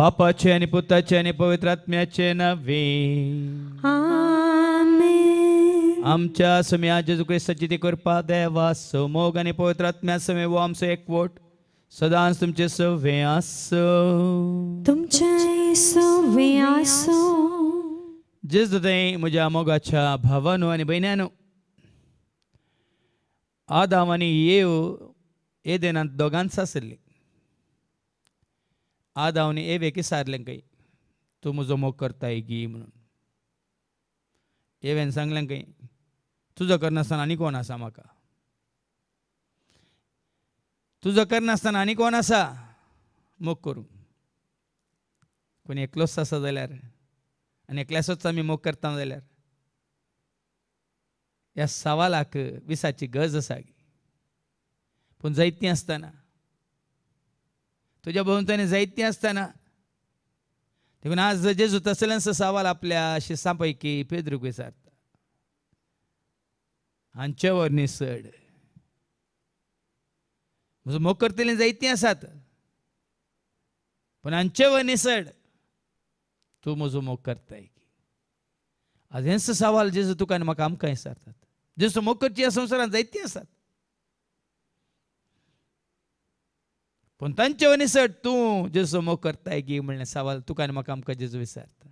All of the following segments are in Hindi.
बापाचे आणि पुत्राचे आणि पवित्र आत्म्याचे नवे. आमेन. आमच्या सम्या जेजू ख्रिस्ताची ती कृपा देवा मोग आणि पवित्र आत्म्या समे वो आमचो एकवट सदांच तुमचे सवे आसो. तुमचे सवे आसो. जेजू ते म्हज्या मोगाच्या भावानो आनी भयण्यानो, आदाम आनी येव एदेनांत दोगांच आसली. आदामने एवेक विचारलें खंय तूं म्हजो मोग करताय गी म्हणून. एवेन सांगलें खंय तुजो करनासतना आनी कोण आसा म्हाका. तुजो करनासतना आनी कोण आसा मोग करूंक. कोण एकलोच आसा जाल्यार आनी एकल्याचोच आमी मोग करता जाल्यार ह्या सवालाक विसाची गरज आसा. पूण जायतीं आसतना, तुज्या भोंवतणी जायतीं आसतना, देखून आज जेजू तसलेंच सवाल आपल्या शिसां पैकी पेद्रूक विचारता. हांचे वर निसड. म्हजो मोग करतलीं जायतीं आसात, पूण हांचे वर निसड तूं म्हजो मोग करताय. आज हेच सवाल जेजू तुका आनी म्हाका आमकां विचारतात. जेजू मोग करची ह्या संवसारांत जायतीं आसात, पूण तांचे वर निसड तूं जेजू मोग करताय गी म्हणलें सवाल तुका आनी म्हाका आमकां जेजू विचारता.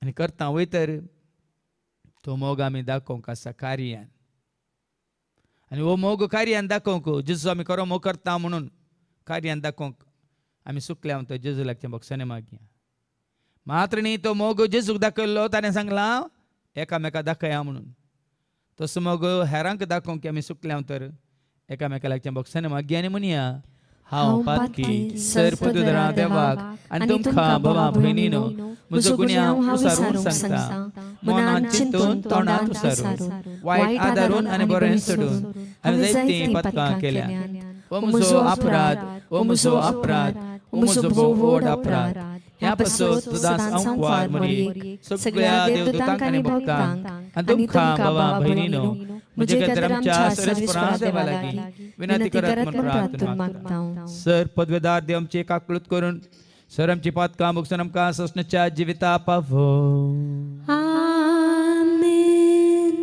आनी करता वयतर तो मोग आमी दाखोवंक आसा कार्यान. आनी हो मोग कार्यान दाखोवंक जेजू आमी खरो मोग करता म्हणून कार्यान दाखोवंक आमी सुकल्या म्हणटा जेजू लागचें भोगसने मागया. मात्र न्ही तो मोग जेजूक दाखयल्लो ताणें सांगलां एकामेका दाखया म्हणून. तसो मोग हेरांक दाखोवंक आमी सुकल्या तर एकामेका लागचें भोगसने मागया आनी म्हणया हांव पातकी सर पदुदरा देवाक आनी तुमकां भावा भयणीनो म्हजो गुन्यांव उसारून सांगता. मनांत चिंतून तोंडांत उसारून वायट आदारून आनी बरें सोडून हांवें जायतीं पथकां केल्या. ओ म्हजो अपराध, ओ म्हजो अपराध, ओ म्हजो भोव व्हड अपराध. ह्या पासून तुदांस हांव वार मरी सगळ्या देवदूतांक आनी भक्तांक आनी तुमकां भावा भयणीनो म्हजे खातीर आमच्या सर्वेस्परा देवा लागीं विनंती करत म्हूण प्रार्थना मागता. सर पदवेदार देव आमची काकूळट करून सर आमची पातकां भोगसून आमकां ससण्याच्या जिविता पावो. आमेन.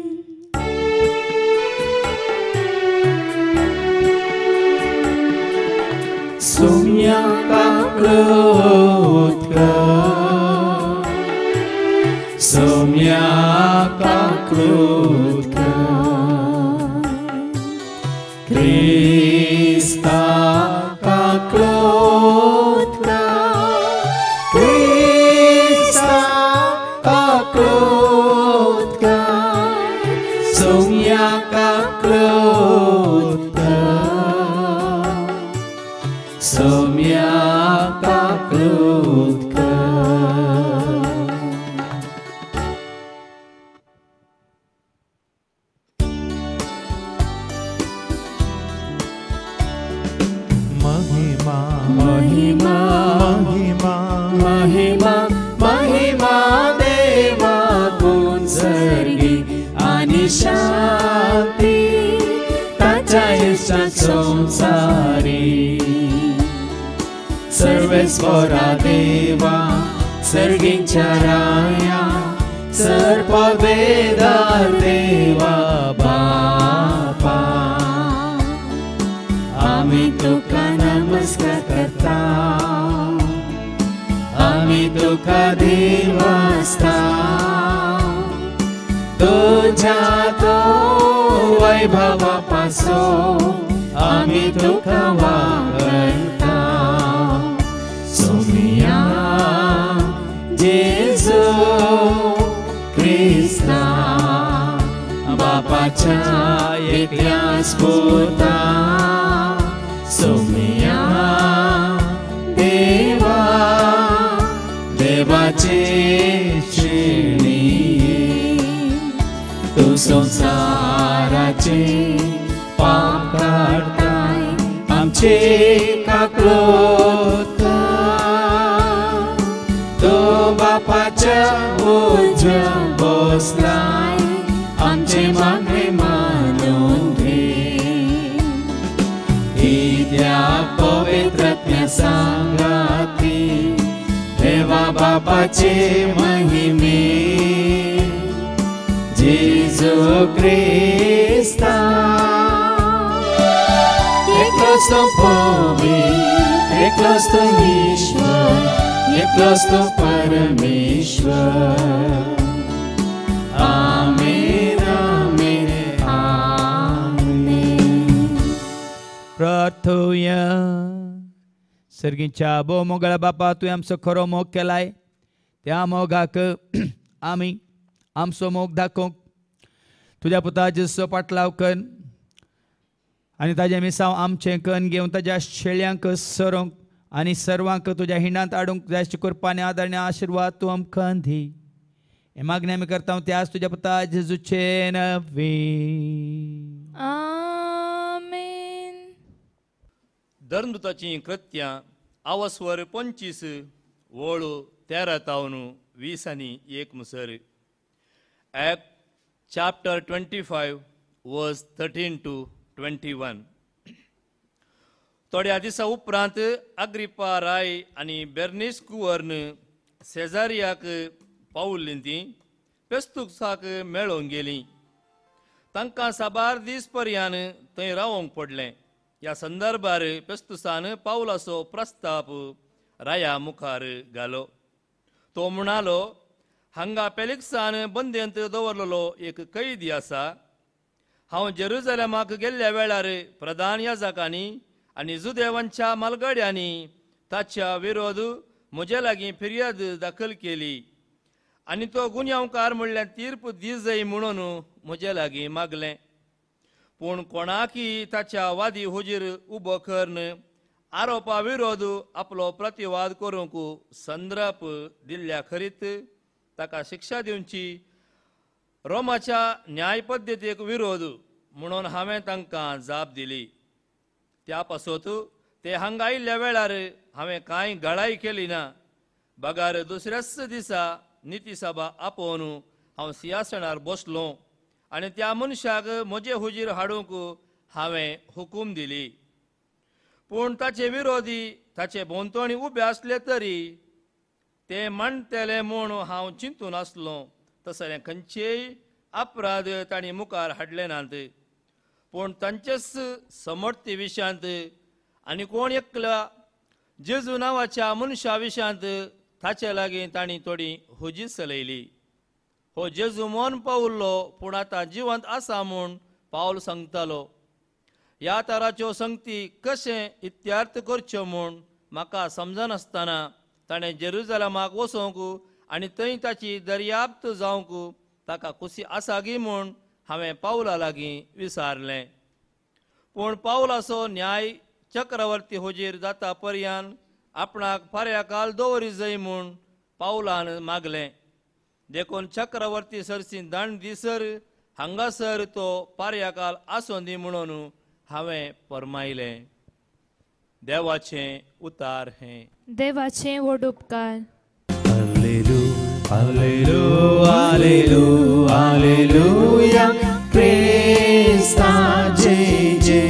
सोम्या काकूळट कर, सोम्या काकूळट कर. क्रिस्ता काकूळट कर, क्रिस्ता काकूळट कर. सोम्या काकूळट कर, सोम्या काकूळट कर. महिमा महिमा महिमा महिमा महिमा देवा गुण सर्गी आणि शांती ताच्या यशात संसारी. सर्वेस्परा देवा सर्गींच्या राया सर्पवेदार देवा बापा. आमी तुका नमस्कार करता, आमी तुका देवास्ता. तुझ्या तो वैभवा पासून आमी तुका वागता. सोम्या जेजू क्रिस्ता बापाच्या एकल्या स्पुता. सोम्या देवा देवाचे श्रेणी तू संसाराचे पाप काढताय आमचे काकूळट कर. तो बापाच्या उजव्या बसलाय आमचे मागणे मानून घे. कित्याक पवित्र आत्म्या सांगा बापाचे महिमे जेजू क्रिस्ता एकलोच तो पोवी एकलोच तो ईश्वर एकलोच तो परमेश्वर आमेन आमेन आमेन प्रार्थूया सर्गीच्या बो मोगळा बापा तुवें आमचो खरो मोग केलाय त्या मोगाक आमी आमचो मोग दाखोवंक तुज्या पुता जेजूचो पाटलाव कर आनी ताजे मिसांव आमचें कन घेवन ताज्या शेळ्यांक सरोंक आनी सर्वांक तुज्या हिंडांत हाडूंक जाय अशी कृपाने आदारणे आशिर्वाद तूं आमकां दी हे मागणी आमी करता त्याच तुज्या पुता जेजूचे नवी आमेन. धर्मदूताची कृत्यां आवस्वर 25 वळू 13 तावन 20 आनी 1 मुसर. Act chapter 25 verse 13 to 21. थोड्या दिसा उपरांत अग्रिपा राय आनी बेर्निस कुवर्न सेजारियाक पावल्लीं तीं फेस्तुसाक मेळोवंक गेलीं. तांकां साबार दीस पर्यान थंय रावोंक पडलें. ह्या संदर्भार फेस्तुसान पावलाचो प्रस्ताव राया मुखार घालो. तो म्हणालो, हांगा पेलिक्सान बंदेंत दवरलेलो एक कैदी आसा. हांव जेरुसलेमाक गेल्ल्या वेळार प्रधान याजकांनी आनी जुदेवांच्या मालगड्यांनी ताच्या विरोध म्हजे लागीं फिर्याद दाखल केली आनी तो गुन्यांवकार म्हणल्यार तीर्प दी जाय म्हणून म्हजे लागीं मागलें. पूण कोणाकी ताच्या वादी हुजीर उबो करन आरोपा विरोध आपलो प्रतिवाद करूंक संदर्भ दिल्ल्या खरीत ताका शिक्षा दिवची रोमाच्या न्याय पद्दतीक विरोध म्हणून हांवें तांकां जाप दिली. त्या पासत ते हांगा आयिल्ल्या वेळार हांवें कांय गळाई केली ना. बगार दुसऱ्याच दिसा नितीसभा आपोवन हांव सिंहासनार बसलो आनी त्या मनशाक म्हजे हुजीर हाडूंक हांवें हुकूम दिली. पूण ताचे विरोधी ताचे भोंवतणी उबे आसले तरी ते मांडटले म्हूण हांव चिंतून आसलो. तसलें खंयचेय अपराध तांणी मुखार हाडले नात. पूण तांचेच समर्थी विशयांत आनी कोण एकल्या जेजू नांवाच्या मनशा विशयांत ताचे लागीं तांणी थोडी हुजी चलयली. हो जेजू मोन पावल्लो पूण आतां जिवंत आसा म्हूण पावल सांगतालो. ह्या तराच्यो संगती कशें इत्यार्थ करच्यो म्हूण म्हाका समजनासतना ताणें जेरुसलेमाक वचोंक आनी थंय ताची दर्याप्त जावंक ताका खुशी आसा गी म्हूण हांवें पावला लागीं विचारलें. पूण पावलाचो न्याय चक्रवर्ती हुजीर जाता पर्यान आपणाक फाऱ्या काल दवरी जाय म्हूण पावलान मागलें. देखून चक्रवर्ती सरसी दंड दिसर हांगासर तो फाऱ्या काल आसूं दी म्हणून हांवें फरमायलें. देवाचें उतार हें. देवाचें व्हड उपकार. Hallelujah, hallelujah, hallelujah, Krista jai jai.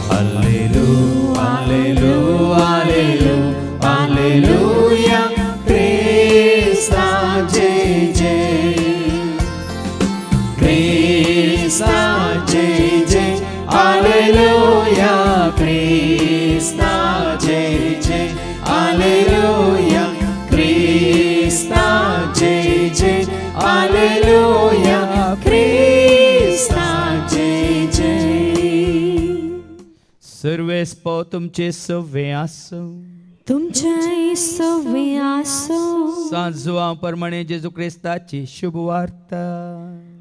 Hallelujah, hallelujah, hallelujah, hallelujah, Krista jai jai. Krista jai jai, hallelujah, Krista jai jai, hallelujah. Krista jai jai, hallelujah, Krista jai jai. सर्वेस्पो तुमचे सवे आसो. तुमच्या सवे आसो. सांजुआ प्रमाणे जेजू क्रिस्ताची शुभ वार्ता.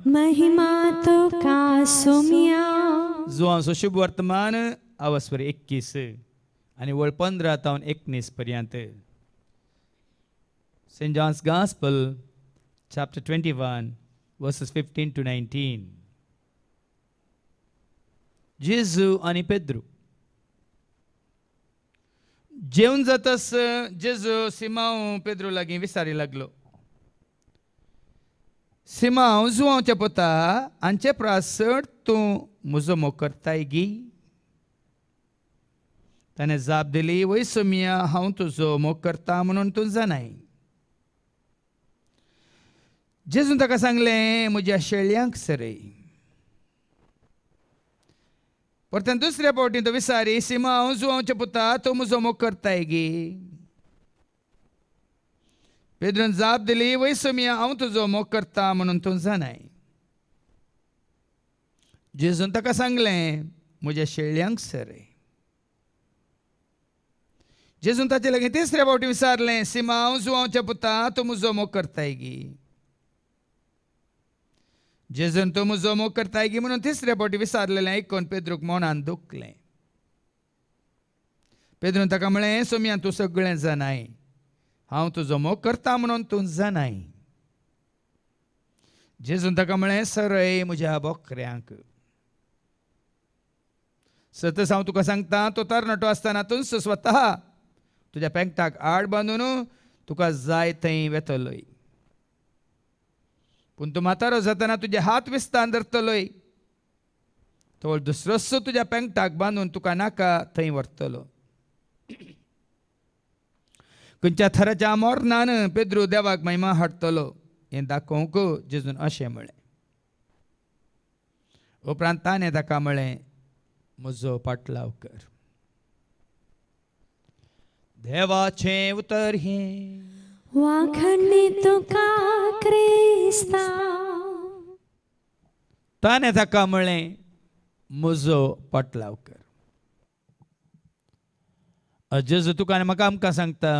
महिमा तो का सोम्या. जुआंचो शुभ वर्तमान आवस्वर 21 आनी वळ 15 तावन 19 पर्यंत. St. John's Gospel, chapter 21, verses 15 to 19. जेजू आनी पेद्रू. जेवण जातास जेजू सिमांव पेद्रू लागीं विचारी लागलो, सिमांव जुआंवच्या पुता, हांचे प्रासड तूं म्हजो मोग करताय गी. ताणें जाप दिली, वय सोमिया हांव तुजो मोग करता म्हणून तूं जाणाय. जेजून ताका सांगलें, म्हज्या शेळ्यांक सरय. परतून दुसऱ्या फावटी तो विचारी, सिमा हांव जुवांवचें पुता, तूं म्हजो मोग करताय गे. पेद्रून जाप दिली, वय सोमिया हांव तुजो मोग करता म्हणून तूं जाणाय. जेजून ताका सांगलें, म्हज्या शेळ्यांक सरय. जेजून ताचे लागीं तिसऱ्या फावटी विचारलें, सिमा हांव जुवांवचें पुता, तूं म्हजो मोग करताय गे. जेजून तूं म्हजो मोग करताय गे म्हणून तिसऱ्या फावटी विचारलेलें आयकून पेद्रूक मनान दुखलें. पेद्रून ताका म्हळें, सोमिया तूं सगळें जाणाय, हांव तुजो मोग करता म्हणून तूं जाणाय. जेजून ताका म्हळें, सरय म्हज्या बोकऱ्यांक. सतत हांव तुका सांगता, तो तरणाटो आसतना तूं स्वता तुज्या पेंगटाक आड बांदून तुका जाय थंय वेतलोय. पूण तूं म्हातारो जातना तुजे हात विस्तान धरतलोय, तो दुसरोसो तुज्या पेंगटाक बांदून तुका नाका थंय व्हरतलो. खंयच्या थराच्या मोरणान पेद्रू देवाक महिमा हाडटलो हें दाखोवंक जेजून अशें म्हळें. उपरांत ताणें ताका म्हळें, म्हजो पाटलाव कर. देवाचें उतर हें, वाखणी तुका क्रिस्ता. ताणें ताका म्हळें, म्हजो पाटलाव कर. जेजू तुका आनी म्हाका आमकां सांगता,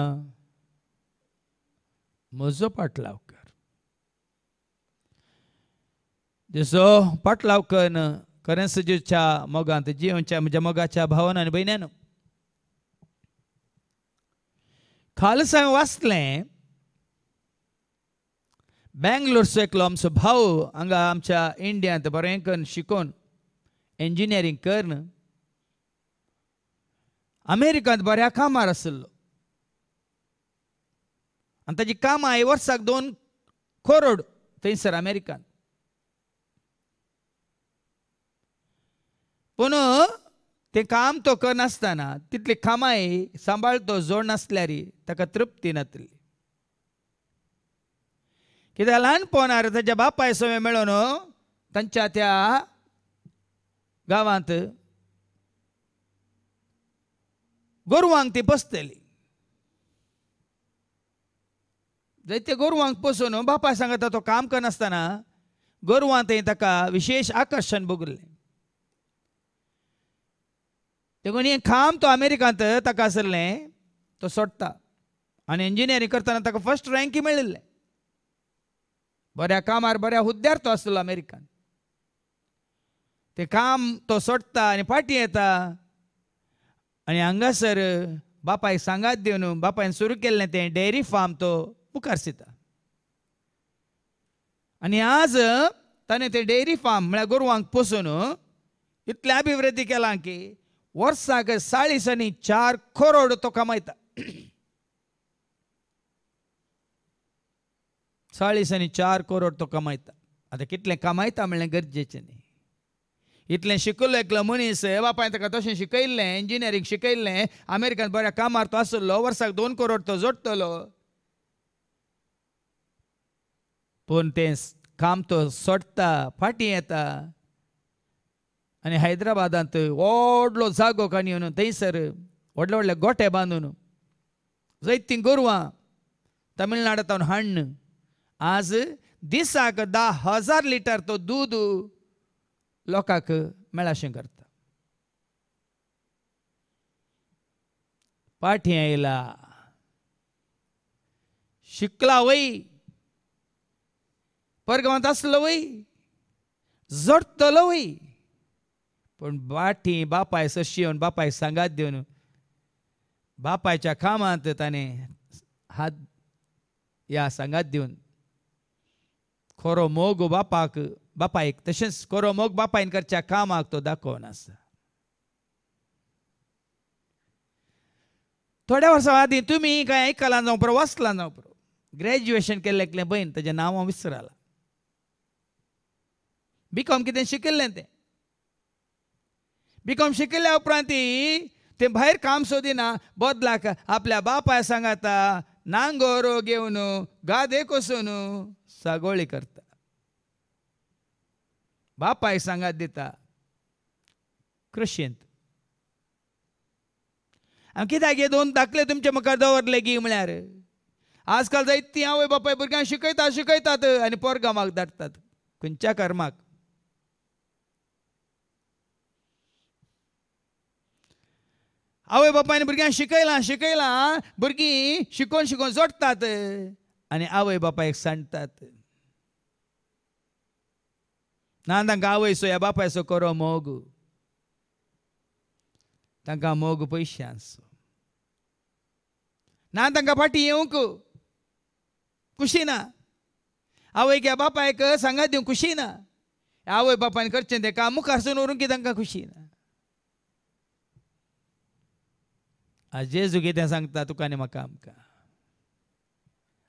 म्हजो पाटलाव कर. जेजो पाटलाव कर खरें सजीच्या मोगांत जिवच्या म्हज्या मोगाच्या भावान आनी भयण्यान. खालस हांवें वाचलें, बेंगलोरचो एकलो आमचो भाव हांगा आमच्या इंडियांत बरें करून शिकून इंजिनियरींग करन अमेरिकांत बऱ्या कामार आसलो. आनी ताची कामां वर्साक 2 करोड थंयसर अमेरिकांत. पूण तें काम तो करनासतना तितली कामाई सांबाळतो जोड नासल्यार ताका तृप्ती नातली. कित्याक ल्हानपणांत ताच्या बापाय सवय मेळून तांच्या त्या गांवांत गोरवांक ती पोसतली. जायते गोरवांक पोसून बापाय सांगता तो काम करनासतना गोरवां थंय ताका विशेष आकर्शण भोगलें. देखून हें काम तो अमेरिकांत ताका आसलें तो सोडटा आनी इंजिनियरींग करतना ताका फर्स्ट रँक मेळिल्लें. बऱ्या कामार बऱ्या हुद्द्यार तो आसलो अमेरिकांत. तें काम तो सोडटा आनी फाटीं येता आनी हांगासर बापायक सांगात दिवन बापायन सुरू केल्लें तें डेअरी फार्म तो मुखार सिता. आनी आज ताणें तें डेअरी फार्म म्हळ्यार गोरवांक पोसून इतलें अभिवृद्धी केलां की वर्साक 4.4 करोड तो कमयता. 4.4 करोड तो कमयता. आतां कितलें कमयता म्हणलें गरजेचें न्ही. इतलें शिकलो एकलो मनीस बापायन ताका तशें शिकयल्लें, इंजिनियरींग शिकयल्लें, अमेरिकांत बऱ्या कामार तो आसलो, वर्साक 2 करोड तो जोडटलो. पूण तें काम तो सोडटा, फाटीं येता आनी हैदराबादांत व्हडलो जागो काणयोन थंयसर व्हडले व्हडले गोठे बांदून जायतीं गोरवां तमिळनाडांतून हाडून आज दिसाक 10,000 लिटर तो दूद लोकांक मेळाशें करता. फाटीं आयला, शिकला वय, परगांवांत आसलो वय, जोडटलो वय, पूण फाटीं बापाय सशी येवन बापायक सांगात दिवन बापायच्या कामांत ताणें हात ह्या सांगात दिवन खरो मोग बापायक तशेंच खरो मोग बापायन करच्या कामाक तो दाखोवन आसा. थोड्या वर्सां आदीं तुमी काय आयकलां जावं पुरो वाचलां जावं पुरो, ग्रॅज्युएशन केल्लें एकलें बहीण ताचें नांव हांव विसरलां. बीकॉम कितें शिकिल्लें तें. बीकॉम शिकिल्ल्या उपरांत ते भायर काम सोदिना बदलाक आपल्या बापाय सांगाता नांगोरो घेवन गादे कोसून सागोळी करता. बापाय सांगात दिता कृषींत. कित्याक हे दोन दाखले तुमच्या मुखार दवरले गी म्हळ्यार आजकाल जायती आवय बापाय भुरग्यांक शिकयतात आनी पोरगांवाक धाडटात खंयच्या कर्माक. आवय बापायन भुरग्यांक शिकयलां भुरगीं शिकोवन जोडटात आनी आवय बापायक सांडटात. ना तांकां आवयसो या बापायचो करो मोग, तांकां मोग पयशांचो ना, तांकां फाटीं येवंक खुशी ना. आवयक या बापायक सांगात दिवंक खुशी ना. आवय बापायन करचें तें काम मुखारसून व्हरूंक की तांकां खुशी ना. आज जेजू कितें सांगता तुका आनी म्हाका आमकां.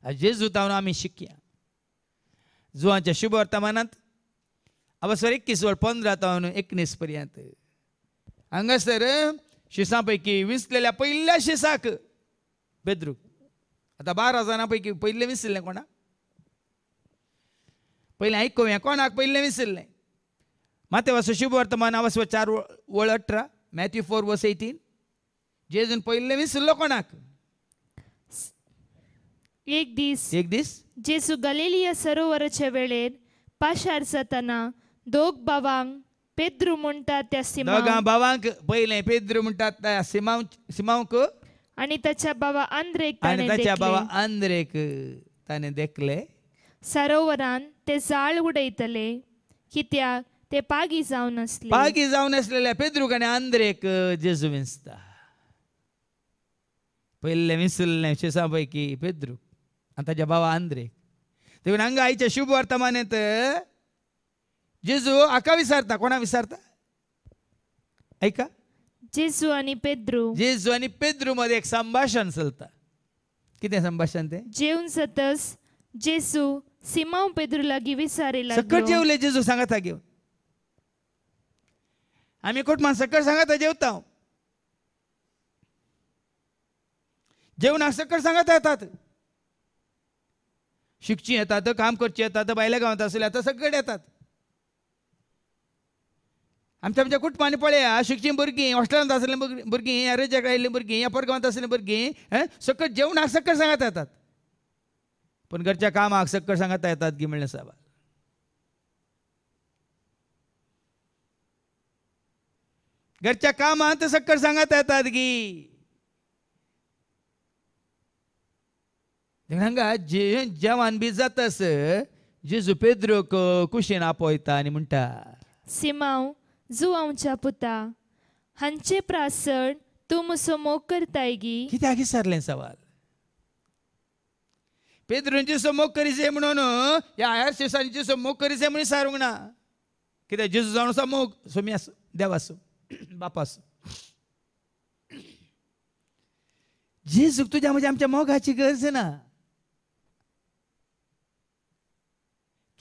आज जेजू तावन आमी शिकया. जुवांच्या शुभ वर्तमानांत अवसर 21:15 तावन 19 पर्यंत हांगासर शिसां पैकी विसलेल्या पयल्या शिसाक बेद्रूक आतां 12 जाणां पैकी पयलें विसरलें कोणाक? पयलें आयकुया कोणाक पयलें विसरलें? मातेवाचो शुभ वर्तमान अवसर 4:18 मॅथ्यू 4:18 जेजून पयलें विसरलो कोणाक? एक दीस जेजू गलिलिया सरोवराच्या वेळेर पाशार जाताना दोग भावांक पेद्रू म्हणटात त्या दोगां भावांक पयलें पेद्रू म्हणटात त्या सिमांक आनी ताच्या भावा आंद्रेक ताणें देखले. सरोवरान ते जाळ उडयतले कित्याक ते पागी जावन आसलेल्या पेद्रूक आनी आंद्रेक जेजू विंचता. पयलें विसरलें शिसां पैकी पेद्रूक आनी ताच्या भावा आंद्रेक. देखून हांगा आयच्या शुभ वर्तमानांत जेजू हाका विचारता. कोणा विचारता? ऐका. जेजू आनी पेद्रू मध्ये एक संभाषण चलता. कितें संभाषण तें? जेवून जातस जेजू सिमांव पेद्रू लागीं विचारूंक लागलो. सकट जेवले जेजू सांगाता घेवन. आमी कुटुंबान सकट सांगाता जेवता. जेवणाक सकट सांगाता येतात. शिकची येतात, काम करची येतात, बायल्या गांवांत आसले आतां सगळे येतात. आमच्या कुटुंबांनी पळया शिकची भुरगीं हॉस्टेलांत आसले भुरगीं या रजेक आयिल्लीं भुरगीं या परगांवांत आसलीं भुरगीं सकट जेवणाक सकट सांगाता येतात. पूण घरच्या कामाक सकट सांगाता येतात की म्हणलें सवाल. घरच्या कामांत सकट सांगाता येतात की हांगा जेवण बी जातास जेजू पेद्रूक कुशीन आपयता आनी म्हणटा सिमांव जुवांवच्या पुता हांचे प्रासड तूं म्हजो मोग करताय गी. कित्याक विचारलें सवाल? पेद्रून जेजू मोग करीचे म्हणून ह्या हेर शिसांनी जेजू मोग करीचे म्हणून विचारूंक ना. कित्याक जेजू जावन आसा मोग सोमी आसूं देव आसूं बाप आसूं. जेजूक तुज्या म्हणजे आमच्या मोगाची गरज ना.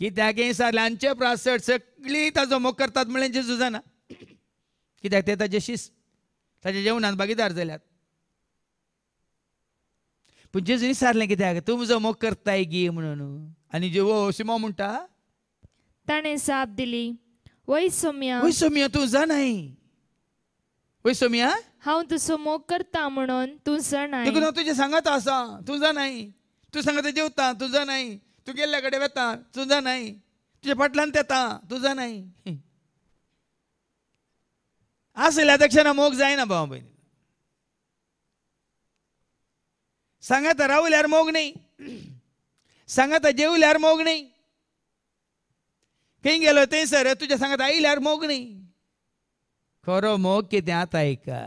कित्याक सारल्यांचे प्रासड सगळीं ताजो मोग करतात म्हणलें जेजू जाणा. कित्याक ते ताजे शिस ताच्या जेवणांत भागीदार जाल्यात. पूण जेजून विचारलें कित्याक तूं म्हजो मोग करताय गी म्हणून. आनी जेवो सिमो म्हणटा ताणें जाप दिली वय सोम्या तूं जाणाय. वय सोम्या हांव तुजो मोग करता म्हणून तूं जाणाय. देखून हांव तुजें सांगात आसा तूं जाणाय. तूं सांगात जेवता तूं जाणाय. तूं गेल्ल्या कडेन वेता तूं जाणाय. तुज्या फाटल्यान येता तूं जाणाय. आसल्या तक्षणा मोग जायना भावा भयणी. सांगाता रावल्यार मोग न्ही. सांगाता जेवल्यार मोग न्ही. खंय गेलो थंयसर तुज्या सांगात आयल्यार मोग न्ही. खरो मोग कितें आतां ऐका.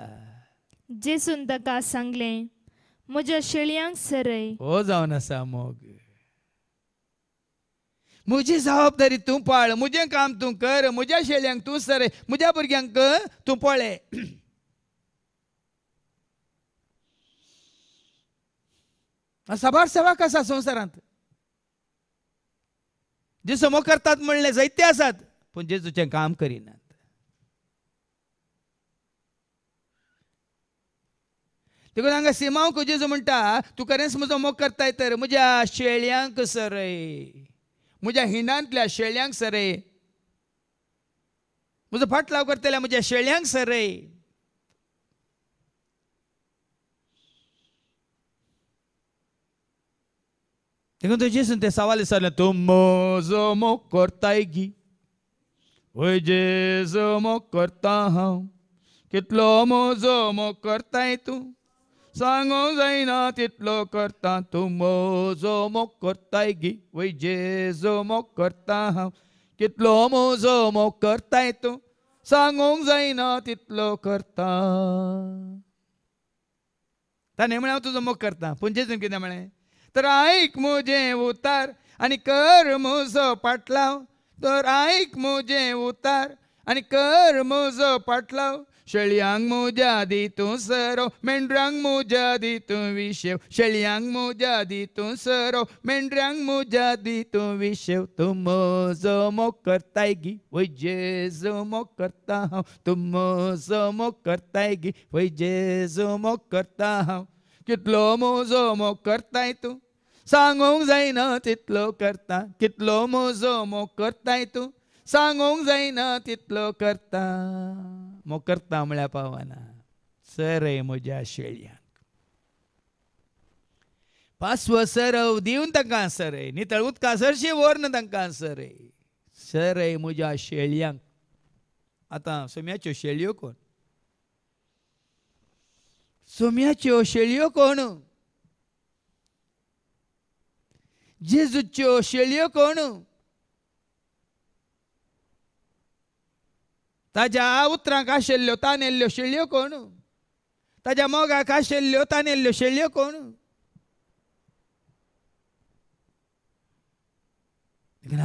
जेजून ताका सांगलें म्हज्या शेळयांक सरय. हो जावन आसा मोग. म्हजी जबाबदारी तूं पाळ. म्हजें काम तूं कर. म्हज्या शेळयांक तूं सरय. म्हज्या भुरग्यांक तूं पळय. साबार सेवक आसा संवसारांत. जेजू मोग करतात म्हणलें जायते आसात पूण जेजूचें काम करिनात. देखून हांगा सिमांक जेजू म्हणटा तूं खरेंच म्हजो मोग करताय तर म्हज्या शेळ्यांक सरय, म्हज्या हिंडांतल्या शेळ्यांक सरय, म्हजो फाटलाव करतल्या म्हज्या शेळ्यांक सरय. देखून तो जेजून ते सवाल विचारले, तूं म्हजो मोग करताय गी? वय जेजू मोग करता हांव. कितलो म्हजो मोग करताय तूं? सांगूंक जायना तितलो करता. तूं म्हजो मोग करताय गी? वय जेजू मोग करता हांव. कितलो म्हजो मोग करताय तूं? सांगूंक जायना तितलो करता. ताणें म्हळें हांव तुजो मोग करता. पूण जेजून कितें म्हळें? तर आयक म्हजें उतार आनी कर म्हजो पाटलाव. तर आयक म्हजें उतार आनी कर म्हजो पाटलाव. शेळयांक म्हज्या दी तूं सरव, मेंढरांक म्हज्या दी तूं विशेव. शेळयांक म्हज्या दी तूं सरव, मेंढरांक म्हज्या दी तूं विशेव. तूं म्हजो मोग करताय गी? वय जेजू मोग करता हांव. तूं म्हजो मोग करताय गी? वय जेजू मोग करता हांव. कितलो म्हजो मोग करताय तूं? सांगूंक जायना तितलो करता. कितलो म्हजो मोग करताय तूं? सांगूंक जायना तितलो करता. मोग करता म्हळ्यार पावना. सरय म्हज्या शेळयांक. पासवो सरव दिवन तांकां सरय. नितळ उदका सरशी व्हरून तांकां सरय. सरय म्हज्या शेळयांक. आतां सोम्याच्यो शेळयो कोण? सोम्याच्यो शेळयो कोण? जेजूच्यो शेळयो कोण? ताज्या उतरांक आशिल्ल्यो तानेल्ल्यो शेळयो कोण? ताज्या मोगाक आशिल्ल्यो तानेल्ल्यो शेळयो कोण?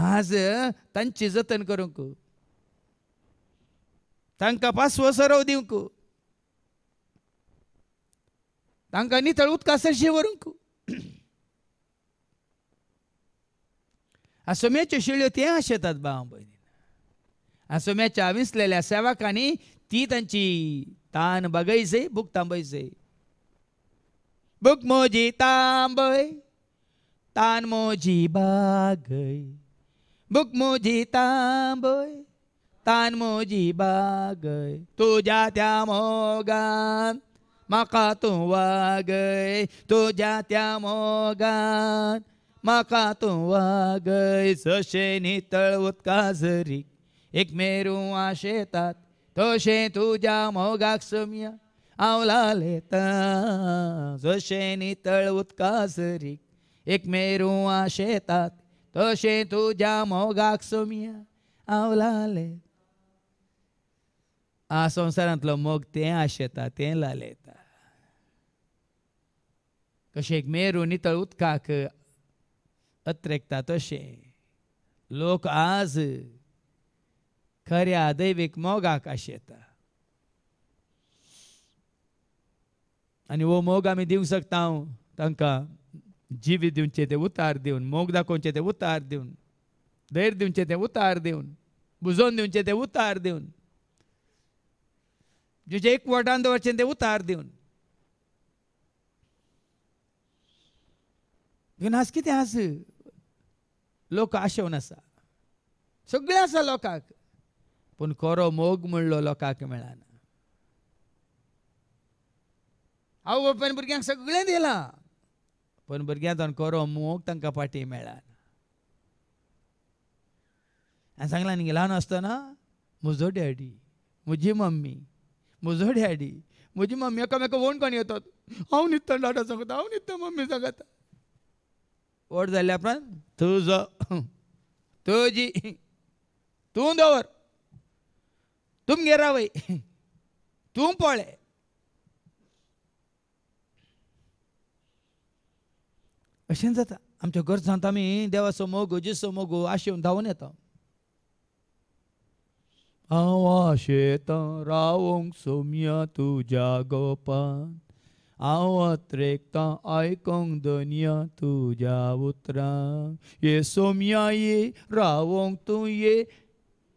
आज तांची जतन करूंक, तांकां पासवो सरव दिवंक, तांकां नितळ उदका सरशी व्हरूंक. सोम्याच्यो शेळयो ते आशेतात भाव भयणी. सोम्याच्या विसलेल्या सेवकांनी ती तांची तान बगयसय, बूक तांबयसय. बूक म्हजी तांबय, तान म्हजी बागय. बूक म्हजी तांबय, तान म्हजी बागय. तुज्या त्या मोगान म्हाका तूं वागय. तुज्या त्या मोगान म्हाका तूं वागय. जशें नितळ उदका झरीक एक मेरूं आशेतात, तशें तुज्या मोगाक सोम्या हांव लालयता. जशें नितळ उदका झरीक एक मेरूं आशेतात, तशें तुज्या मोगाक सोम्या हांव लालयता. संवसारांतलो मोग तें आशेता, तें लालयता. कशें एक मेरू नितळ उदकाक अत्रेकता तशें लोक आज खऱ्या दैवीक मोगाक आशेता. आनी वो मोग आमी दिवंक शकता तांकां जिवीत दिवचें तें उतार दिवन, मोग दाखोवचें तें उतार दिवन, धैर्य दिवचें तें उतार दिवन, बुजोवन दिवचें तें उतार दिवन, तुजें एकवटान दवरचें तें उतार दिवन. आज कितें आज लोक आशेवन आसा, सगळें आसा लोकांक, पूण खरो मोग म्हणलो लोकांक मेळना. आवय बापायन भुरग्यांक सगळें दिलां, पण भुरग्यांक खरो मोग तांकां फाटीं मेळना. हांवें सांगलां न्ही, ल्हान आसतना म्हजो डॅडी, म्हजी मम्मी, म्हजो डॅडी, म्हजी मम्मी एकामेका वळखून येतात. हांव न्हिदता डाटा सांगता, हांव न्हिदता मम्मी सांगता. व्हड जाल्ल्या उपरांत तुजो, तुजी, तूं दवर, तुमगे रावय, तूं पळय. अशें जाता. आमच्या गरजांत आमी देवाचो मोग, जेजूचो मोग आशेवन धांवून येता. हांव आशेतां रावोंक सोम्या तुज्या गोपान. हांव अत्रेकतां आयकोंक धन्या तुज्या उतरांक. ये सोम्या ये रावोंक तूं ये,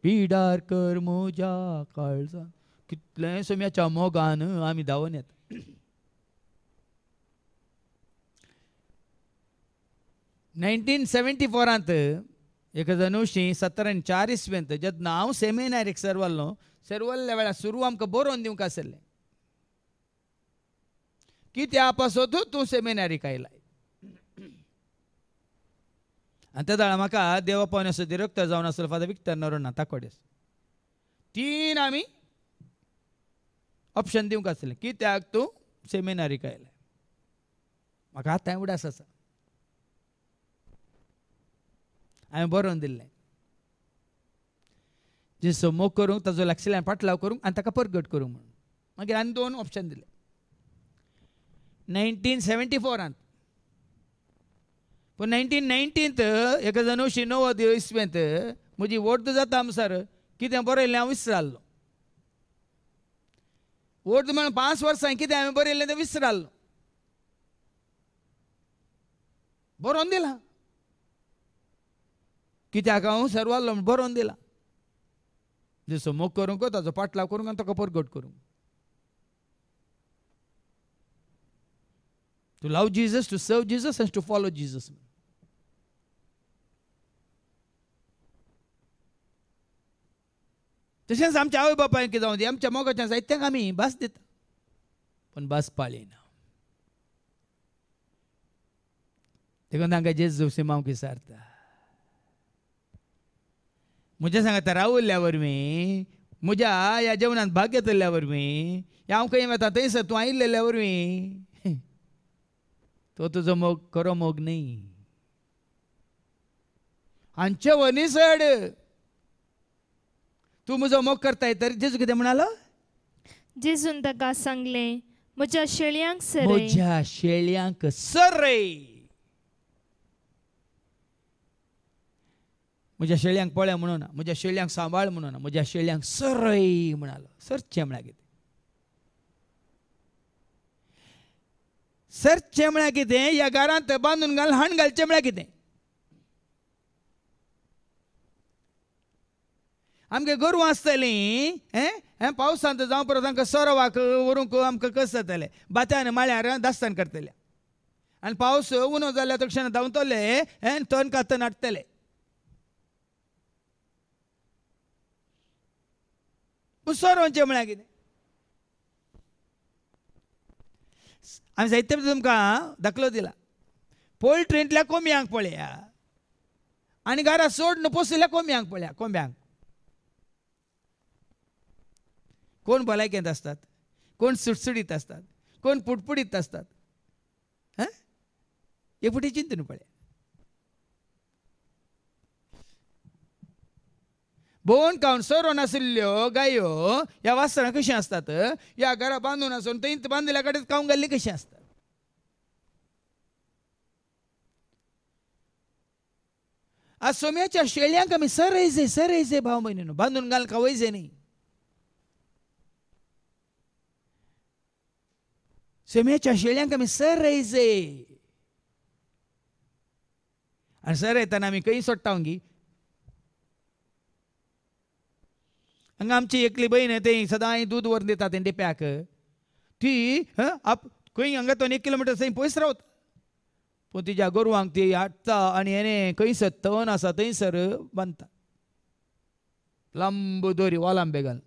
पिडार कर म्हज्या काळजान. कितलें सोम्याच्या मोगान आमी धांवून येता. 1974 1940 इस्वेंत जेन्ना हांव सेमिनारीक सरवल्लो सरवल्ल्या वेळार सुरू आमकां बरोवन दिवंक आसलें कित्या पासत तूं सेमिनारीक आयलाय. आनी त्या दाळा म्हाका देवा पावन असो डिरेक्टर जावन आसलो फादर विक्टर नरोना ताकोडेस 3 आमी ऑप्शन दिवंक आसलें कित्याक तूं सेमिनारीक आयलाय. म्हाका आतां उडास आसा हांवें बरोवन दिल्लें जेसो मोग करूंक ताजो लागशिल्ल्यान पाटलाव करूंक आनी ताका परगट करूंक म्हणून. मागीर आनी 2 ऑप्शन दिले. 1974 पूण 1990 1990 इस्वेंत म्हजी वर्द जाता अनुसार कितें बरयल्लें हांव विसराल्लो. वर्द म्हणून 5 वर्सां कितें हांवें बरयल्लें तें विसराल्लो. बरोवन दिलां कित्याक हांव सरवाल्लो म्हूण बरोवन दिलां. जसो मोग करूंक ताजो पाटलाव करूंक आनी ताका परगट करूंक. To love Jesus, to serve Jesus and to follow Jesus. तशेंच आमच्या आवय बापायक कितें जावं दी आमच्या मोगाच्या साहित्याक आमी भास दिता पूण भास पाळिना. देखून तांकां जेजू सिमांक विचारता म्हज्या सांगाता रावल्ल्या वरवीं म्हज्या ह्या जेवणांत भाग घेतल्या वरवीं हांव खंय वता थंयसर तूं आयिल्ल्या वरवीं तो तुजो मोग खरो मोग न्ही. हांचे वनीसड तूं म्हजो मोग करताय तर जेजू कितें म्हणालो. जेजून ताका सांगलें म्हज्या शेळयांक सरय. म्हज्या शेळयांक सरय. म्हज्या शेळयांक पळय म्हणून म्हज्या शेळयांक सांबाळ म्हणून म्हज्या शेळयांक सरय म्हणालो. सरचें म्हळ्यार कितें. सरचें म्हळ्यार कितें ह्या घरांत बांदून घाल हाण घालचें म्हळ्यार कितें. आमगे गोरवां आसतलीं पावसांत जावं परत तांकां सोरवाक व्हरूंक आमकां कस जातालें. बात्यान माळ्यार दास्तान करतले आनी पावस उनो जाल्या तक्षण धांवतले तन कातन हाडटले. पूण सोरवांचें म्हळ्यार कितें. आमी साहित्य तुमकां दाखलो दिला. पोल्ट्रींतल्या कोंबयांक पळया आनी घरा सोड पोसलेल्या कोंबयांक पळया. कोंब्यांक कोण भलायकेंत असतात, कोण सुटसुडीत असतात, कोण पुडपुडीत असतात. हे फुटी चिंतून पळया. भोवन खावन सोरोन आशिल्ल्यो गायो ह्या वासरां कशीं आसतात ह्या घरा बांदून आसून थंय बांदिल्ल्या कडेन खावंक घाल्लीं कशीं आसतात. आज सोम्याच्या शेळयांक आमी सरयजे भाव भयणीनो बांदून घाल खावयजे न्ही. सोम्याच्या शेळयांक आमी सरयजे आनी सरयतना आमी खंय सोडटांगी. हांगा आमची एकली बहीण थंय सदां दूद व्हरून दिता तें डिप्याक. ती खंय हांगा तो 1 किलोमिटर थंय पयस रावता पूण तिच्या गोरवांक ती हाडटा आनी हेणें खंयसर तण आसा थंयसर बांदता लांब दोरी वालांबे घाल.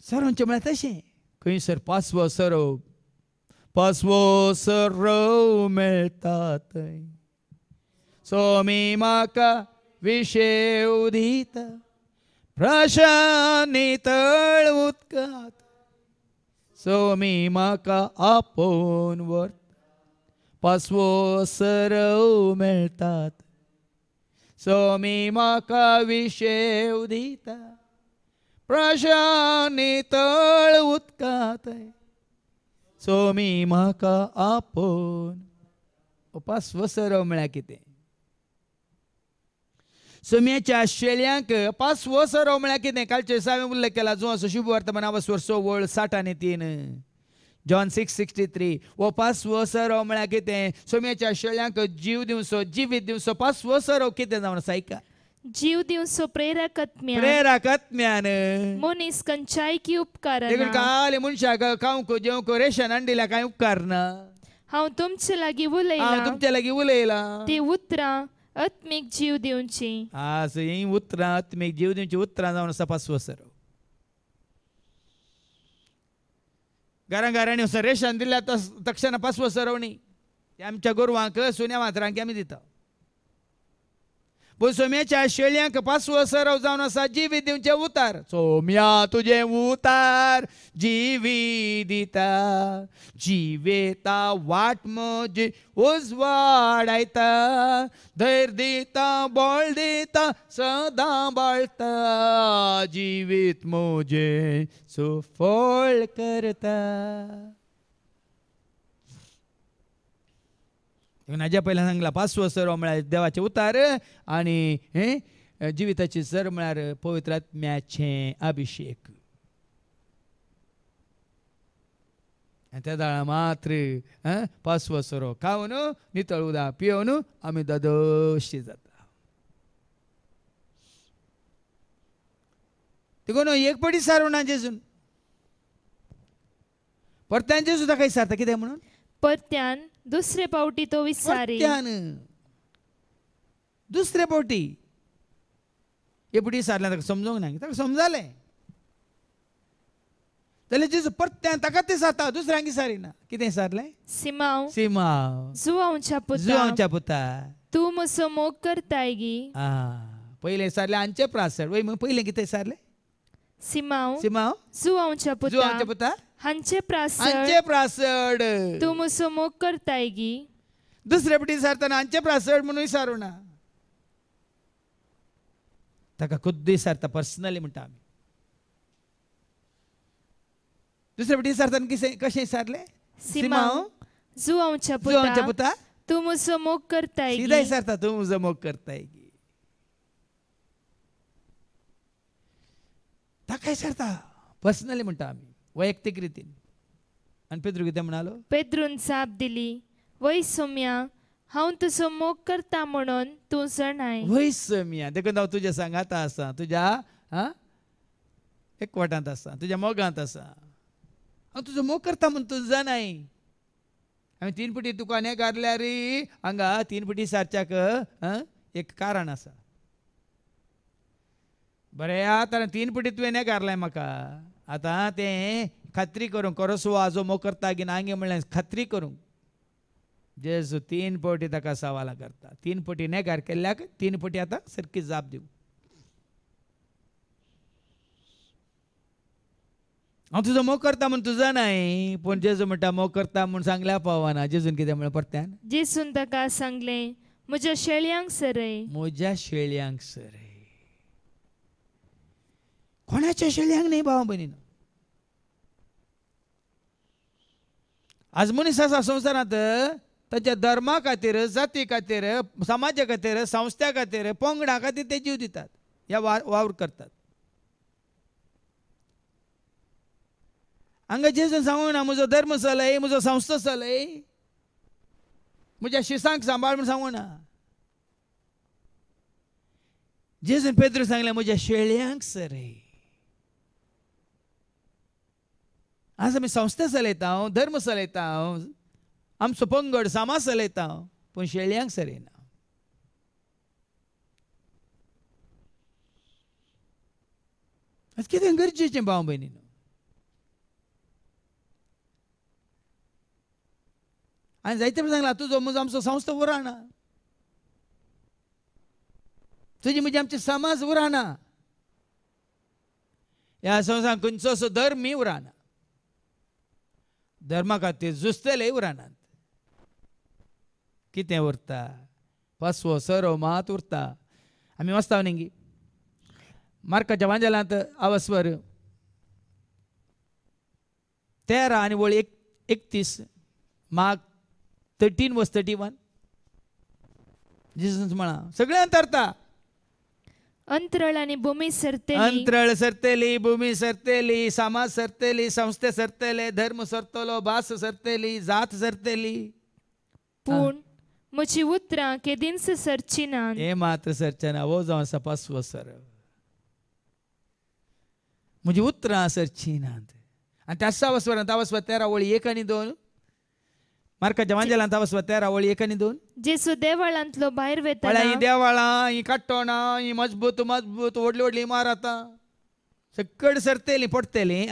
सरवचें म्हळ्यार तशें खंयसर पासवो सरव मेळटा थंय. सोमी म्हाका विशेव दिता प्रशांत नितळ उदकांत. सोमी म्हाका आपोवन व्हरता पासवो सरव मेळटात. सोमी म्हाका विशेव दिता प्रशांत नितळ उदकांत. सोमी म्हाका आपोवन. पासवो सरव म्हळ्यार कितें. सोम्याच्या शेळयांक पासवो सरव म्हळ्यार कितें. कालचे हांवें उल्लेख केला जो असो शुभ वर्तमान वर्स 16 आनी 3 जॉन 6:63. वो पासवो सरव म्हळ्यार कितें. सोम्याच्या शेळयांक जीव दिवचो जिवीत दिवचो पासवो सरव कितें जावन आसा ऐका. जीव दिवसो प्रेरकत्म्यान प्रेरकत्म्यान मनीस खंयच्याय की उपकार देखून काले मनशाक खावंक जेवंक रेशन हाडून दिल्या कांय उपकार ना. हांव तुमचे लागीं हांव उलयलां तुमच्या लागीं उलयला ती उतरां आत्मीक जीव दिवची. आज ही उतरां आत्मीक जीव दिवची उतरां जावन आसा 5 सराव. घरांनी वचून रेशन दिल्या तक्षण 5 सरवणी ते आमच्या गोरवांक सुन्या मात्रांक आमी दिता. पूण सोम्याच्या शेळयांक 5 सरव जावन आसा जिवीत दिवचे उतार. सोम्या तुझे उतार जिवीत दिता जिवेता वाट म्हजी उजवाडायता धैर्य दिता बळ दिता सदां बाळता जिवीत म्हजे सुफळ करता. हाज्या पयलीं सांगला 5 सरव म्हळ्यार देवाचे उतार आनी जिविताची सर म्हळ्यार पवित्र आत्म्याचे अभिषेक. त्या दाळा मात्र 5 सरव खावन नितळ उदक पिवन आमी ददोशी जाता. देखून एक पटी सारवना जेजून परत्यान जेजू ताका विचारता कितें म्हणून. परत्यान दुसरे पावटी तो विचारी. दुसरे पावटी एपटी सारलें ताका समजूंक ना ताका समजालें जाल्यार जेजू परत्यान ताका ते सारता दुसऱ्यांक विचारिना. कितें विचारलें. सिमांव जुवांवच्या पुता तूं म्हजो मोग करताय गी. पयलें विचारलें हांचे प्रासड वय पयलें कितें विचारलें. सिमांव जुवांवच्या पुता हांचे हांचे प्रासड तूं म्हजो मोग करताय गी. दुसरे पटी विचारतना हांचे प्रासड म्हणून विचारूं ना ताका खुद्द विचारता पर्सनली म्हणटा आमी. दुसरे पटी विचारतना कशें विचारलें. सिमांव जुवांवच्या पुता तूं म्हजो मोग करताय गी. सीधा विचारता तूं म्हजो मोग करताय गी. ताका विचारता पर्सनली म्हणटा आमी वैयक्तीक रितीन. आनी पेद्रू कितें म्हणालो. पेद्रून जाप दिली वय सोम्या हांव तुजो मोग करता म्हणून तूं जाणाय. वय सोम्या देखून हांव तुज्या सांगात आसा तुज्या एकवटांत आसा तुज्या मोगांत आसा हांव तुजो मोग करता म्हणून तूं जाणाय. हांवें 3 पटी तुका न्हय घातल्यार हांगा 3 पटी सारच्याक एक कारण आसा. बरें आतां 3 पटी तुवें न्हय घातलाय म्हाका आतां तें खात्री करूंक करसो आजो मोग करता की नांगे म्हणलें खात्री करूंक जेजू 3 पटी ताका सवालां करता. 3 पटी नेगार केल्ल्याक 3 पटी आतां सारकी जाप दिवं. हांव तुजो मोग करता म्हूण तूं जाणाय पूण जेजू म्हणटा मोग करता म्हूण सांगल्या पावना. जेजून कितें म्हणलें परत्यान. जेजून ताका सांगलें म्हज्या शेळयांक सरय. म्हज्या शेळयांक सरय. कोणाच्या शेळयांक न्ही भाव भयणीनो. आज मनीस आसा संवसारांत ताच्या धर्मा खातीर जाती खातीर समाजा खातीर संस्था खातीर पंगडा खातीर ते जीव दितात ह्या वावर करतात. हांगा जेजून सांगूंक ना म्हजो धर्म चलय म्हजो संस्था चलय म्हज्या शिसांक सांबाळ म्हूण सांगूंक ना. जेजून पेद्रू सांगलें म्हज्या शेळयांक सरय. आज आमी संस्था चलयता धर्म चलयता आमचो पंगड समाज चलयता पूण शेळयांक सरयना. कितें गरजेचें भाव भयणीनो. हांवें जायते सांगलां तुजो म्हजो आमचो संस्था उरना तुजी म्हजी आमचे समाज उरना ह्या संवसारांत खंयचो असो धर्मी उरना. धर्मा खातीर झुजतले उरनात. कितें उरता 5 सरव मात उरता. आमी वचता न्ही मार्काच्या वांजेलांत आवस्वर 13 आनी वळ 31 मार्क 13:31 जेजून म्हणा सगळें अंतरता. अंतराळ आनी भूमी सरतेली. अंतराळ सरतेली भूमी सरतेली समाज सरतेली संस्थे सरतेले धर्म सरतलो भास सरतेली जात सरतेली पूण म्हजी उतरां केदींच सरची नात. हे मात्र सरचना वो जावन आसा 5वो सर. म्हजी उतरां सरची नात. आनी त्या 6व्या स्वरांत 13 वळी 1 आनी 2. मार्काच्या वांजेलांत 13 वळी 1 आनी 2. जेसू देवाळांतलो भायर म्हळ्यार वेताना ही देवाळां, ही काट्टोणां, ही मजबूत व्हडली व्हडली इमारतां सकड सरतेली पडटली.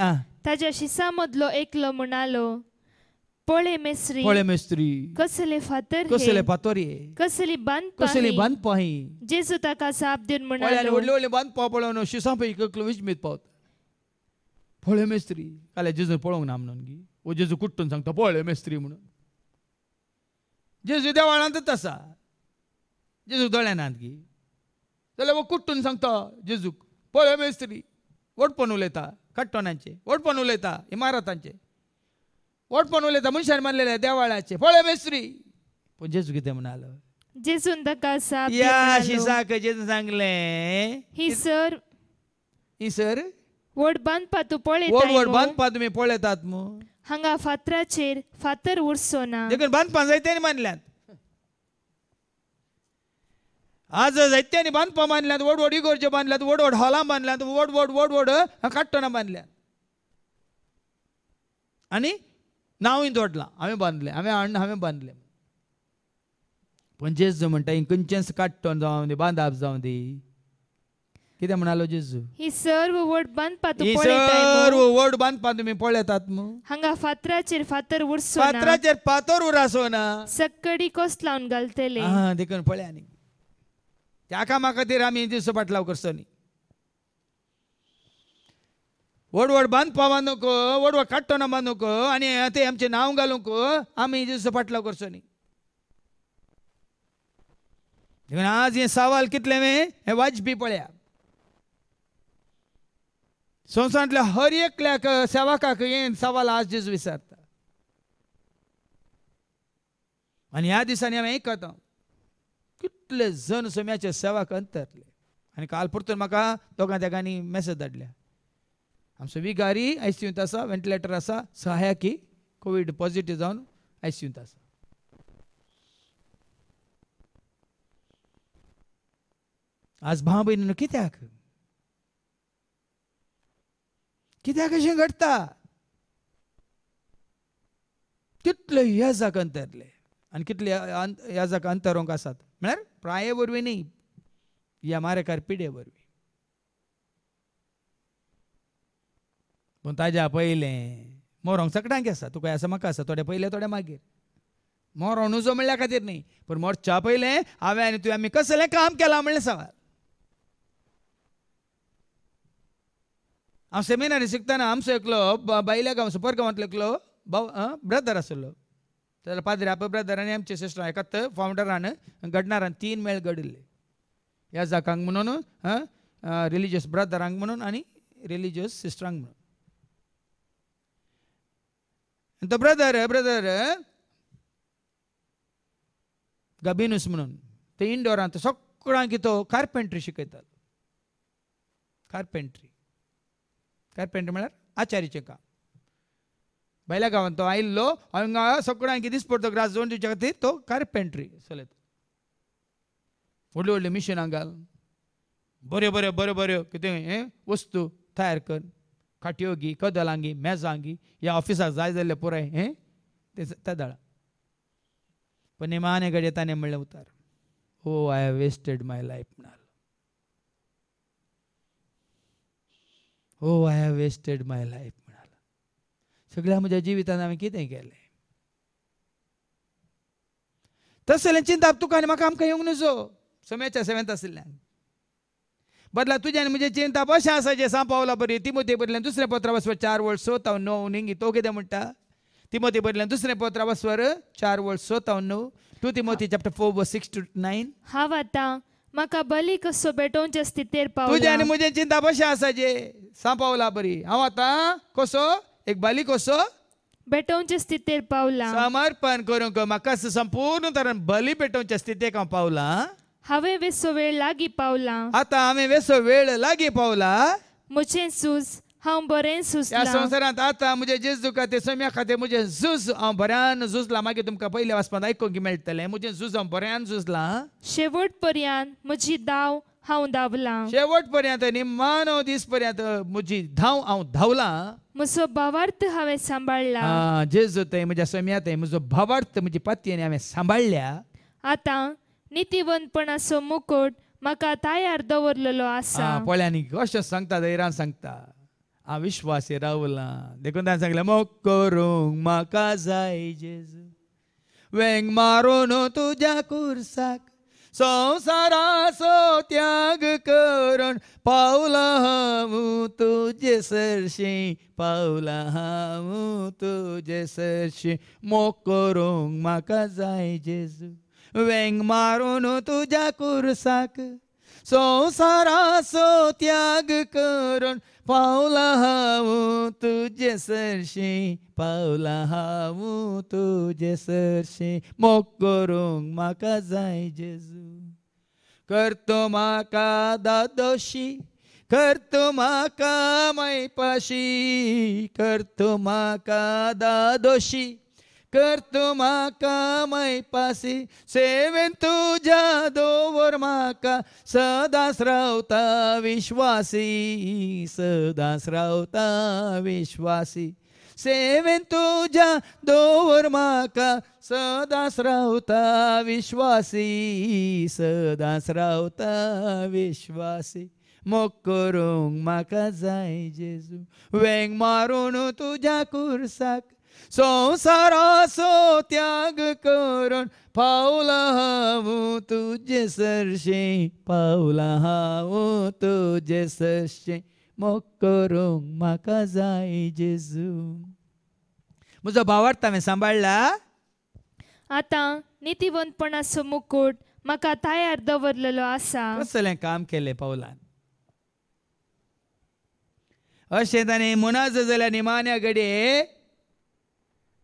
ताज्या शिसा मदलो एकलो म्हणालो, पळे मेस्त्री, पळय मेस्त्री, कसले फातर कसले पातोरये, कसली कसली बांदपां. बांदपां ही. जेसू ताका साप दिवन पळय आनी म्हणालो, व्हडली व्हडली बांदपां पळोवन शिसां पैकी एकलो विस्मीत पावता. पळय मेस्त्री, काल्या जेजू पळोवंक ना म्हणून गी. वो जेजू कुट्टून सांगता पळय मेस्त्री म्हणून. जेजू देवाळांतच आसा, जेजू दोळ्यानात गी. जाल्यार वो कुट्टून सांगता जेजूक पळय मेस्त्री. ओडपण उलयता काट्टोनांचे, ओडपण उलयता इमारतांचे, ओडपण उलयता मनशान मारलेल्या देवाळाचे. पळय मेस्त्री. पूण जेजू कितें म्हणालो? जेसून ताका साप दिवन या म्हणालो, शिसाक जेजू सांगलें, ही सर ही सर व्हड बांदपा तूं व्हड व्हड पळयताय मू? बांदपा तुमी पळयतात मू. हांगा फातराचेर फातर उरसो ना. देखून बांदपा जायत्यांनी मानल्यात. आज जायत्यांनी बांदपा मानल्यात, व्हड व्हड इगोर्ज्यो बांदल्यात, व्हड व्हड हॉलां बांदल्यात, व्हड व्हड व्हड व्हड काट्टोनां बांदल्यात. आनी नांवूय जोडलां, हांवें बांदलें, हांवें बांदलें. पण जेजू म्हणटा ही खंयचेंच काट्टोन जावं दी, बांदाप जावं दी. कितें म्हणालो जेजू? ही सर्व व्हड बांदपा तूं ही पळयताय सर्व मू? व्हड बांदपा तुमी पळयतात मू. हांगा फातराचेर फातर उरसो ना. फातराचेर फातर उरासो ना. सक्कडी कोस लावन घालतले. देखून पळय आनी त्या कामा खातीर आमी दिवचो फाटलाव करचो न्ही. व्हड व्हड बांदपा बांदूंक, व्हड व्हड काट्टोनां बांदूंक आनी ते आमचें नांव घालूंक आमी दिवचो फाटलाव करचो न्ही. देखून आज हे सवाल कितले हे वाजपी पळया. संवसारांतल्या हर एकल्याक सेवकाक हे सवाल आज जेजू विचारता. आनी ह्या दिसांनी हांवें आयकता कितले जण सोम्याचे सेवाक अंतरले. आनी काल परतून म्हाका दोगां तेगांनी मॅसेज धाडल्या. आमचो विगारी ICUंत आसा, वेंटिलेटर आसा, सहायकी कोवीड पॉझिटिव्ह जावन ICUंत आसा. आज भाव भयणीनो कित्याक अशें घडटा? कितले येजाक अंतरले आनी कितले येजाक अंतरूंक आसात. म्हळ्यार प्राये वरवीं न्ही, ह्या मारेकार पिढे वरवीं. पूण ताज्या पयलें मोरोंक सगळ्यांक आसा. तुका आसा, म्हाका आसा. थोडे पयले थोडे मागीर. मोरों नजो म्हणल्या खातीर न्ही, पूण मोरच्या पयलें हांवें आनी तुवें आमी कसलें काम केलां म्हणलें सवाल. हांव सेमिनारी शिकतना आमचो एकलो बायल्या गांव सुपर गांवांतलो एकलो ब्रदर आसलो. जाल्यार पाद्र्या ब्रदर आनी आमचे सिस्टर एकाच फावंडरान घडणारान 3 मेळ घडिल्ले. ह्या जाकांक म्हणून रिलिजियस ब्रदरांक म्हणून आनी रिलिजियस सिस्टरांक म्हणून. तो ब्रदर गबिनूस म्हणून ते इंडोरांत सगळ्यांक तो कार्पेंट्री शिकयतालो. कार्पेंट्री म्हळ्यार आचारीचें काम. भायल्या गांवांत तो आयिल्लो, हांगा सगळ्यांक दिसपडतो ग्रास जोन दिवचे खातीर तो कार्पेंट्री चलयता. व्हडल्यो व्हडल्यो मिशिनां घाल, बऱ्यो बऱ्यो बऱ्यो बऱ्यो कितें वस्तू तयार कर. खाट्यो घी, कदलां घी, मेजां घी, ह्या ऑफिसाक जाय जाल्ले पुराय ते धाडा. पण निमाणे घडये ताणें म्हणलें उतार, oh I have wasted my life म्हणालो. Oh I have wasted my life म्हणालो. सगळ्या म्हज्या जिवितांत हांवें कितें केलें? तसलें चिंता तुका आनी म्हाका आमकां येवंक नजो सोम्याच्या सेवेंत आशिल्ल्यान. बदला तुज्या आनी म्हजें चिंता अशें आसा जें सांपावला बरी. तिमोथी बरयलें 2 पत्र 4:7-9 निंगी तो कितें म्हणटा? तिमोथी बरयलें 2 पत्र 4:7-9. 2 Timothy chapter 4:6-9. हांव आतां म्हाका बली कसो भेटोवचे स्थितीर तुज्या पावला. आनी म्हजें चिंता अशें आसा जें सांपावला बरी. हांव आतां कसो एक बाली कसो भेटोवचे स्थितीर पावला. समर्पण करूंक म्हाका संपूर्ण तरेन बली पेटोवच्या स्थितीक हांव पावलां. हांवें वेसो वेळ लागीं पावला. आतां हांवें वेसो वेळ लागीं पावला. म्हजें झूज हांव बरें ह्या सुचलां. संवसारांत आतां म्हजे जेजू खातीर सोम्या खातीर म्हजें झूज हांव बऱ्यान झुजलां. मागीर तुमकां पयल्या वाचपांत आयकूंक मेळटलें. म्हजें झूज हांव बऱ्यान झुजलां. शेवट पर्यंत म्हजी धांव हांव धांवलां. शेवट पर्यंत निमाणो दीस पर्यंत म्हजी धांव हांव धांवलां. म्हजो भावार्थ हांवें सांबाळला. जेजू थंय म्हज्या सोम्या थंय म्हजो भावार्थ म्हजी पातयेन हांवें सांबाळल्या. आतां नितीवंतपणाचो मुकुट म्हाका तयार दवरलेलो आसा. पळयांनी कशें सांगता धैर्यान सांगता. हांव विश्वासी रावलां. देखून ताणें सांगलें मोग करूंक म्हाका जाय जेजू. वेंग मारून तुज्या कुर्साक संवसाराचो त्याग करून पावलां हांव तुजे सरशी. पावलां हांव तुजे सरशी. मोग करूंक म्हाका जाय जेजू. वेंग मारून तुज्या कुर्साक संवसाराचो त्याग करून पावलां हांव तुजे सरशी. पावलां हांव तुजे सरशी. मोग करूंक म्हाका जाय जेजू. कर तूं म्हाका दादोशी. कर तूं म्हाका मैपाशी. कर तूं म्हाका दादोशी. कर तूं म्हाका मैपाशी. सेवेन तुज्या दवर म्हाका सदांच रावता विश्वासी. सदांच रावता विश्वासी. सेवेन तुज्या दवर म्हाका सदांच रावता विश्वासी. सदांच रावता विश्वासी. मोग करूंक म्हाका जाय जेजू. वेंग मारून तुज्या कुर्साक संवसाराचो त्याग करून पावलां हांव तुजे सरशी. पावलां हांव तुजे सरशी. मोग करूंक म्हाका जाय जेजू. म्हजो भावार्थ हांवें सांबाळला. आतां नितीवंतपणाचो मुकुट म्हाका तयार दवरलेलो आसा. कसलें काम केलें पावलान. अशें ताणें म्हणत जाल्यार निमाण्या घडये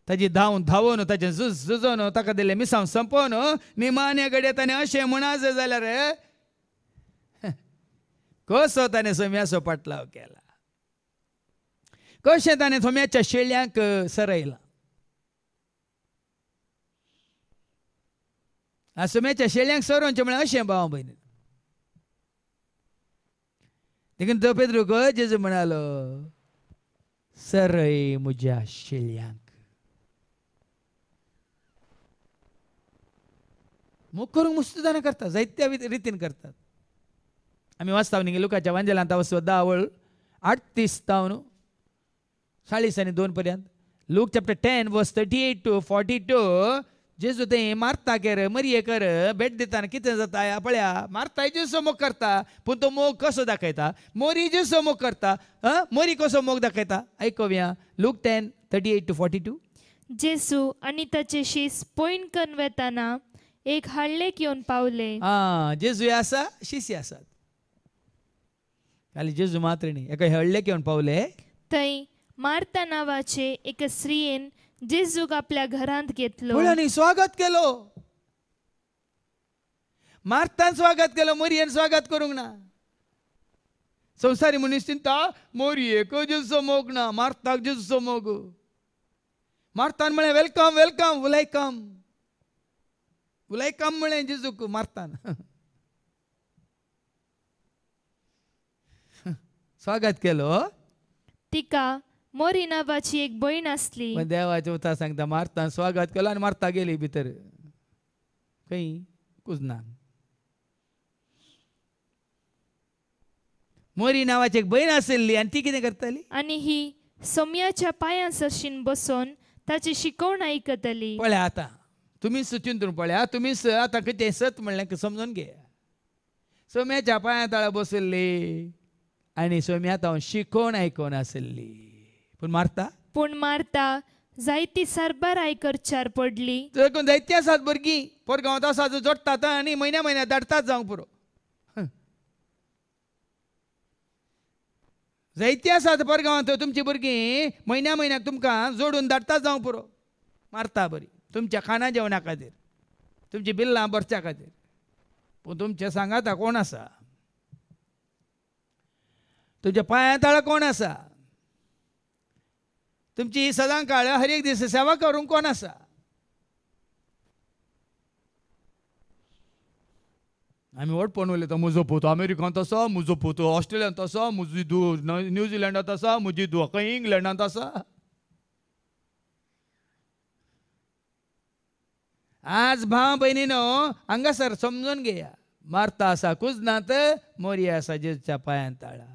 ताची धांवन धांवन ताचें झुजोन ताका दिलें मिसांव संपोवन निमाण्या घडये ताणें अशें म्हणत जाल्यार कसो ताणें सोम्याचो पाटलाव केला. कशें ताणें सोम्याच्या शेळ्यांक सरयलां. सोम्याच्या शेळ्यांक सरोवचें म्हळ्यार अशें भाव भयणी. देखून तो पेद्रू जेजू म्हणालो सरय म्हज्या शेळ्यांक. मोग करूंक मस्त जाणां करता. जायत्या रितीन करतात. आमी वाचता न्ही लुकाच्या वांजेलांत वचो 10:38 आनी 2 पर्यंत. Luke chapter 10 verse 38 to 42. जेजू थंय मार्ताकेर मरयेकर भेट दिताना कितें जाता पळया. मार्ता जेजू मोग करता पूण तो मोग कसो दाखयता. मोरी जेजू मोग करता. मोरी कसो मोग दाखयता आयकुया. Look 10:38 to 42. जेजू आनी ताचे शीस पयन करून वेताना एक हळ्ळेक येवन पावले. जेजू आसा शिशी आसात. खाली जेजू मात्र न्ही. एका हळ्ळेक येवन पावले. थंय मार्ता नांवाचे एका स्त्रियेन जेजूक आपल्या घरांत घेतलो. पळयांनी स्वागत केलो. मार्तान स्वागत केलो. मोरयेन स्वागत करूंक ना. संवसारी मनीस चिंता मोरयेक जेजूचो मोग ना. मार्ताक जेजूचो मोग. मार्तान म्हळें वेलकम वेलकम वेलकम वेलकम म्हळें जेजूक मार्तान. स्वागत केलो. तिका मोरी नांवाची एक भयण आसली. देवाचे उतार सांगता मार्तान स्वागत केलो आनी मार्ता गेली भितर खंय कुजनान. मोरी नांवाची एक भयण आसली आनी ती कितें करताली. आनी ही सोम्याच्या पांयां सरशीन बसून ताची शिकवण आयकताली. पळया आतां तुमीच चिंतून पळया. तुमीच आतां कितें सत म्हणलें समजून घे. सोम्याच्या पांया तळा बसल्ली आनी सोम्या तावन शिकवण आयकोन आसली. पूण मार्ता जायती सरबाराय करच्यार पडली. देखून जायती आसात भुरगीं परगांवांत आसात जोडटात आनी म्हयन्या धाडटात जावंक पुरो. जायती आसात परगांवांत तुमची भुरगीं म्हयन्याक तुमकां जोडून धाडटात जावंक पुरो. मारता बरी तुमच्या खाना जेवणा खातीर तुमची बिल्लां भरच्या खातीर. पूण तुमचे सांगाता कोण आसा. तुमच्या पांया तळा कोण आसा. तुमची सदां काळ हर एक दीस सेवा करूंक कोण आसा? आमी वटपण उलयता, म्हजो पोतो अमेरिकांत आसा, म्हजो पोतो ऑस्ट्रेलियांत आसा, म्हजी धूव न्यूझिलंडांत आसा, म्हजी धूव खंय इंग्लंडांत आसा. आज भाव भयणीनो हांगासर समजून घेया, मार्ता आसा कुजनांत, मोरिया आसा जेजूच्या पांयांत ताळा.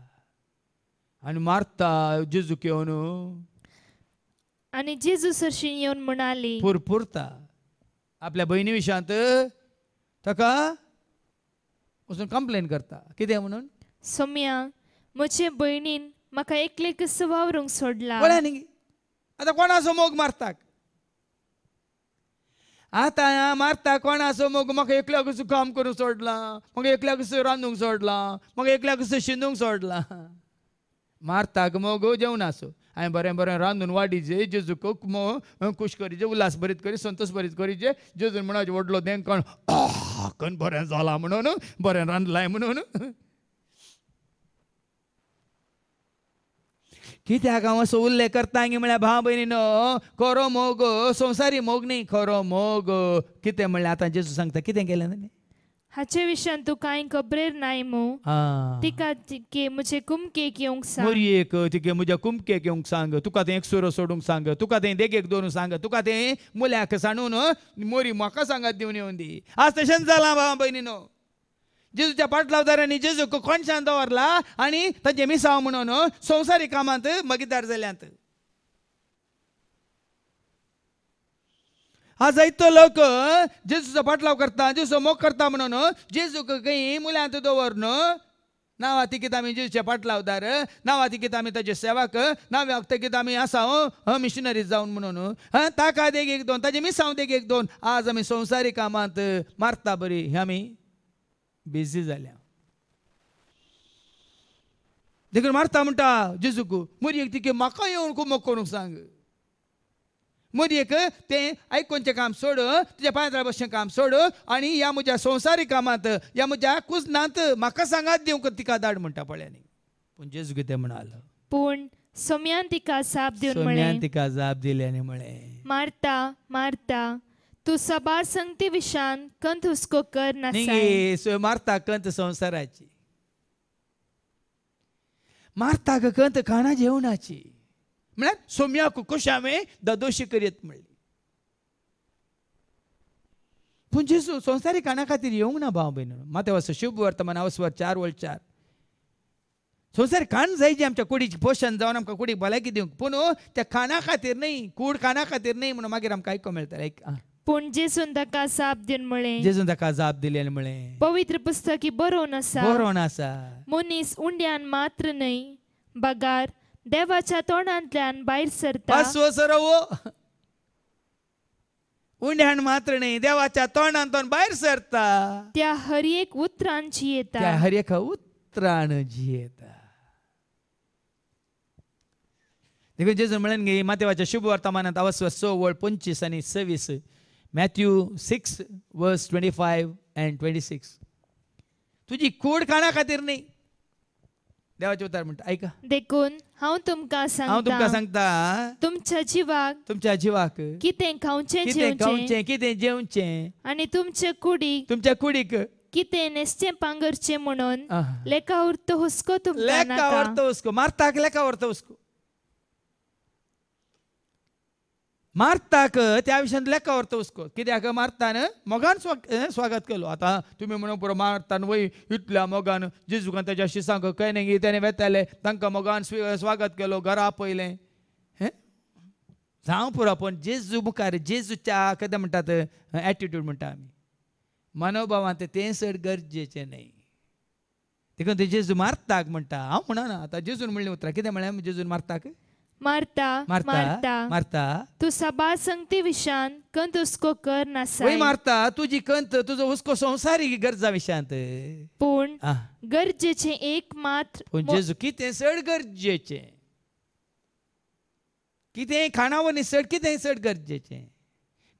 आनी मार्ता जेजूक येवन आणि जेजू सरशी येवन म्हणाली, पुरपुरता आपल्या भयणी विशयांत ताका वचून कंप्लेन करता. कितें म्हणून? सोम्या, म्हजे भयणीन म्हाका एकले कसो वावरूंक सोडला. पळय न्ही, आतां कोणाचो मोग मारताक? आतां मारता कोणाचो मोग? म्हाका एकल्या कसो काम करूंक सोडला, म्हाका एकल्या कसो रांदूंक सोडला, म्हाका एकल्या कसो शिंदूंक सोडला. मारताक मोग जेवणाचो. हांवें बरें बरें रांदून वाडीचे, जेजूक खूश करीचे, उल्हास भरीत करी, संतोश भरीत करीचे. जेजून म्हणचे व्हडलो देंकण कण बरें जाला म्हणून, बरें रांदलाय म्हणून. कित्याक हांव असो उल्लेख करता म्हळ्यार भाव भयणीनो, खरो मोग संवसारी मोग न्ही, खरो मोग कितें म्हणल्यार आतां जेजू सांगता कितें केलें न्ही, हाचे विशयान तूं कांय खबरेर नाय मो. तिका तिके म्हजे कुमकेक येवंक सांग. मोरयेक तिके म्हज्या कुमकेक येवंक सांग. तुका तें एकसुरो सोडूंक सांग. तुका तें देगेक दवरूंक सांग. तुका तें मुल्याक सांडून मोरी म्हाका सांगात दिवन येवन दी. आज तशेंच जालां भाव भयणीनो. जेजूच्या पाटलावदारांनी जेजूक कोणशान दवरला आनी तांचे मिसांव म्हणून संवसारी कामांत मगीदार जाल्यांत. आज जायतो लोक जेजूचो पाटलाव करता, जेजूचो मोग करता म्हणून जेजूक खंय मुल्यांत दवरून नांवां तिकीत आमी जेजूचे पाटलावदार, नांवां तिकीत आमी ताचे सेवक, नांवां तिकीत आमी आसा मिशनरी जावन म्हणून ताका देगेक दोन, ताचे मिसांव देगेक दोन. आज आमी संवसारी कामांत मारता बरी हे आमी बिजी जाल्या. देखून मारता म्हणटा जेजूक, मोरयेक तिके म्हाका येवन कुमक करूंक सांग. मोरयेक तें आयकोनचें काम सोड, तुज्या पांयां बसचें काम सोड आनी ह्या म्हज्या संवसारी कामांत, ह्या म्हज्या कुजनांत म्हाका सांगात दिवंक तिका धाड म्हणटा पळयांनी. पूण जेजू कितें म्हणालो? पूण सोम्यान तिका जाप दिवन म्हळें, सोम्यान तिका जाप दिली आनी म्हळें, मार्ता मार्ता, तूं सबार संगती विशान कंत हुस्को कर नासाय. न्ही मारता कंत संवसाराची, मारताक कंत खाणा जेवणाची. म्हळ्यार सोम्याक कशें हांवें दोशी करीत म्हणली. पूण जेजू संवसारी खाणा खातीर येवंक ना भाव भयण. मातें वचो शुभ वर्तमान अवस्वर 4:4. संवसारी खाण जाय जी आमच्या कुडीची पोशण जावन आमकां कुडीक भलायकी दिवंक, पूण त्या खाणा खातीर न्ही, कूड खाणा खातीर न्ही म्हणून मागीर आमकां आयको मेळटा. पूण जेजून ताका जाप दिवन म्हळें, जेजून ताका जाप दिली आनी म्हळें, पवित्र पुस्तकी बरोवन आसा, बरोवन आसा, मनीस उंड्यान मात्र न्हय बगार देवाच्या तोंडांतल्यान भायर सरता. पासवो सरवो उंड्यान मात्र न्ही, देवाच्या तोंडांतून भायर सरता. त्या हर एक उतरान जियेता. त्या हर एका उतरान जियेता. देखून जेजून म्हळेन गे मातेवाच्या शुभ वर्तमानांत अवस्वर 6:25 आनी 26, मॅथ्यू 6:25 and 26. तुजी कूड खाणा खातीर न्ही, देवाचे उतार म्हणटा. ऐका, देखून हांव तुमकां सांगता तुमच्या जिवाक कितें खावचें कितें जेवचें आनी तुमच्या कुडीक कितें नेस्तें पांगरचें म्हणून लेका उरतो हुस्को तुमकां नाका. लेका उरतो हुस्को मारताक, लेका उरतो हुस्को मारताक, त्या विशयान लेका व्हरता हुस्को. कित्याक मारतान मोगान स्वागत केलो. आतां तुमी म्हणून पुरो मारतान वय इतल्या मोगान जेजूकान ताच्या शिसांक कळ्ळें तेणें वेताले, तांकां मोगान स्वागत केलो, घरा आपयलें. जावं पुरो, पूण जेजू मुखार जेजूच्या कितें म्हणटात एटिट्यूड म्हणटा आमी, मनोभावांत तें चड गरजेचें न्हय. देखून ते जेजू मारताक म्हणटा. हांव म्हणना, आतां जेजून म्हणलें उतरां कितें म्हळें जेजून मारताक? मारता मारता मारता तू सबार संगती विशान कंत हुस्को कर नासाय. वय मारता तुजी कंत तुजो हुस्को संवसारी गरजा विशयांत, पूण गरजेचें एक मात्र. पूण जेजू कितें चड गरजेचें, कितें खाणावं निसड कितें चड गरजेचें,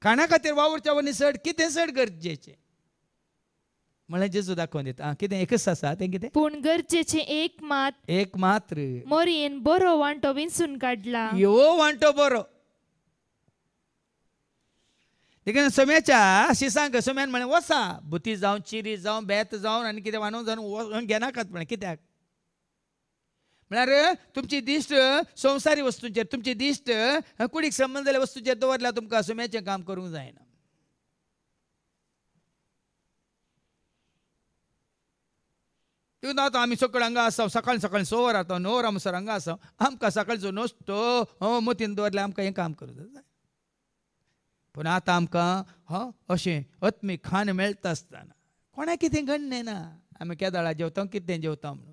खाणा खातीर वावरच्या निसड कितें चड गरजेचें. म्हळ्यार जेजू दाखोवन दिता कितें एकच आसा तें कितें पूण गरजेचे एक मात्र मोरयेन बरो वांटो विंचून काडला. ह्यो वांटो बरो. देखून सोम्याच्या शिसांक सोम्यान म्हळें वसा बुती जावं चिरी जावं बेत जावं आनी कितें वांडून जावन घेनाकात म्हळें. कित्याक म्हळ्यार तुमची दिश्ट संवसारी वस्तूंचेर तुमची दिश्ट कुडीक संबंद जाल्ल्या वस्तूंचेर दवरल्यार तुमकां सोम्याचें काम करूंक जायना. आतां आमी सकयल हांगा आसा सकाळी सकाळी 6 वरां आता 9 वरां म्हणसर हांगा आसा आमकां सकाळचो नोस्तो मतीन दवरल्यार आमकां हें काम करूंक जाय. पूण आतां आमकां अशें अत्मी खाण मेळटा आसतना कोणाक कितें घडणें ना. आमी केदाळा जेवता कितें जेवता म्हणून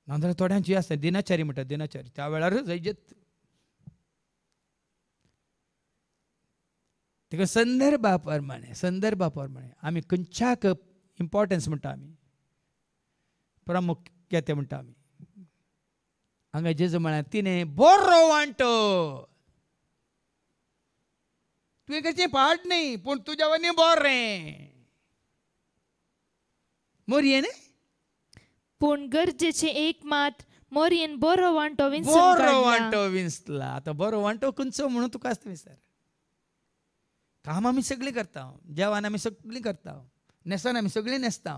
नाजाल्यार थोड्यांची आसता दिनाचारी म्हणटा दिनाचारी त्या वेळार जैजत तेका संदर्भा प्रमाणे आमी खंयच्याक इम्पॉर्टन्स म्हणटा आमी प्रामुख्यते म्हणटा आमी. हांगा जेजू म्हळ्यार तिणें बरो वांटो तुवें करचें पाड न्ही पूण तुज्या वनी बरें मोरयेन पूण गरजेचे एक मात मोरयेन बरो वांटो विंचला. आतां बरो वांटो खंयचो म्हणून तुका आसता विचार. काम आमी सगळीं करता जेवण आमी सगळीं करता न्हेसोन आमी सगळीं न्हेसता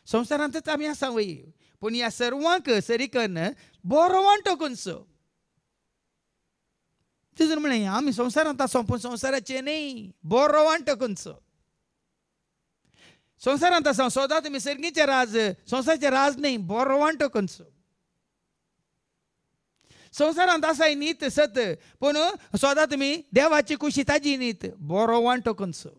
संवसारांतच आमी आसा वय. पूण ह्या सर्वांक सरी करन बरो वांटो खंयचो तितून म्हळें आमी संवसारांत आसा पूण संवसाराचें न्ही बरो वांटो खंयचो. संवसारांत आसा सदां तुमी सर्गीचें राज संवसाराचें राज न्ही बरो वांटो खंयचो. संवसारांत आसाय न्हीत सत पूण सदां तुमी देवाची खुशी ताजी न्हीत बरो वांटो खंयचो.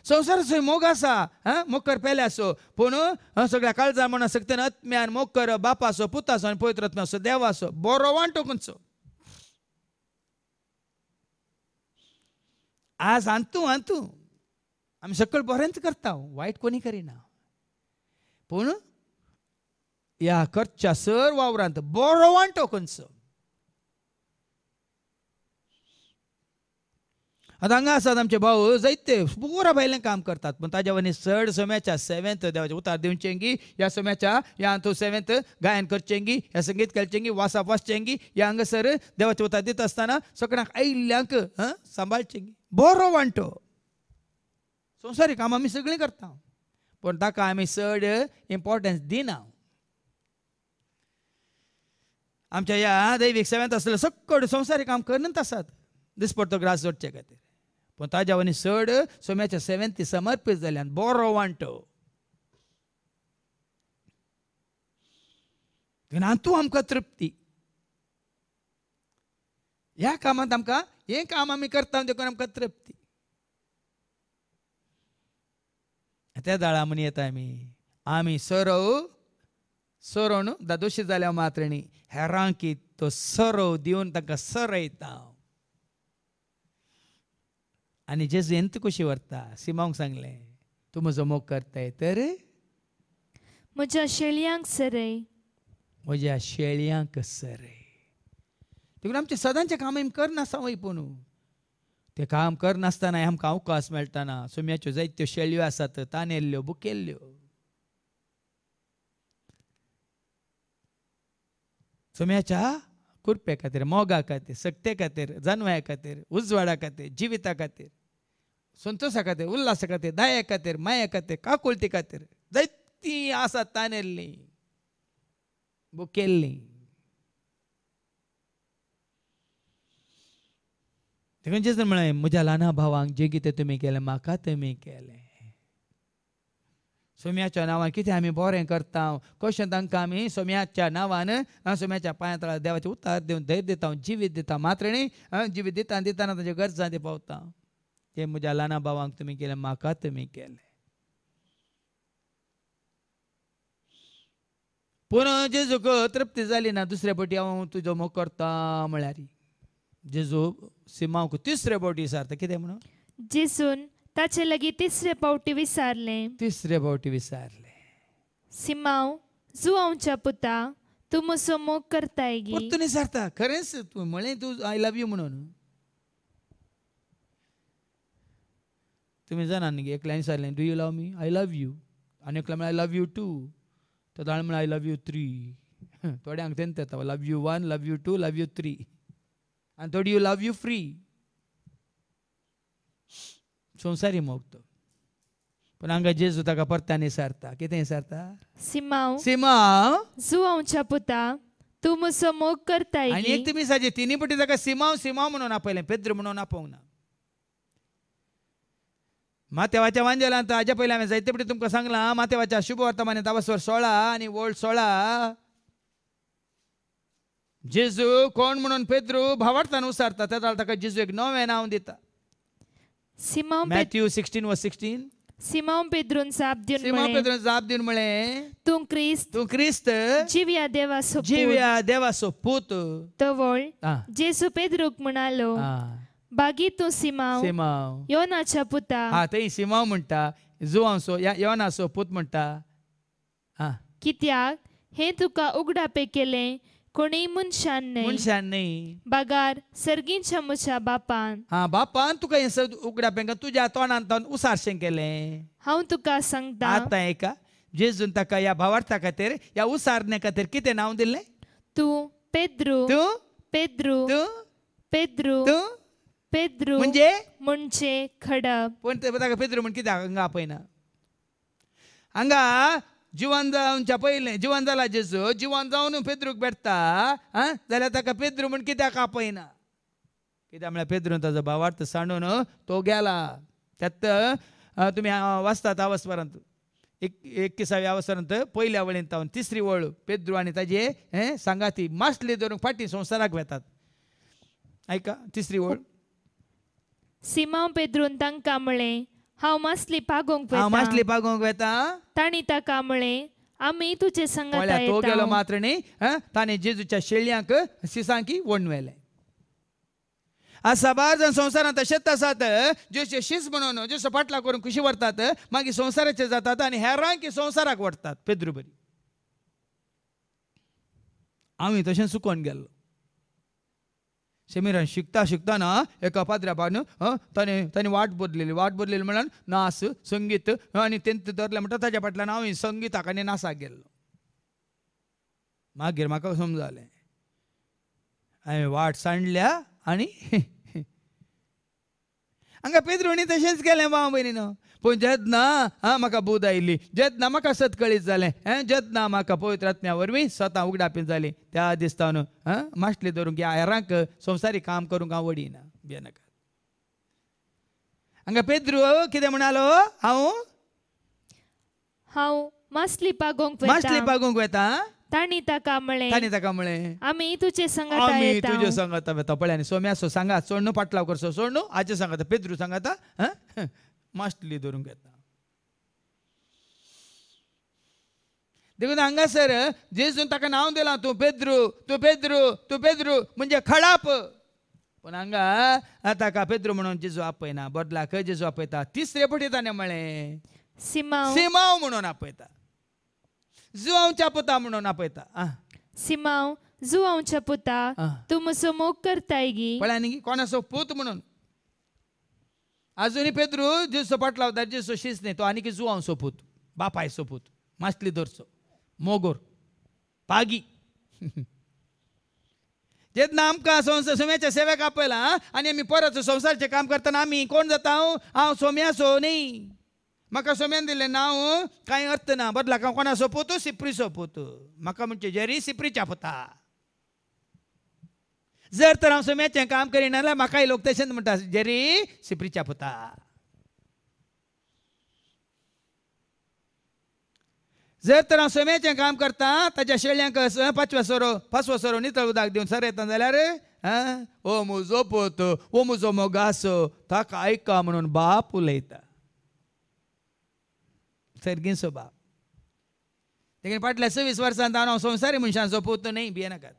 संवसाराचो मोग आसा मोकर पेले आसो पूण सगळ्या काळजा म्हणून सक्तन आत्म्यान मोकर बापा आसो पुत आसो आनी पवित्र आत्मा आसो देव आसो बरो वांटो खंयचो. आज आंतू आमी सकयल बरेंच करता वायट कोणी करिना. पूण ह्या करच्या सर वावरांत बरो वांटो खंयचो. आतां हांगा आसात आमचे भाऊ जायते पुरा भायलें काम करतात पूण ताज्या वनी चड सोम्याच्या 7th देवाचें उतार दिवचेंगी ह्या सोम्याच्या ह्या हातूंत 7th गायन करचेंगी ह्या संगीत खेळचेंगी वासाप वाचचेंगी ह्या हांगासर देवाचें उतार दिता आसतना सगळ्यांक आयिल्ल्यांक सांबाळचेंगी बरो वांटो. संवसारी काम आमी सगळीं करता पूण ताका आमी चड इम्पॉर्टन्स दिना. आमच्या ह्या दैवीक 7th आसलेलो सकड संवसारी काम करनच आसात दिसपडतो ग्रास जोडचे खातीर पूण ताज्या वनी चड सोम्याच्या 7th समर्पीत जाल्यान बरो वांटो. हातूंत आमकां तृप्ती ह्या कामांत आमकां हें काम आमी करता देखून आमकां तृप्ती. त्या दाळा म्हण येता आमी सोरोवन दादोशी जाल्या मात्र न्ही हेरांक तो सोरो दिवन तांकां सरयता. आनी जेजू एंत कशी व्हरता सिमांक सांगलें तूं म्हजो मोग करताय तर म्हज्या शेळयांक सरय देखून आमचें सदांचें काम आमी करनासता वय पूण तें काम करनासतना आमकां अवकाश मेळटना सोम्याच्यो जायत्यो शेळयो आसात तानेल्ल्यो बुकेल्ल्यो सोम्याच्या कुरपे खातीर मोगा खातीर सक्ते खातीर जानवाया खातीर उजवाडा खातीर जिविता खातीर संतोशा खातीर उल्हासा खातीर दया खातीर माया खातीर काकुळटी खातीर जायतीं आसात तानेल्लीं बुकेल्लीं. देखून जेजून म्हळें म्हज्या ल्हाना भावांक जें कितें तुमी केलें म्हाका तुमी केलें. सोम्याच्या नांवान कितें आमी बरें करता कशें तांकां आमी सोम्याच्या नांवान सोम्याच्या पांया तळा देवाचें उतार दिवन धैर्य दिता जिवीत दिता मात्र न्ही जिवीत दितना तांच्या गरजां ते पावता. तें म्हज्या ल्हाना भावांक तुमी केलें म्हाका तुमी केलें. पूण जेजूक तृप्ती जाली ना. दुसरे फावटी हांव तुजो मोग करता म्हळ्यार जेजू सिमांक तिसरे फावटी विचारता कितें म्हणून जेजून ताचे लागीं तिसरे फावटी विचारलें सिमांव जुआंवच्या पुता तू म्हजो मोग करताय गी परतून विचारता खरेंच तू म्हळें तू आय लव यू म्हणून तुम्ही जाणा न्ही एकल्यान विचारलें do you love me I love you आनी एकल्यान म्हळें आय लव यू टू तो ताणें म्हळें आय लव यू 3 थोड्यांक तेंत येता love you 1 love you 2 love you 3 आनी थोडी यू लव यू फ्री संवसारी मोग तो पण हांगा जेजू ताका परत्यान विचारता कितें विचारता सिमांव सिमांव जुआंवच्या पुता तू म्हजो मोग करताय आनी गी एक तुमी साजे तिनी पटी ताका सिमांव सिमांव म्हणून आपयलें पेद्र म्हणून आपोवंक ना मातेवाच्या वांजेलांत हाज्या पयलीं हांवें जायते पटी तुमकां सांगलां मातेवाच्या शुभ वर्तमान 10 आनी वोल्ड 16 जेजू कोण म्हणून पेद्रू भावार्थान उसारता त्या ताका जेजू एक नवें नांव दिता मॅथ्यू 16:16 सिमांव पेद्रून जाप दिवन सिमांव म्हळें पेद्रून जाप दिवन म्हळें तू क्रिस्त जिव्या देवाचो पूत तवळ आ. जेजू पेद्रूक म्हणालो आ. बागी तू सिमांव सिमांव योनाच्या पुता हा थंय सिमांव म्हणटा जुवांचो योनाचो पूत म्हणटा हा कित्याक हे तुका उगडापे केलें कोणी मनशान न्ही बागार सर्गींच्या म्हज्या बापान हा बापान तुका हें उगड्या पेंका तुज्या तोंडांत उसारशें केलें हांव तुका सांगता आतां एका जेजून ताका ह्या भावार्था खातीर ह्या उसारणे खातीर कितें नांव दिलें तू पेद्रू तूं पेद्रू तूं पेद्रू तूं पेद्रू म्हणजे खडप पण ताका पेद्रू म्हण कित्याक हांगा आपयना हांगा जिवन जावच्या पयलें जिवन जाला जेजू जिवन जावन पेद्रूक भेटता जाल्यार ताका पेद्रू म्हण कित्याक आपयना कित्याक म्हळ्यार पेद्रून ताजो भावार्थ सांडून तो गेला त्यात तुमी वाचतात अवस्वरांत 21व्या अवस्वरांत पयल्या वळींत तावन 3री वळ पेद्रू आनी ताजे सांगाती मासली धरून फाटीं संवसाराक वेतात आयका 3री वळ सिमांव पेद्रून तांकां म्हळें हांव मासली पागोवंक वेता तांणी ताका म्हळें आमी तुजे संगात तो गेलो मात्र न्ही ताणें जेजूच्या शेळयांक सिसांकी वण व्हेलें साबार जण संवसारांत अशेंच आसात जेचे शीस म्हणून जेसो फाटला करून खुशी व्हरतात मागीर संवसाराचे जातात आनी हेरांक संवसाराक व्हरतात पेद्रू बरी हांव तशें चुकोवन गेल्लो शेमिरान शिकता ना एका पाद्र्यापान ताणें वाट बदलेली म्हणून नाच संगीत आनी तेंत धरलें म्हणटा ताज्या फाटल्यान हांव संगीताक आनी नाचाक गेल्लो मागीर म्हाका समजलें हांवें वाट सांडल्या आनी हांगा पेद्रूणी तशेंच केलें भाव भयणीनो पूण जेन्ना म्हाका बूद आयिल्ली जेन्ना म्हाका सतकळीत जालें जेन्ना म्हाका पवित्र आत्म्या वरवीं स्वता उगडापी जाली त्या दिसतावन मासली धरूंक ह्या हेरांक संवसारी काम करूंक हांव वडिना भियेनाका हांगा पेद्रू कितें म्हणालो हांव मासली पागोवंक वेता तांणी ताका म्हळें आमी तुजे संगात वेता पळय आनी सोम्याचो सांगात सोडणू पाटलाव करचो सोडणू हाजे सांगात पेद्रू सांगात मासली धरूंक येता देखून हांगासर जेजून ताका नांव दिलां तूं पेद्रू म्हणजे खडाप पूण हांगा ताका पेद्रू म्हणून जेजू आपयना बदलाक जेजू आपयता 3रे पटी ताणें म्हळें सिमांव म्हणून आपयता जुआंवच्या पुता म्हणून आपयता सिमांव जुआंवच्या पुता तूं म्हजो मोग करताय गी पळय न्ही कोणाचो पूत म्हणून आजुनी पेद्रू जेजू फाटलावता जेजू शीस न्ही तो आनी जुआंवचो पूत बापायचो पूत मासली धरचो मोगोर पागी जेन्ना आमकां सोम्याच्या सेवेक आपयला आनी आमी परत संवसाराचें काम करतना आमी कोण जाता हांव सोम्याचो न्ही म्हाका सोम्यान दिलें नांव कांय अर्थ ना बदलाक हांव कोणाचो पूत सिप्रीचो पूत म्हाका म्हणचे जेरी सिप्रीच्या पुता जर तर हांव सोम्याचें काम करिना जाल्यार म्हाकाय लोक तशेंच म्हणटा जेरी सिप्रीच्या पुता जर तर हांव सोम्याचें काम करता ताच्या शेळयांक 5वो सोरो नितळ उदक दिवन सर येता जाल्यार ओ म्हजो पूत ओ म्हजो मोगासो ताका आयका म्हणून बाप उलयता सर्गींचो बाप देखीन फाटल्या 26 वर्सांत हांव संवसारी मनशांचो पूत न्ही भियेनाकात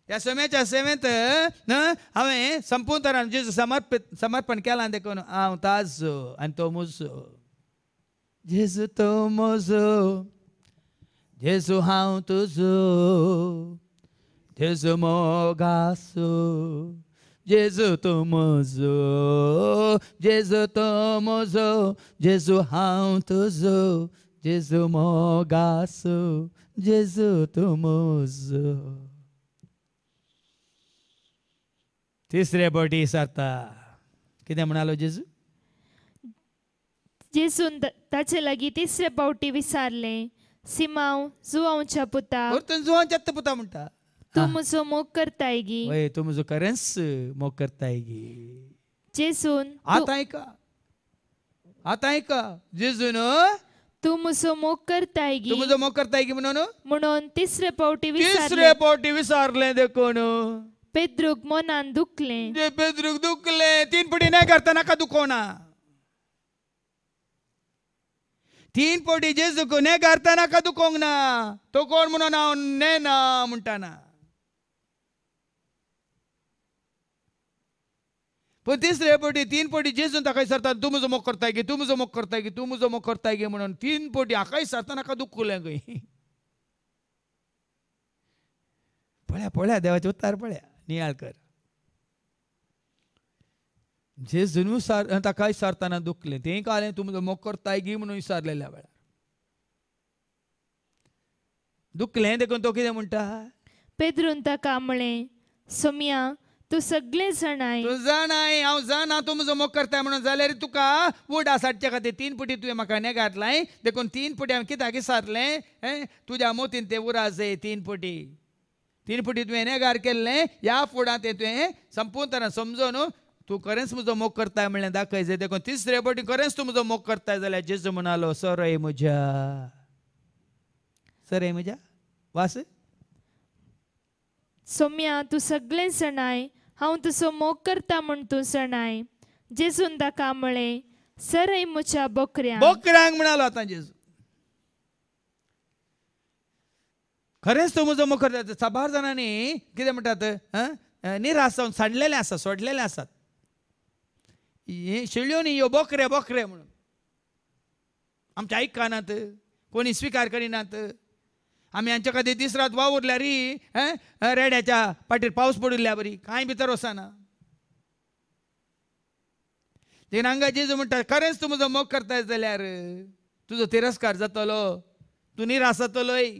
त्या सोम्याच्या सेवेंत हांवें संपूर्ण तरान जेजू समर्पण केलां देखून हांव ताजो आनी तो म्हजो जेजू तो म्हजो जेजू हांव तुजो, जेजू मोगासो, जेजू तूं म्हजो, जेजू तूं म्हजो, जेजू हांव तुजो, जेजू मोगासो, जेजू तूं म्हजो. तिसरे फावटी सारता कितें म्हणालो जेजू? जेसून ताचे लागीं तिसरे फावटी विचारलें, सिमांव जुआंवच्या पुता, परतून जुआंवच्या पुता म्हणटा, तूं म्हजो मोग करताय गी. वय तूं म्हजो खरेंच मोग करताय गी. जेसून आतां ऐका, आतां ऐका, जेजून तूं म्हजो मोग करताय गी, तूं म्हजो मोग करताय गी म्हणून तिसरे फावटी तिसरे फावटी विचारलें देखून पेद्रूक मनान दुखलें. जे पेद्रूक दुखलें. 3 फावटी नाही करता नाका दुखोवना. 3 फावटी जेजूक न्हय करता नाका दुखोवंक ना. तो कोण म्हणून हांव न्हयना म्हणटाना. पण तिसरे फावटी 3 फावटी जेजून ताका विचारता, तूं म्हजो मोग करताय गे, तूं म्हजो मोग करताय गे, तूं म्हजो मोग करताय गे म्हणून 3 फावटी हाका विचारता नाका दुखुलें खंय. पळया पळया देवाचें उत्तर पळया, नियाळ कर. जेजून ताका विचारतना दुखलें. तें कालें तूं म्हजो मोग करताय गी म्हणून विचारलेल्या वेळार दुखलें देखून तो कितें म्हणटा? पेद्रून ताका म्हणलें, सोम्या तूं सगळें जाणाय. तूं जाणाय हांव जाणा तूं म्हजो मोग करताय म्हणून, जाल्यार तुका वोडा साडच्या खातीर 3 फावटी तुवें म्हाका न्हय घातलाय. देखून 3 फावटी हांवें कित्याक विचारलें? तुज्या मोतीन तें उरा जाय. 3 फावटी 3 फावटी तुवें नेगार केल्लें. ह्या फुडां तें तुवें संपूर्ण तरान समजोन तूं खरेंच म्हजो मोग करताय म्हणलें दाखय जाय. देखून तिसरे फावटी खरेंच तूं म्हजो मोग करताय जाल्यार जेजू म्हणालो, सोरय म्हज्या, सोरय म्हज्या वास. सोम्या तूं सगळें जाणाय, हांव तुजो मोग करता म्हूण तूं जाणाय. जेजून ताका म्हणलें, सरय म्हज्या बोकऱ्यांक. बोकऱ्यांक म्हणालो आतां जेजू. खरेंच तूं म्हजो मोग करता. साबार जाणांनी कितें म्हणटात? निराश जावन सांडलेले आसा, सोडलेले आसात. शेळ्यो न्ही ह्यो बोकरे बोकरे म्हणून. आमचे आयकनात, कोणी स्विकार करिनात. आमी हांचे खातीर दीस रात वावुरल्यार रेड्याच्या पाटीर पावस पडिल्ल्या बरी कांय भितर वचना. देखून हांगा जेजू म्हणटा, खरेंच तूं म्हजो मोग करताय जाल्यार तुजो तिरस्कार जातलो, तूं निराश जातलोय.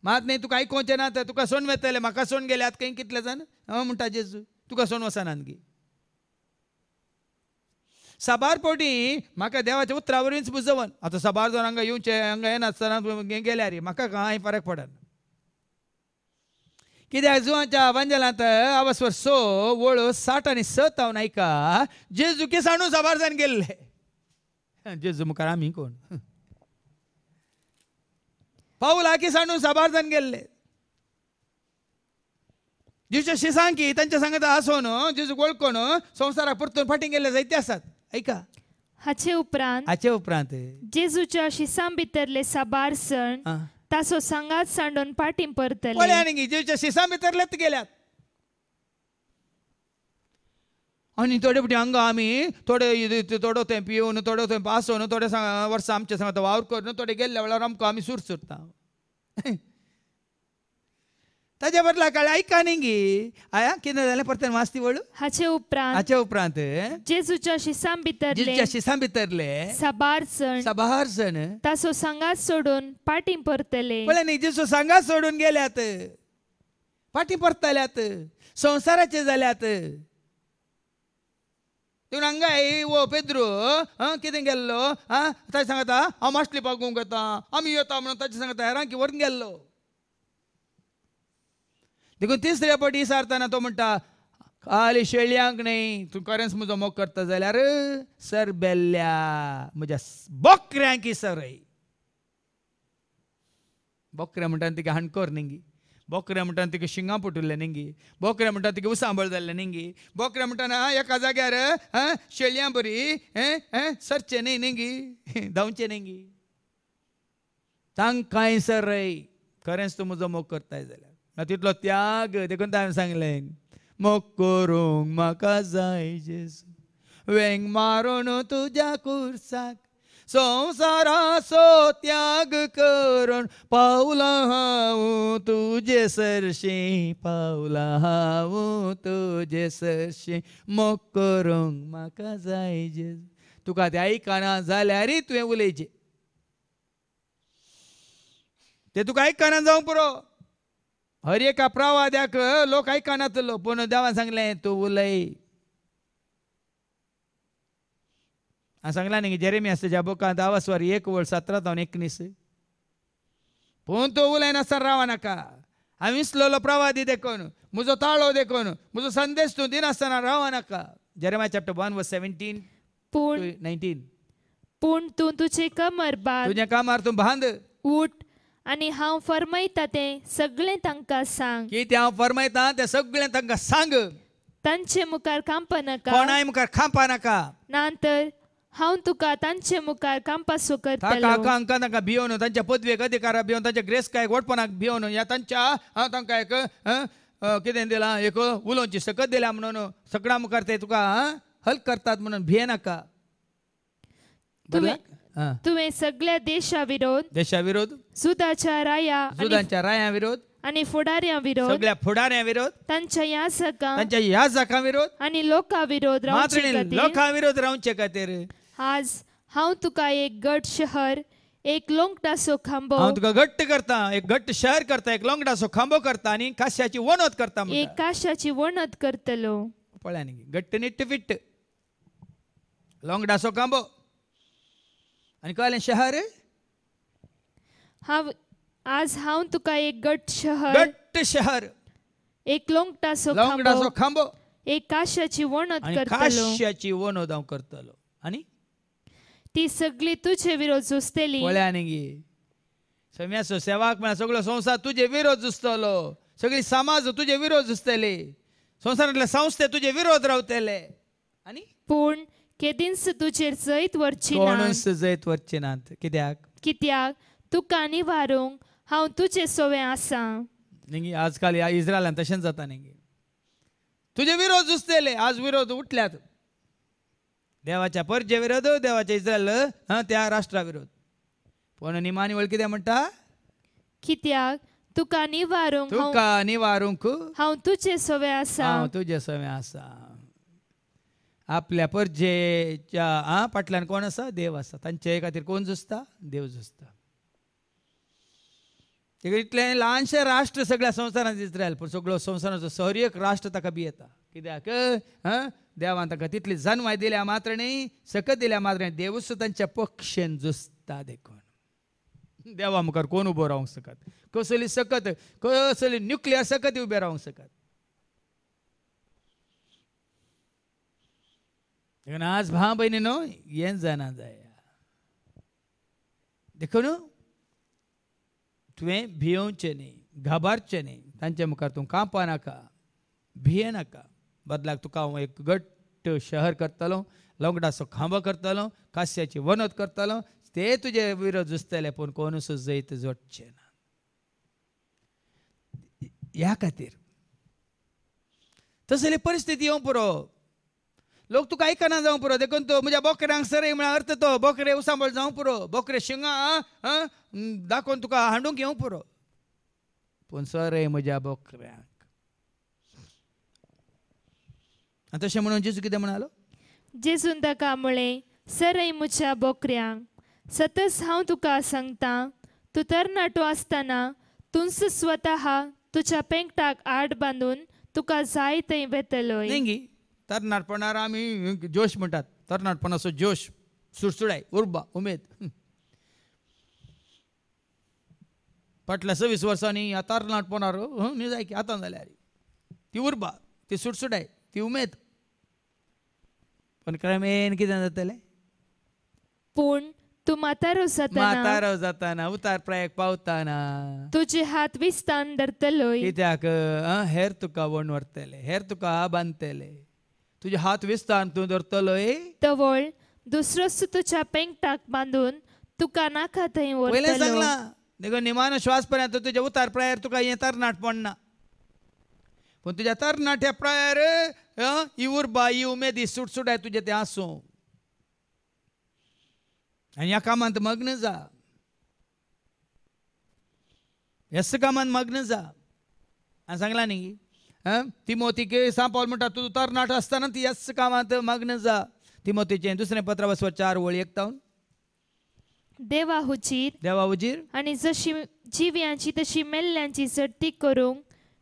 मात न्ही तुका आयकोवचें ना. तुका सोन वेतले, म्हाका सोन गेले. आतां खंय कितले जाण म्हणटा जेजू, तुका सोन वचना गे. साबार फावटी म्हाका देवाच्या उतरा वरीच बुजवण. आतां साबार जाण हांगा येवचे, हांगा येनासतना गेल्यार म्हाका कांय फरक पडना. कित्याक जुआंच्या वांजेलांत आवाजवर 6 वळू 60 आनी 7 हांव आयका. जेजू किसाणू साबार जाण गेल्ले. जेजू मुखार आमी कोण? पाऊल आकी सांडून साबार जाण गेल्ले. जेजूच्या शिसांकी तांच्या सांगत आसोन जेजू वळखोन संवसाराक परतून फाटीं गेल्ले जायते आसात. ऐका, हाचे उपरांत जेजूच्या शिसां भितरले साबार सण ताचो सांगात सांडून फाटीं परतले. पळयात न्ही, जेजूच्या शिसां भितरलेच गेल्यात. आनी थोडे फावटी हांगा आमी थोडो तेंप येवन, थोडो तेंप आसोन, थोडे वर्सां आमचे सांगता वावर करून थोडे गेल्ल्या वेळार आमकां आमी सूर सुरता. ताज्या बदला काळ ऐका न्ही गे. कितें जालें परतें वाचती वळू. हाचे उपरांत जेजूच्या शिसां भितरले साबार सण ताचो सांगात सोडून फाटीं परतले. पळय न्ही, जेजू सांगात सोडून गेल्यात, फाटीं परतल्यात, संवसाराचे जाल्यात. देखून हांगा वो पेद्रू कितें गेल्लो? ताचे सांगता हांव माश्टली पागूंक येता, आमी येता म्हणून ताचे सांगता हेरांकी व्हरून गेल्लो. देखून तिसरे फावटी विचारतना तो म्हणटा, खाली शेळयांक न्ही, तूं खरेंच म्हजो मोग करता जाल्यार सर बेल्ल्या म्हज्या बोकऱ्यांक सरय. बोकऱ्या म्हणटा तिका हाणकोर न्ही, बोकऱ्या म्हणटा तिका शिंगां पटुल्ले न्ही, बोकऱ्या म्हणटा तिका उसांबळ जाल्ले न्ही, बोकऱ्या म्हणटाना एका जाग्यार शेळयां बरी सरचे न्ही, धांवचे न्ही. तांकांय सरय. खरेंच तूं म्हजो मोग करताय जाल्यार तितलो त्याग. देखून हांवें सांगलें, मोग करूंक म्हाका जाय जेजू, वेंग मारून तुज्या कुर्साक संसाराचो त्याग करून पावला हांव तुजे सरशी, पावला हांव तुजे सरशी, मोग करूंक म्हाका जाय जेजू. तुका ते आयकना जाल्यार तुवें उलयचें, ते तुका आयकना जावंक पुरो. हर एका प्रवाद्याक लोक आयकनातलो, पूण देवान सांगलें तूं उलय. हांवें सांगलां न्ही जेरेमियाच्या बुकांत 10:1-17 पूण तूं उलयनासतना रावा नाका. हांवें विसललो प्रवादी देखून, म्हजो ताळो देखून, म्हजो संदेश तूं दिनासतना रावा नाका. Jeremiah chapter 1:17-19. पूण तूं तुजें कमर बांद, तुजें कामार तूं बांद, उठ आनी हांव फरमायता तें सगळें तांकां सांग. कितें हांव फरमायतां तें सगळें तांकां सांग. तांचे मुखार कांपा नाका, कोणाय मुखार खांपा नाका. नांतर हांव तुका तांचे मुखार कांपासो करतलो. हांकां तांकां भियोन, तांच्या पदवेक अधिकाराक भियोन, तांच्या ग्रेस्कायक वटपणाक भियोन, ह्या तांच्या हांव तांकां एक कितें दिलां, एक उलोवची सकत दिल्या म्हणून सगळ्यां मुखार ते तुका हल्क करतात म्हणून भियेनाका. तुवें सगळ्या देशा विरोध, सुदाच्या राया विरोध आनी फुडाऱ्यां विरोध, सगळ्या फुडाऱ्यां विरोध, तांच्या याजकां विरोध आनी लोकां विरोध रावचे खातीर आज हांव तुका एक गट शहर, एक लोंगटासो खांबो, हांव तुका घट्ट करता, एक घट्ट शहर करता, एक लोंगटासो खांबो करता आनी काश्याची वणत करता. एक काश्याची वणत करतलो. पळया न्ही, घट्ट निट्ट फिट्ट लोंगटासो खांबो आनी कळ्ळें शहर. आज हांव तुका एक घट्ट शहर, एक लोंगटासो खांबो, एक काश्याची वणत करतलो. काश्याची वणत हांव करतलो आनी ती सगळी तुजे विरोध झुजतली. पळया न्ही गे, सम्याचो सेवाक म्हळ्यार सगळो संवसार तुजे विरोध झुजतलो, सगळी समाज तुजे विरोध झुजतले, संवसारांतले संस्थे तुजे विरोध रावतले. आनी पूण केदींच तुजेर जैत वरची नात. कित्याक तुका निवारूंक हांव तुजे सोवे आसा. न्ही आजकाल ह्या इस्रायलान तशेंच जाता न्ही, तुजे विरोध झुजतले. आज विरोध उठल्यात, देवाच्या परजे विरोध, देवाच्या इस्रायल त्या राष्ट्रा विरोध. पूण निमानी वळ कितें म्हणटा, कित्याक तुका निवारूंक हांव तुजे सोवे आसा. आपल्या परजेच्या फाटल्यान कोण आसा, देव आसा. तांचे खातीर कोण झुजता, देव झुजता. इतलें ल्हानशें राष्ट्र सगळ्या संवसारांत इस्रायल, पूण सगळो संवसाराचो हर एक राष्ट्र ताका भियेता. कित्याक देवान ताका तितली जन्माय दिल्या मात्र न्ही, सकत दिल्या मात्र न्ही, देवूच तांच्या पक्षेन झुजता देखून. देवा मुखार कोण उबो रावंक शकत, कसली न्युक्लियर सकत उबे रावंक शकत. आज भाव भयणी न्हू हें जाणा जाय देखून तुवें भियोवचें न्ही, घाबरचें न्ही. तांचे मुखार तूं कांपा नाका, भिये नाका. बदलाक तुका हांव एक घट्ट शहर करतलो, लोंगडाचो खांबो करतलो, कास्याची वणत करतलो. ते तुजे विरोध झुजतले पूण कोणूच जैत जोडचें ना. ह्या खातीर तसली परिस्थिती येवंक पुरो. लोक तुका आयकना जावंक पुरो. देखून तो म्हज्या बोकड्यांक सरय म्हळ्यार अर्थ तो बोकरे उसांबळ जावंक पुरो, बोकरे शिंगां दाखोवन तुका हाडूंक येवंक पुरो. पूण सरय म्हज्या बोकऱ्यांक. आनी तशें म्हणून जेजू कितें म्हणालो, जेजून ताका म्हळें, सरय म्हज्या बोकऱ्यांक. सतत हांव तुका सांगतां, तूं तरणाटो आसतना तूंच स्वता तुज्या पेंगटाक आड बांदून तुका जाय थंय वेतलो. तरणाटपणार आमी जोश म्हणटात, तरणाटपणाचो जोश, सुडसुडाय, उर्बा, उमेद. फाटल्या 26 वर्सांनी ह्या तरणाटपणार न्ही जाय की आतां जाल्यार ती उर्बा, ती सुडसुडाय, ती उमेद. पण क्रमेन कितें जातलें, पूण तूं म्हातारो जाताना उतार प्रायाक पावताना तुजे हात विस्तान धरतलो. कित्याक हेर तुका वण व्हरतले, हेर तुका बांदतले. तुजे हात विस्तान तूं धरतलोय तवळ दुसरोच तुज्या पेंगटाक बांदून तुका नाका थंय व्हरतलो. पयलें सांगलां देखून निमानो श्वास पर्यंत तुज्या उतार प्रायार तुका हें तरणाटपण ना. पूण तुज्या तरणाट्या प्रायार ही उर्बा, ही उमेद, ही सुटसुटाय तुजें तें आसूं. आणि या कामांत मग्न जा, ह्याच कामांत मग्न जा. आणि सांगला न्ही तिमोथीक सा पावल म्हणटा तूं तरणाटो आसतना ती ह्याच कामांत मग्न जा. तिमोथीचें दुसरें पत्र 4:1 देवा हुजीर आनी जशी जिव्यांची तशी मेल्ल्यांची सर्ती करूंक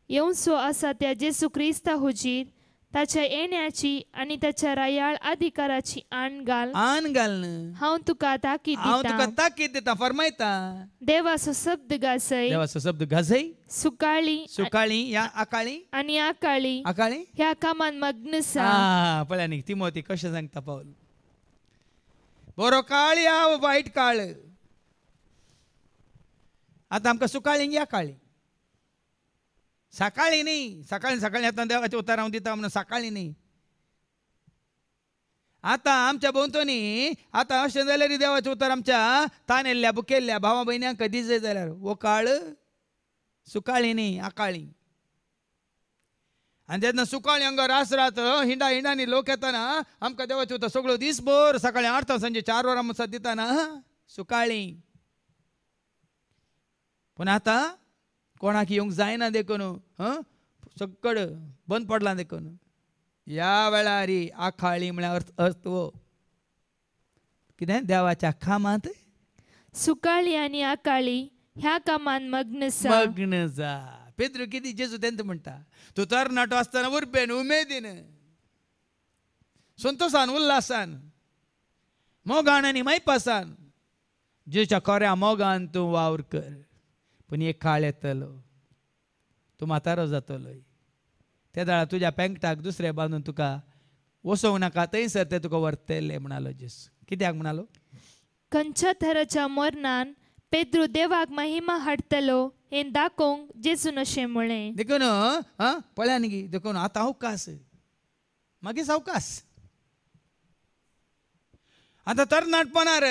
येवचो आसा त्या जेजू क्रिस्ता हुजीर ताच्या येण्याची आनी ताच्या रायाळ अधिकाराची आण घाल हांव तुका ताकीद दिता फरमायता. देवाचो शब्द गाजय सुकाळी या आकाळी आनी आकाळी ह्या कामान मग्न सा. पळया न्ही तिमोथी कशें सांगता पावल. बरो काळ या वायट काळ. आतां आमकां सुकाळी या काळी सकाळी न्ही. सकाळी आतां देवाचें उतर हांव दिता म्हणून सकाळी न्ही. आतां आमच्या भोंवतणी आतां अशें जाल्यार देवाचें उतर आमच्या तानेल्ल्या बुकेल्ल्या भावा भयण्यांक दिसय जाल्यार हो काळ सुकाळी न्ही आकाळी. आनी जेन्ना सुकाळी हांगा रास रात हिंडांनी लोक येताना आमकां देवाचें उतर सगळो दिसभर सकाळी 8 सांजे 4 वरां मसाद दिताना सुकाळी. पूण आतां कोणाक येवंक जायना देखून सगळ बंद पडला देखून या वेळार आखाळी म्हळ्यार अर्थ हो कितें देवाच्या कामांत सुकाळी आनी आकाळी ह्या कामान मग्न जा. पेद्रू कितें जेजू तेंच म्हणटा तूं तरणाटो आसतना उर्बेन उमेदीन संतोषान उल्हासान मोगान आनी मैपासान जेच्या खऱ्या मोगान तूं वावर कर. पूण एक काळ येतलो तूं म्हातारो जातलो. त्या दाळा तुज्या पेंगटाक दुसरे बांदून तुका वसोवंक नाका थंयसर ते तुका व्हरतले म्हणालो जेजू. कित्याक म्हणालो खंयच्या थराच्या मरणान पेद्रू देवाक महिमा हाडटलो हें दाखोवंक जेजून अशें म्हळें. देखून पळया न्ही देखून आतां अवकाश मागीर सावकाश. आतां तरणाटपणार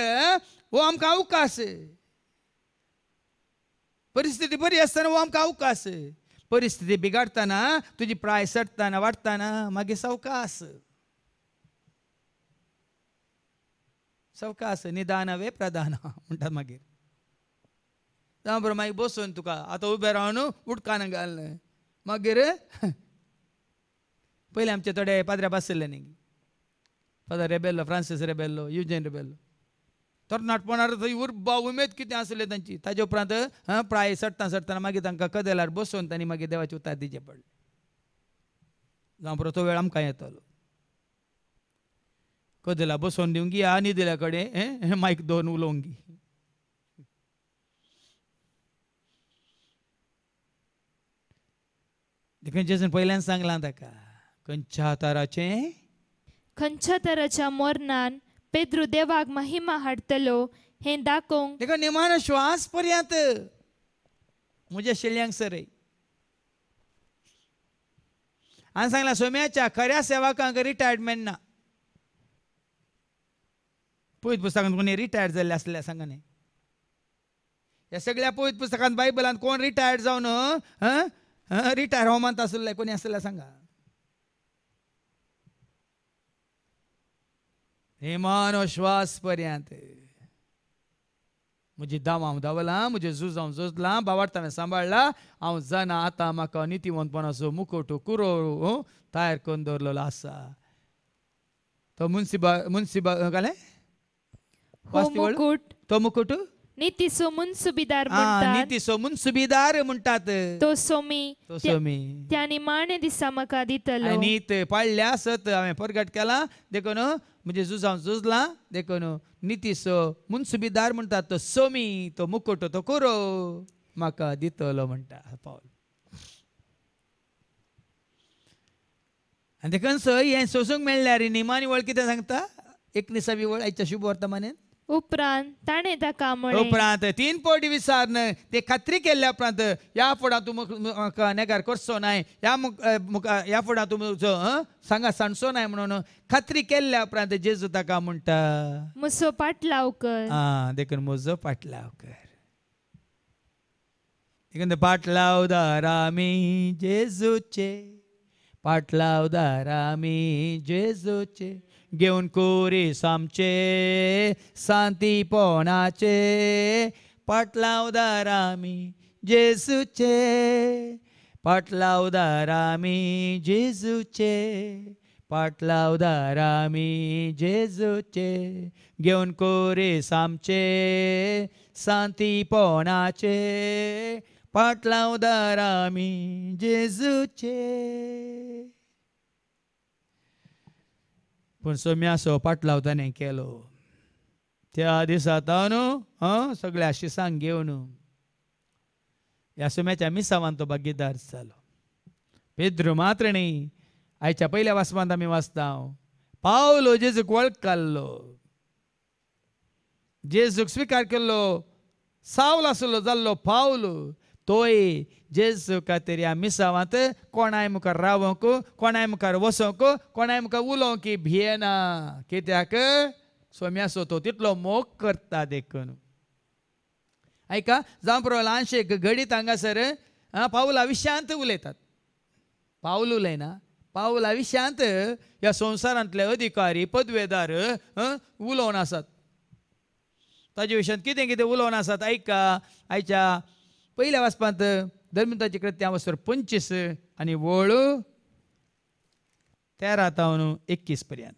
हो आमकां अवकाश. परिस्थिती बरी आसतना हो आमकां अवकाश. परिस्थिती बिगाडतना तुजी प्राय सडटना वाडटना मागीर सावकाश. सावकाश निदान वे प्रधान म्हणटात मागीर. जावं बरो मागीर बसून तुका आतां उबें रावन उदकान घालना मागीर पयलीं आमचे थोडे पाद्र्या आसले न्ही father Rebello Francis Rebello Eugene Rebello तरणाटपणार थंय उर्बा उमेद कितें आसलें तांची. ताजे उपरांत प्राय सडटना मागीर तांकां कदेलार बसोवन तांणी मागीर देवाचें उतर दिवचें पडलें. जावं बरो तो वेळ आमकां येतलो कदेला बसोवन दिवंक या आनी दिल्या कडेन मायक दोन उलोवंक गी. देखून जेजून पयल्यान सांगलां ताका खंयच्या तराच्या मरणान पेद्रू देवाक महिमा हाडटलो हें दाखोवंक देखून निमाणो श्वास पर्यंत म्हज्या शिल्यांक सरय. हांवें सांगलां सोम्याच्या खऱ्या सेवकांक रिटायर्डमेंट ना. पळयत पुस्तकांत कोणी रिटायर्ड जाल्ले आसले सांगा न्ही. ह्या सगळ्या पळयत पुस्तकांत बायबलांत कोण रिटायर्ड जावन रिटायर होमांत आसले कोणी आसले सांगा. निमाणो श्वास पर्यंत म्हजी दाम हांव धांवलां म्हजें झूज हांव झुजलां बावार्थ हांवें सांबाळ्ळा. हांव जाणा आतां म्हाका नितीवंतपणाचो मुकुट कुरो तयार करून दवरलेलो आसा. तो मुन्सिबा घाले तो मुकुट नितीचो मुन्सुबीदार म्हणटात. तो सोमी त्यानी माणे दिसा म्हाका दितलो. नीत पाळ्ळ्या आसत हांवें परगट केला देखून म्हणजे झुजां झुजलां देखून नितीचो मुन्सुबीदार म्हणटात तो सोमी तो मुकुट तो कुरो म्हाका दितलो म्हणटा पावल. आनी देखून हें सोसूंक मेळ्ळ्यार निमाणी वळ कितें सांगता 19वी वळ आयच्या शुभ वर्तमानेन उपरांत ताणें ताका म्हळें. उपरांत 3 फावटी विचारन ते खात्री केल्ल्या उपरांत ह्या फुडां तूं म्हाका नेगार करचो नाय ह्या फुडां तूं म्हजो सांगा सांडचो नाय म्हणून खात्री केल्ल्या उपरांत जेजू ताका म्हणटा म्हजो पाटलाव कर. देखून म्हजो पाटलाव कर. देखून पाटलाव दार आमी जेजूचे पाटलावदार आमी जेजूचे घेवन कोरीस आमचे शांतीपणाचे पाटलावदार आमी जेजूचे पाटलावदार आमी जेजूचे पाटलावदार आमी जेजूचे घेवन कोरीस आमचे शांतीपणाचे पाटलावदार आमी जेजूचे. पूण सोम्यासो पाटलावताने केलो त्या दिसात न्हू सगळ्या आशिसांक घेवन ह्या सोम्याच्या मिसावान तो भागीदार जालो. पेद्रू मात्र न्ही. आयच्या पयल्या वाचपांत आमी वाचता पावलो जेजूक वळखलो जेजूक स्विकार केल्लो सावल आसलो जाल्लो पावलो तोय जेजू खातीर ह्या मिसावांत कोणाय मुखार रावंक कोणाय मुखार वसोंक कोणाय मुखार उलोवंक भियेना. कित्याक सोम्यासो तो तितलो मोग करता देखून. ऐका जावं पुरो ल्हानशे घडीत हांगासर पावला विशयांत उलयतात. पावल उलयना पावला विशयांत ह्या संवसारांतले अधिकारी पदवेदार उलोवन आसात. ताजे विशयांत कितें कितें उलोवन आसात ऐका. आयच्या पयल्या वाचपांत धर्मिताची कृत्यां वचून 25 आनी वळ 13 तावन 21 पर्यंत.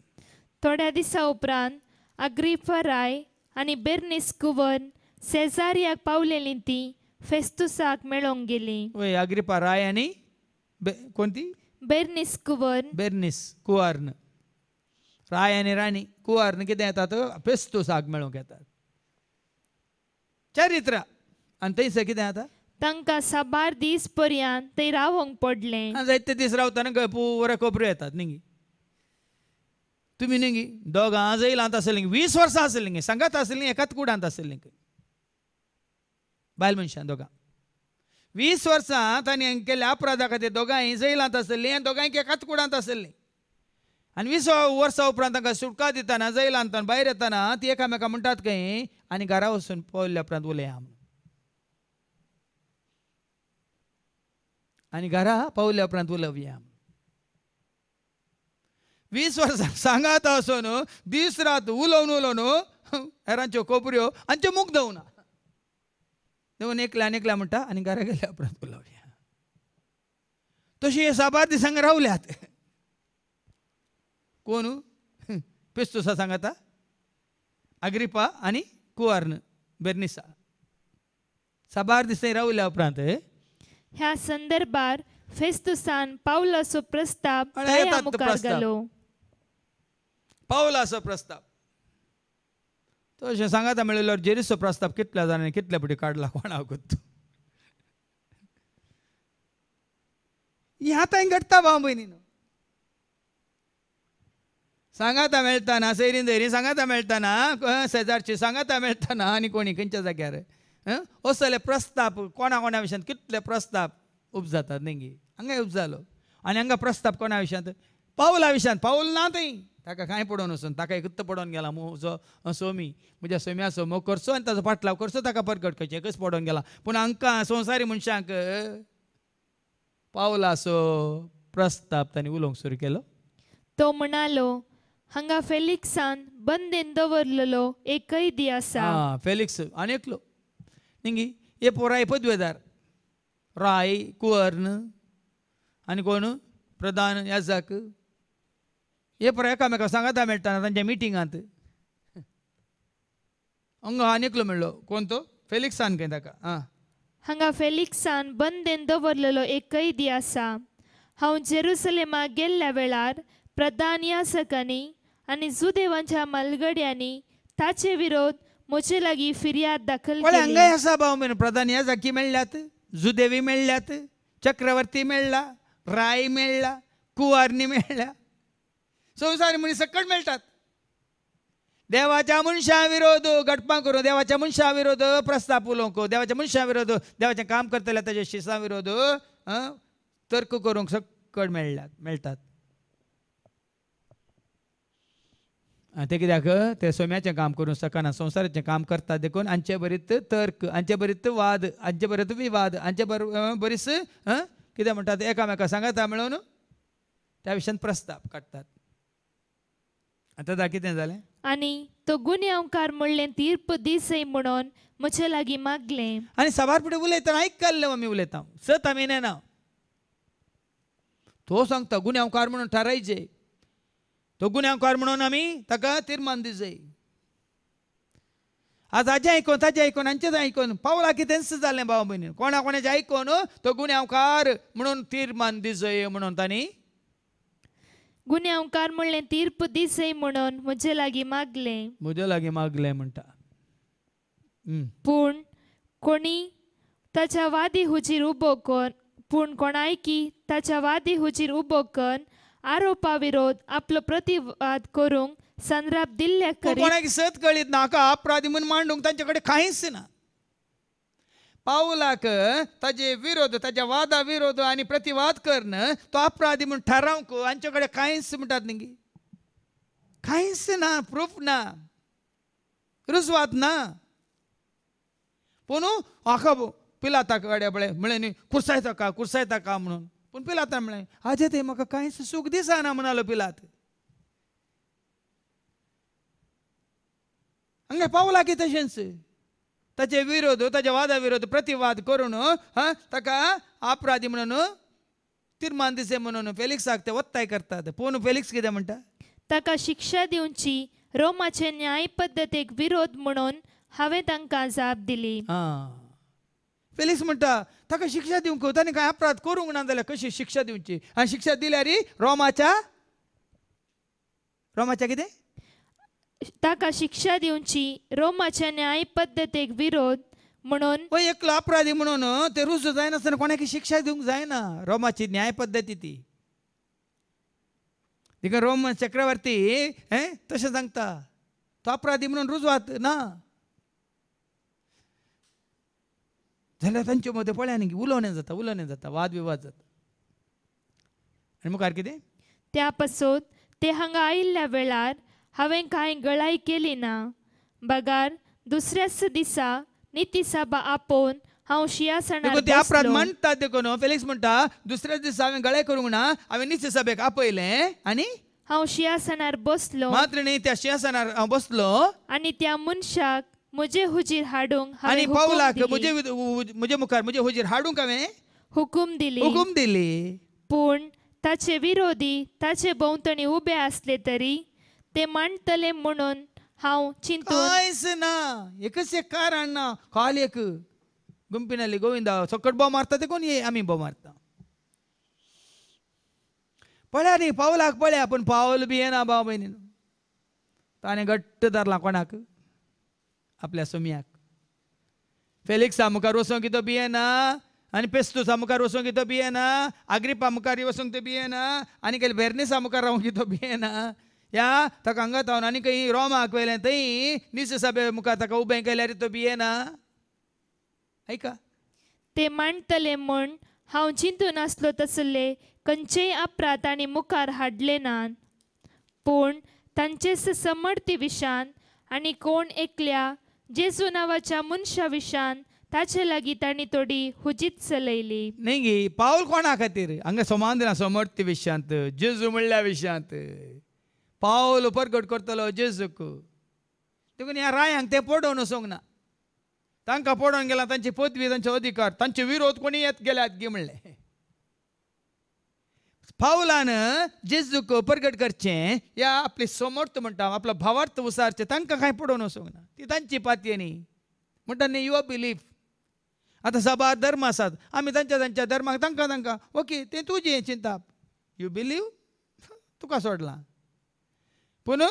थोड्या दिसा उपरांत अग्रिप्पा राय आनी बेर्निस कुवन सेजारियाक पावलेलीं ती फेस्तुसाक मेळोंक गेलीं. वय अग्रिप्पा राय आनी कोणती बेर्निस कुवन बेर्निस कुवार्न राय आनी राणी कुवार्न कितें येतात फेस्तुसाक मेळोंक येतात. चरित्र आनी थंयसर कितें जाता तांकां 7 दीस पर्यंत थंय रावंक पडलें. जायते दीस रावतना पुरे कोपऱ्यो येतात न्ही. तुमी न्ही दोगां जैलांत आसली 20 वर्सां आसली सांगात आसली एकाच कुडांत आसली बायल मनशां दोगां 20 वर्सां तांणी केल्ल्या अपराधा खातीर दोगांय जैलांत आसली आनी दोगांयक एकाच कुडांत आसली. आनी 20 वर्सां उपरांत तांकां सुटका दितना जैलांत भायर येतना ती एकामेका म्हणटात खंय आनी घरा वचून पावल्या उपरांत उलया आनी घरा पावल्या उपरांत उलवया. 20 वर्सां सांगात आसून दीस रात उलोवन हेरांच्यो कोपऱ्यो आमच्यो मुख दवना देवन एकल्या म्हणटा आनी घरा गेल्या उपरांत उलवया. तशी हे 7 दिसांक रावल्यात. कोण फेस्तुसा सांगता अग्रिप्पा आनी कुवार्न बेर्निसा 7 दीस रावल्या उपरांत ह्या संदर्भार फेस्तुसान पावलाचो प्रस्ताव ताया मुखार घालो. पावलाचो प्रस्ताव तो अशें सांगाता मेळिल्लो जेरीचो प्रस्ताव कितल्या जाणांनी कितल्या फावटी काडला कोणाक गुत्तू. ही आतां घडटा भाव भयणीन. सांगाता मेळटाना सैरीन धैरीन सांगाता मेळटाना शेजारची सांगाता मेळटाना आनी कोणी खंयच्या जाग्यार असले प्रस्ताव कोणा विशयांत कितले प्रस्ताव उपजातात न्ही. हांगाय उपजालो आनी हांगा प्रस्ताव कोणा विशयांत पावला विशयांत. पावल ना थंय ताका कांय पडोवन वचून ताका कुत्त पडोवन गेला म्हजो सोमी म्हज्या सोम्याचो मोग करचो आनी ताचो पाटलाव करचो ताका परगट करचें एकच पडोवन गेला. पूण हांकां संवसारी मनशांक पावलाचो प्रस्ताव तांणी उलोवंक सुरू केलो. तो म्हणालो हांगा फेलिक्सान बंदेन दवरलेलो एक कैदी आसा. फेलिक्स आनी एकलो न्ही हे पोराय पदवेदार राय कुवार्न आनी कोण प्रधान याजक हे पोरा एकामेका सांगाता मेळटाना तांच्या मिटिंगांत हांगा आनी एकलो मेळ्ळो कोण तो फेलिक्सान खंय ताका हांगा फेलिक्सान बंदेन दवरलेलो एक कैदी आसा. हांव जेरुसलेमाक गेल्ल्या वेळार प्रधान याजकांनी आनी जुदेवांच्या मालगड्यांनी ताचे विरोध म्हजे लागीं फिर्याद दाखल केली. हांगाय आसा भाव प्रधान याजकी मेळ्ळ्यात जुदेवी मेळ्ळ्यात चक्रवर्ती मेळ्ळा राय मेळ्ळा कुवारनी मेळ्ळ्या संवसारी मनीस सकट मेळटात. देवाच्या मनशा विरोध घटपां करून देवाच्या मनशा विरोध प्रस्ताव उलोवंक देवाच्या मनशा विरोध देवाचें काम करतले ताच्या शिसा विरोध तर्क करूंक सकट मेळटात. ते कित्याक ते सोम्याचें काम करून सकना संवसाराचें काम करतात देखून हांचे बरीत तर्क हांचे बरीत वाद हांचे बरीत विवाद हांचे बरीच कितें म्हणटात एकामेका सांगाता मेळून त्या विशयान प्रस्ताव काडटात. आतां कितें जालें? आनी तो गुन्यांवकार म्हणलें तीर्प दिसय म्हणून म्हजे लागीं मागलें. आनी सभार फुडें उलयतना आयकल्लें आमी उलयता सत आमी नेना. तो सांगता गुन्यांवकार म्हणून थारायचे, तो गुन्यांवकार म्हणून आमी ताका तीर्मान दिसय. आज हाजें आयकोन ताजें आयकोन आमचेच आयकोन पावला कितेंच जालें भाव भयणी. कोणा कोणाचें आयकोन तो गुन्यांवकार म्हणून तीर्मान दिसय म्हणून तांणी गुन्यांवकार म्हणलें तीर्प दिसय म्हणून म्हजे लागीं मागलें. म्हजे लागीं मागलें म्हणटा. पूण कोणी ताच्या वादी हुजीर उबो कर, पूण कोणायकी ताच्या वादी हुजीर उबो कर आरोपा विरोध आपलो प्रतिवाद करूंक संद्राप दिल्ल्या करी कोणाक सत कळीत नाका अपराधी म्हणून मांडूंक तांचे कडेन कांयच ना. पावलाक ताजे विरोध ताच्या वादा विरोध आनी प्रतिवाद करन तो अपराधी म्हणून थारावंक हांचे कडेन कांयच म्हणटात न्ही, कांयच ना, प्रूफ ना, रुजवात ना. पूण आखा पिलाता कडेन पळय म्हळें न्ही कुर्सायता का म्हणून. पूण पिलाता म्हळें हाजे थंय म्हाका कांयच सूख दिसना म्हणालो पिलात. हांगा पावला की तशेंच ताचे विरोध ताच्या वादा विरोध प्रतिवाद करून ताका अपराधी म्हणून तीर्मान दिसे म्हणून फेलिक्साक ते वत्ताय करतात. पूण फेलिक्स कितें म्हणटा? ताका शिक्षा दिवची रोमाचे न्याय पद्दतीक विरोध म्हणून हांवें तांकां जाप दिली. फेलिक्स म्हणटा ताका शिक्षा दिवंक ताणें कांय अपराध करूंक ना जाल्यार कशी शिक्षा दिवची. आनी शिक्षा दिल्यार रोमाच्या कितें ताका शिक्षा दिवची रोमाच्या न्याय पद्दतीक विरोध म्हणून. पळय एकलो अपराधी म्हणून ते रुजू जायनासतना कोणाक शिक्षा दिवंक जायना. रोमाची न्याय पद्दती ती. देखून रोम चक्रवर्ती तशें सांगता तो अपराधी म्हणून रुजवात ना जाल्यार तांचे मदें पळया न्ही उलोवणें जाता वाद विवाद जाता. आनी मुखार कितें? त्या पासून ते हांगा आयिल्ल्या वेळार हांवें कांय गळाई केली ना. बगार दुसऱ्याच दिसा निती सभा आपोवन हांव शिंयासणार अपराध म्हणटात देखून फेलिक्स म्हणटा दुसऱ्याच दिसा हांवें गळाय करूंक ना, हांवें निती सभेक आपयलें आनी हांव शिंयासणार बसलो. मात्र न्ही त्या शिंयासनार हांव बसलो आनी त्या मनशाक म्हजे हुजीर हाडूंक आनी पावलाक म्हजे मुखार म्हजे हुजीर हाडूंक हांवें हुकूम दिली. पूण ताचे विरोधी ताचे भोंवतणी उबे आसले तरी ते मांडटले म्हणून हांव चिंतून कांयच ना. एकच एक कारण ना. काल एक गुंपिनाली गोविंदा सकट बोव मारता ते कोण आमी बोव मारता. पळया न्ही पावलाक पळया. पूण पावल बी येना भाव भयणीन. ताणें घट्ट धरला कोणाक? आपल्या सोमयाक. फेलिक्सा मुखार वचोंक तो भियेना आनी पेस्तुसा मुखार वचोंक तो भियेना, अग्रिपा मुखार वचोंक तो भियेना आनी केले बेर्निसा मुखार रावंक तो भियेना. या ताका हांगा थावन आनी खंय रोमाक वेलें थंय निस सभे मुखार ताका उबें केल्यार तो भियेना. ऐका ते मांडटले म्हूण हांव चिंतून आसलो तसले खंयचेय अपराध आनी मुखार हाडले नात. पूण तांचेच समर्थी विशान आनी कोण एकल्या जेजू नांवाच्या मनशा विशान ताचे लागीं तांणी थोडी हुजीत चलयली. न्ही गे पावल कोणा खातीर? हांगा समान दिना समर्थी विशयांत जेजू म्हणल्या विशयांत पावल परगट करतलो जेजूक. देखून ह्या रायांक ते पडोवन वचोंक ना. तांकां पडोवन गेला तांची पदवी तांचे अधिकार तांचे विरोध कोणी येत गेल्यात गे म्हणलें. पावलान जेजूक परगट करचें या आपली समर्थ म्हणटा आपलो भावार्थ उसारचें तांकां कांय पडोवन वचोंक ना. ती तांची पातये न्ही म्हणटा न्ही युअर बिलीफ. आतां सभा धर्म आसात आमी तांच्या धर्माक तांकां ओके तें तुजें चिंता. यू बिलीव तुका सोडलां. पूण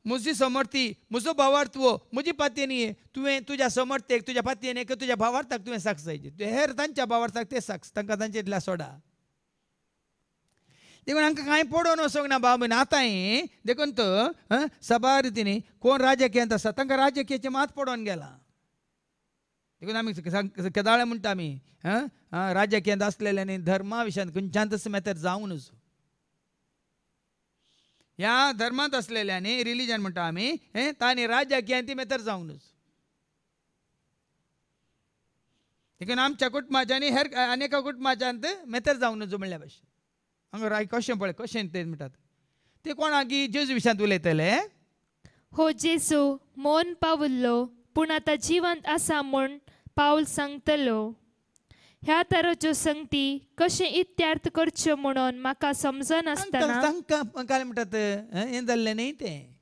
म्हजी समर्थी म्हजो भावार्थ वो म्हजी पातयेनी तुवें तुज्या समर्थेक तुज्या पातयेन तुज्या भावार्थाक तुवें साक्ष जायची. तुवें हेर तांच्या भावार्थाक ते साक्ष तांकां तांचे सोडा. देखून हांकां कांय पडोवन वचोंक ना बाब. आतांय देखून तो सभा रितीनी कोण राजकीयांत आसा तांकां राजकीयाचे मात पडोवन गेला. देखून आमी केदाळे म्हणटा आमी राजकीयांत आसलेल्यांनी धर्मा विशयान खंयच्याच मेतेर जावं नजो. ह्या धर्मांत असलेल्यांनी रिलीजन म्हणटा आमी तांणी राजकीयांत मेतेर जावं नजो. देखून आमच्या कुटुंबाच्यांनी हेर अनेका कुटुंबाच्यांत मेतेर जावं नजो म्हणल्या भाशेन. हांगा राय कशें पळय कशें ते म्हणटात ते कोणाकी जेजू विशयांत उलयतले. हो जेजू मौन पावल्लो पूण आतां जिवंत आसा म्हूण पावल सांगतलो. ह्या तरेच्यो संगती कशें इत्यार्थ करच्यो म्हणून म्हाका समजनासतना तांकां म्हणटात हें जाल्लें न्ही तें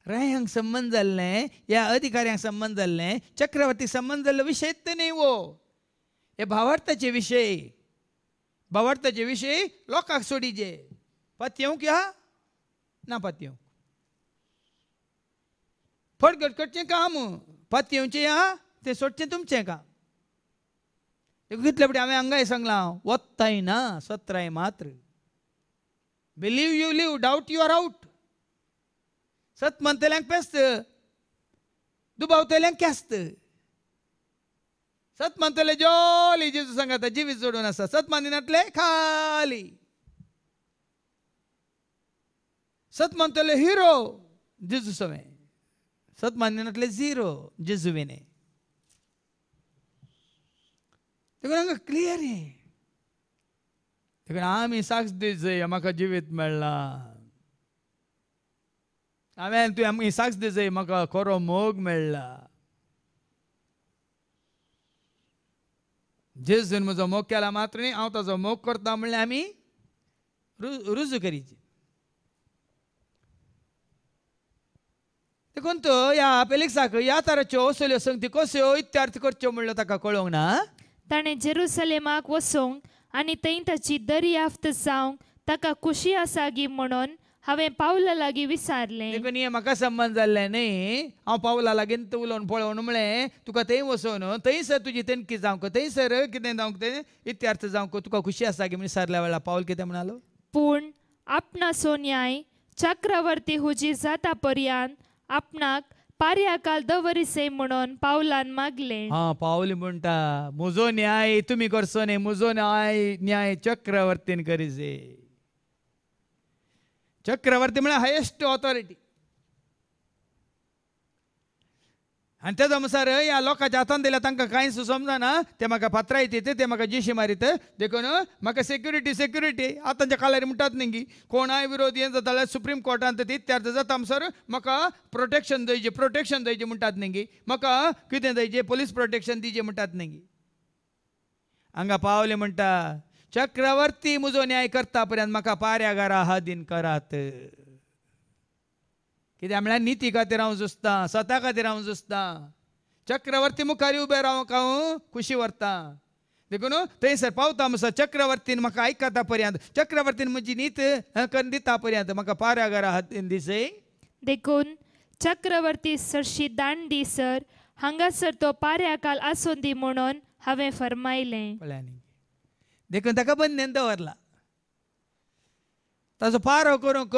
रायांक संबंद जाल्लें ह्या अधिकाऱ्यांक संबंद जाल्लें चक्रवर्ती संबंद जाल्लो विशय ते न्ही वो. हे भावार्थाचे विशय भावार्थाचे विशय लोकांक सोडीचे. पत्योंक या ना पत्योंक फटगट करचें काम पत्योंचें या तें सोडचें तुमचें काम. कितले फुडें हांवें हांगाय सांगलां वत्ताय ना सत्राय मात्र. Believe you live doubt you are out. सत म्हणटल्यांक पेस्त दुबावतल्यांक केस्त. सत म्हणटले जॉली जेजू सांगता जिवीत जोडून आसा. सत मानिनातले खाली. सत म्हणटले हिरो जेजू सवे. सत मानिनातले झिरो जेजू विने. देखून हांगा क्लियर हे देखून आमी साक्ष दीत जाय म्हाका जिवीत मेळ्ळा. हांवें तुवें आमी साक्ष दीत जाय म्हाका खरो मोग मेळ्ळा. जेजून म्हजो मोग केला मात्र न्ही हांव ताजो मोग करता म्हणल्यार आमी रुजू करीचे. देखून तो ह्या फेलिक्साक ह्या तराच्यो असल्यो संगती कश्यो इत्यार्थ करच्यो म्हणलो ताका कळोंक ना. ताणें जेरुसलेमाक वचूंक आनी थंय ताची दर्याफ्त जावंक ताका खुशी आसा गी म्हणून हांवें पावला लागीं विचारलें. देखून हे म्हाका संबंद जाल्ले न्ही हांव पावला लागीं उलोवन पळोवन म्हळें तुका थंय वचोन थंयसर तुजी तेनकी जावंक थंयसर कितें जावंक तें इत्यार्थ जावंक तुका खुशी आसा गी म्हण विचारल्या वेळार पावल कितें म्हणालो. पूण आपणाचो न्याय चक्रवर्ती हुजी जाता पर्यंत आपणाक पार्याकाल दवरिसे म्हणून पावलान मागलें. पावली म्हणटा म्हजो न्याय तुमी करचो न्ही म्हजो न्याय चक्रवर्तीन करीचे. चक्रवर्ती म्हळ्यार हायेस्ट ऑथॉरिटी. आनी तेजो अनुसार ह्या लोकांच्या हातान दिल्या तांकां कांयच समजना. ते म्हाका पात्रायत ते म्हाका जीशी मारीत. देखून म्हाका सेक्युरिटी आतांच्या काळार म्हणटात न्ही कोणाय विरोध हें जाता जाल्यार सुप्रीम कोर्टांत ती इत्यार्थ जाता म्हणसर म्हाका प्रोटेक्शन जायचें म्हणटात न्ही. म्हाका कितें जायचें पुलीस प्रोटेक्शन दिवचें म्हणटात न्ही. हांगा पावले म्हणटा चक्रवर्ती म्हजो न्याय करता पर्यंत म्हाका पाऱ्यागारा हातीन करात. कित्याक म्हळ्यार निती खातीर हांव झुजतां स्वता खातीर हांव झुजतां. चक्रवर्ती मुखार उबें रावंक हांव खुशी व्हरतां. देखून थंयसर पावता म्हणसर चक्रवर्तीन म्हाका आयकता पर्यंत चक्रवर्तीन म्हजी नीत करून दिता पर्यंत म्हाका पाऱ्यागारा हातीन दिसय. देखून चक्रवर्ती सरशी दांडी सर हांगासर तो पार्याकाल आसूं दी म्हणून हांवें फरमायलें. देखून ताका बंदेन दवरला. ताजो पारो करूंक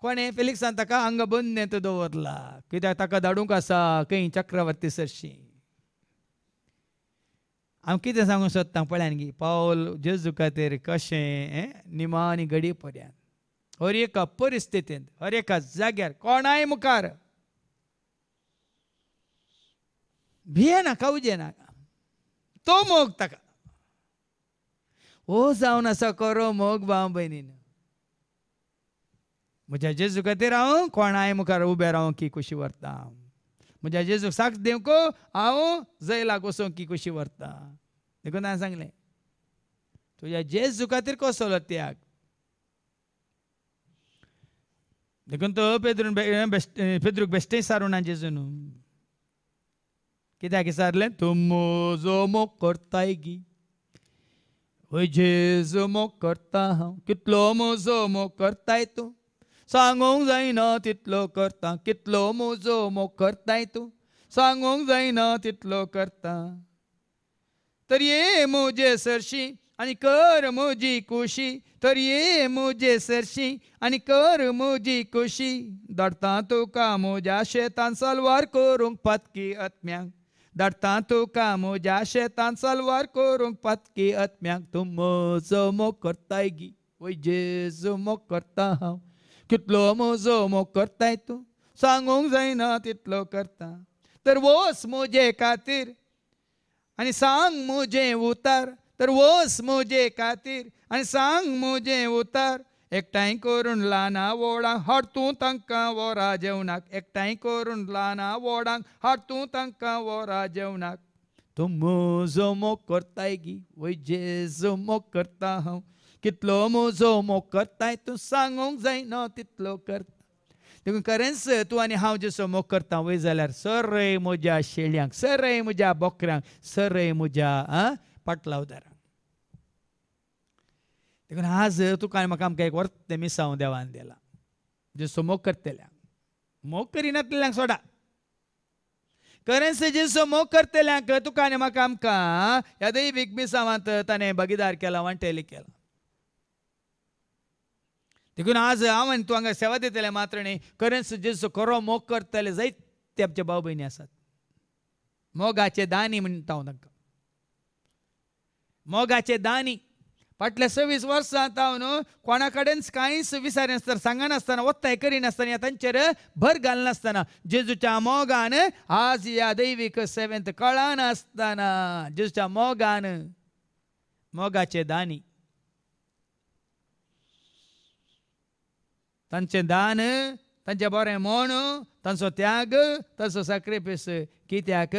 कोणें फेलिक्सान ताका हांगा बंदेंत दवरला. कित्याक ताका धाडूंक आसा खंय चक्रवर्ती सरशी. हांव कितें सांगूंक सोदतां पळयान गी पावल जेजू खातीर कशें निमाणी घडी पर्यंत हर एका परिस्थितींत हर एका जाग्यार कोणाय मुखार भियेना कावजे ना. तो मोग ताका हो जावन आसा खरो मोग भाव भयणीन. म्हज्या जेजू खातीर हांव कोणाय मुखार उबें रावंक की खुशी व्हरता. म्हज्या जेजूक साक्ष दिवंक हांव जैलाक वचोंक की खुशी व्हरता. देखून हांवें सांगलें तुज्या जेजू खातीर कसलो त्याग. देखून तो पेद्रूक बेश्टें सारूना जेजून. कित्याक विचारलें तूं म्हजो मोग करताय गी. वय जेजू मोग करता हांव. कितलो म्हजो मोग करताय तूं सांगूंक जायना तितलो करता. कितलो म्हजो मोग करताय तूं सांगूंक जायना तितलो करता. तर ये म्हजे सरशी आनी कर म्हजी खुशी. तर ये म्हजे सरशी आनी कर म्हजी खुशी. धाडटा तुका म्हज्या शेतान सालवार करूंक पातकी आत्म्यांक. धाडटा तुका म्हज्या शेतान सालवार करूंक पातकी आत्म्यांक. तूं म्हजो मोग करताय गी. वय जेजू मोग करता हांव. कितलो म्हजो मोग करताय तूं सांगूंक जायना तितलो करता. तर वच म्हजे खातीर आनी सांग म्हजें उतार. तर वस मुजे खातीर आनी सांग मुजे उतार. एकठांय करून ल्हाना व्हडांक हाड तूं तांकां वरां जेवणाक. एकठांय करून ल्हाना व्हडांक हाड तूं तांकां वरां जेवणाक. तूं म्हजो मोग करताय गी वय जेजू मोग करता हांव. कितलो म्हजो मोग करताय तूं सांगूंक जायना तितलो करता. देखून खरेंच तूं आनी हांव जसो मोग करता वय जाल्यार सरय म्हज्या शेळ्यांक, सरय म्हज्या बोकऱ्यांक, सरय म्हज्या पाटलावदारांक. देखून आज तुका आनी म्हाका आमकां एक वर्त मिसांव देवान दिला. जसो मोग करतल्यांक, मोग करिनातल्यांक सोडा, खरेंच जसो मोग करतल्यांक तुका आनी म्हाका आमकां ह्या दैवीक मिसावांत ताणें भागीदार केला, वांटेली केला. देखून आज हांव आनी तूं हांगा सेवा दितले मात्र न्ही, खरेंच जसो खरो मोग करतले जायते आमचे भाव भयणी आसात. मोगाचे दानी म्हणटा हांव तांकां, मोगाचे दानी. फाटल्या 26 वर्सांत हांव न्हू कोणा कडेनच कांयच विचारनासतना, सांगनासतना, वत्ताय करिनासतना, तांचेर भर घालनासतना जेजूच्या मोगान आज ह्या दैवीक सेवेंत कळनासतना जेजूच्या मोगान, मोगाचे दानी, तांचे दान, तांचे बरें मोण, तांचो त्याग, तांचो सॅक्रिफायस. कित्याक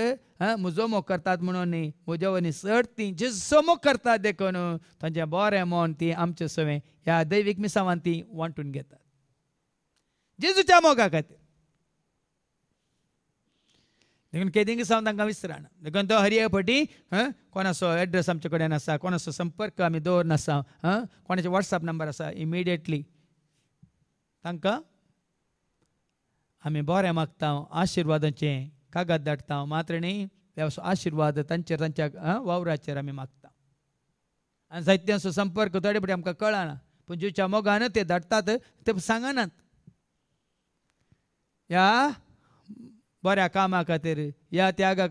म्हजो मोग करतात म्हणून न्ही, म्हज्या वनी सर्ती जेजो मोग करतात देखून तांचे बरें मोण ती आमचे सवें ह्या दैवीक मिसावांत ती वांटून घेतात जेजूच्या मोगा खातीर. देखून केदींग सावन तांकां विसरना. देखून तो हरिये फाटी कोणाचो एड्रेस आमचे कडेन आसा, कोणाचो संपर्क आमी दवरनासा, कोणाचे वॉट्सॅप नंबर आसा, इमिडिएटली तांकां आमी बरें मागता, आशिर्वादाचे कागाद धाडटा. मात्र न्ही आशिर्वाद तांचेर, तांच्या वावराचेर आमी मागता. आनी जायत्यांचो संपर्क थोडे फावटी आमकां कळना, पूण जेच्या मोगान ते धाडटात ते सांगनात. ह्या बऱ्या कामा खातीर, ह्या त्यागा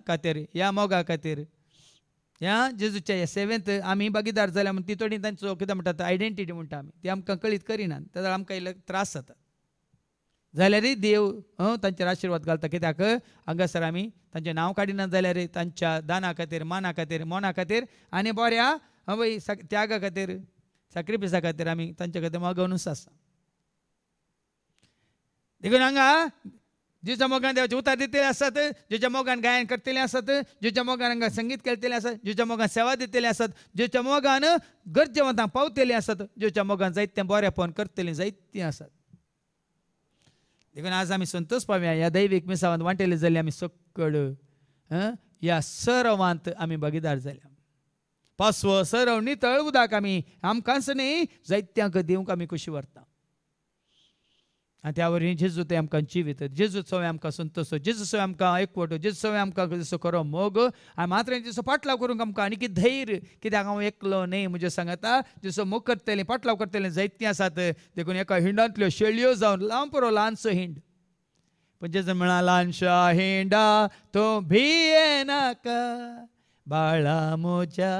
खातीर, ह्या मोगा खातीर, ह्या जेजूच्या ह्या सेवेंत आमी भागीदार जाल्या म्हणून ती थोडी तांचो कितें म्हणटात आयडेंटिटी म्हणटा आमी, ती आमकां कळीत करिनात. तेन्ना आमकां इल्लो त्रास जाता. जाल्यारय देव तांचेर आशिर्वाद घालता. कित्याक हांगासर आमी तांचें नांव काडिनात जाल्यार तांच्या दाना खातीर, माना खातीर, मोना खातीर आनी बऱ्या वय त्यागा खातीर, सॅक्रिफायसा खातीर आमी तांचे खातीर मागोवनूच आसा. देखून हांगा जेच्या मोगान देवाचे उतार दितले आसात, जेच्या मोगान गायन करतले आसात, जेच्या मोगान हांगा संगीत केल्ले आसात, जेच्या मोगान सेवा दितले आसात, जेच्या मोगान गरजेवंतांक पावतले आसात, जेच्या मोगान जायतें बरेंपण करतलीं जायतीं आसात. देखून आज आमी संतोश पावया ह्या दैवीक मिसावांत वांटेले जाल्ले आमी सकड ह्या सरवांत आमी भागीदार जाल्या. पासवो सरव नितळ उदक आमी आमकांच न्ही जायत्यांक दिवंक आमी कशी व्हरता. आनी त्या वरवीं जेजू ते आमकां जिवीत, जेजू सवय आमकां संतोश, जेजू सवय आमकां एकवट, जेजू सवय आमकां जसो खरो मोग, आनी मात्र जसो पाटलाव करूंक आमकां आनी कितें धैर्य. कित्याक हांव एकलो न्ही, म्हजे सांगाता जसो मोग करतलें, पाटलाव करतलें जायतीं आसात. देखून एका हिंडांतल्यो शेळयो जावन लांब पुरो ल्हानसो हिंड, पण जेजू म्हणा ल्हानशा हिंडा तूं भिये नाका, बाळा म्हज्या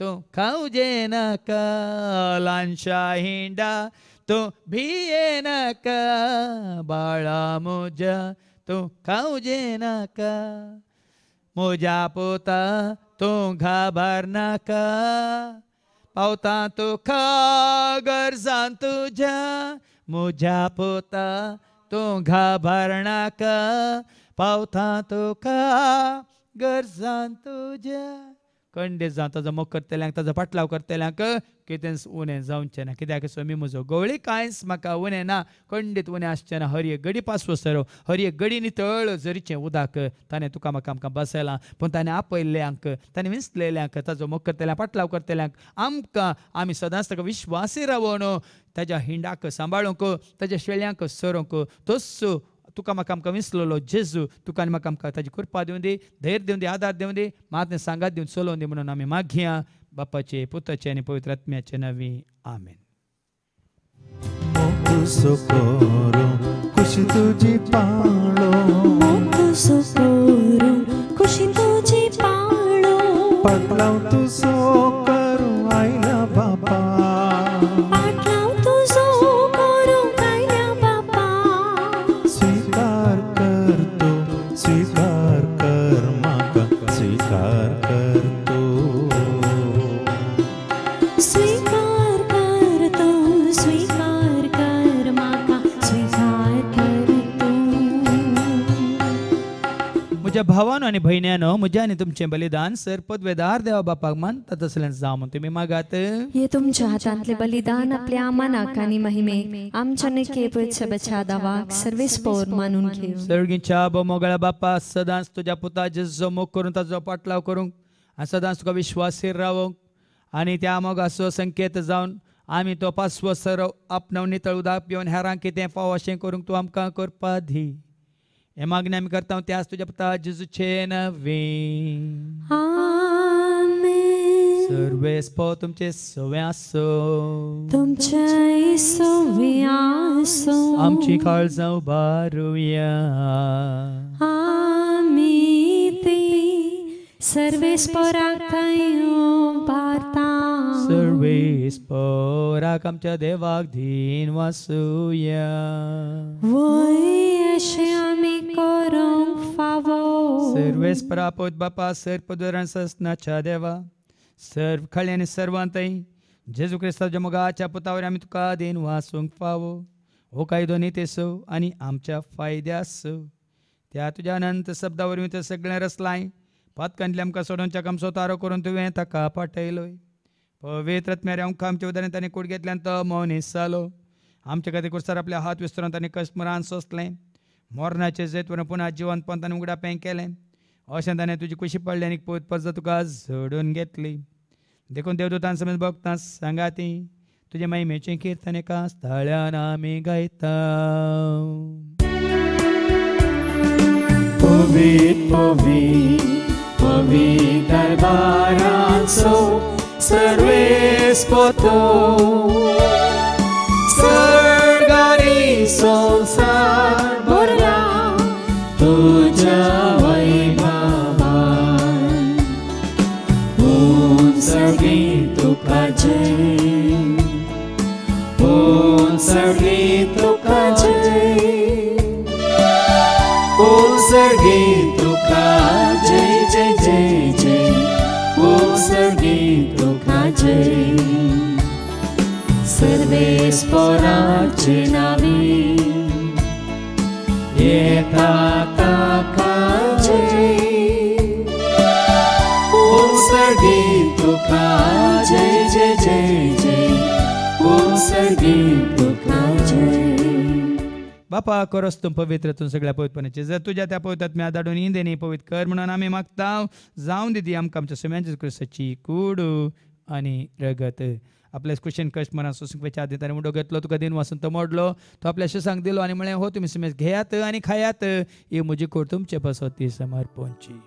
तूं खावजे नाका. ल्हानशा हिंडा तूं भिये नाका, बाळा म्हज्या तूं खावजे नाका. म्हज्या पोता तूं घाबर नाका, पावता तुका गरजान तुज्या. म्हज्या पोता तूं घाबर नाका, पावता तुका गरजान तुज्या. खंडीत जावं ताजो मोग करतल्यांक, ताजो पाटलाव करतल्यांक कितेंच उणें जावचें ना. कित्याक स्वामी म्हजो गवळी कांयच म्हाका उणें ना, खंडीत उणें आसचें ना. हर एक घडी पासवो सरव, हर एक घडी नितळ झरीचें उदक ताणें तुका म्हाका आमकां बसयलां. पूण ताणें आपयल्ल्यांक, ताणें विंचलेल्यांक, ताजो मोग करतल्यांक, पाटलाव करतल्यांक आमकां आमी सदांच ताका विश्वासी रावून ताज्या हिंडाक सांबाळूंक, ताज्या शेळ्यांक सरोंक. तोच तुका म्हाका आमकां विसरलो जेजू, तुका आनी म्हाका आमकां ताजी कृपा दिवं दी, धैर्य दिवं दी, आदार दिवं दी, मात सांगात दिवन चलोवन दी म्हणून आमी मागया बापाचे, पुताचे आनी पवित्र आत्म्याचे नांवी. आमेन. खुशी तुजी पाळो, खुशी तुजी पाळो, पाटलाव तुजो करूं आयला बापा, पाटलाव तुजो करूंक आयल्या बापा. स्वीकार कर तूं, स्वीकार कर म्हाका, स्वीकार कर तूं. माझ्या भावानो आणि बहिण्यानो म्हजे आणि तुमचे बलिदान सरपदवेदार देवा बापाक मानतात असल्यान जावं म्हणून तुम्ही मागात. हे तुमच्या हातांतले बलिदान आपल्या आमानाक आणि महिमेक आमच्या नकेपच्या बचादावाक सर्वेस्पोर मानून घेऊ. सर्गीच्या मोगळ्या बापा सदांच तुझ्या पुता जेजूचो मोग करून ताचो पाटलाव करूंक आणि सदांच तुका विश्वासीर रावूंक आणि त्या मोगाचो संकेत जावन आमी तो पासवो सर आपणावन नितळ उदक पिवन हेरांक कितें फाव अशें करूंक तूं आमकां करपा दी. हे मागणी आमी करता त्याच तुझ्या पुता जेजूचे नवे. आमेन. सर्वेस्पो तुमचे सवे आसो. तुमचे सवे आसो. आमची काळजां उबारुया. आमी ते सर्वेस्पराक उबारता. सर्वेस्पराक आमच्या देवाक धीन वासुया. वय अशें आमी करूंक फावो. सर्वेस्परा पोत बापा सर्पदोरान ससनाच्या देवा सर्व खळे आनी सर्वांतय जेजू क्रिस्ताच्या मोगाच्या पुतावर आमी तुका देन वासूंक फावो. हो कायदो नितेसो आनी आमच्या फायद्यासो. त्या तुज्या अनंत शब्दा वरवीं तो सगळें रचलाय. पातकांतले आमकां सोडोवच्या कामचो तारो करून तुवें ताका पाठयलोय. पवित्र आत्म्यारे आमकां आमच्या उदारण ताणें कुडघेंतल्यान तो मौनीस जालो. आमच्या खातीर कुर्सार आपले हात विस्तरून ताणें कश्मरान सोंसलें. मोरणाचें जैतवण पुना जिवंत पंतान उगडापें केलें. अशें ताणें तुजी कुशी पडली आनी पयत परत तुका झोडून घेतली. देखून देवदूतान समेत भक्तां सांगाती तुजे महिमेचें किर्तन एका स्थळान आमी गायता. पवित्र पवित्र पवित्र दरबारांचो सर्वेस्पो सर्ग आनी संसार भरला तुज्या वैभवान. सर्गी तुका जय. सर्गी तुका जय. सर्गी तुका जय जय जय जय. सर्गी तुका जय. सर्वेस्पराचे नावी येता ताका जय. सर्गी तुका जय जय जय जय. सर्गी तुका जय. बापा करस तूं पवित्र तूं सगळ्या पवित्रपणाचे जर तुझ्या त्या पवित्रात्म्या धाडून इंदेनी पवित्र कर म्हणून आमी मागता. जावं दिदी आमकां आमच्या सगळ्यांच्या क्रिस्ताची कूड आनी रगत. आपल्या क्वेश्चन कश्ट मनात सोसूंकच्या आदी ताणें मुडो घेतलो तुका दिन वाचून तो मोडलो तो आपल्या शिसांक दिलो आनी म्हळें हो तुमी समेज घेयात आनी खायात ही म्हजी कूड तुमचे पासत ती समर्पणची.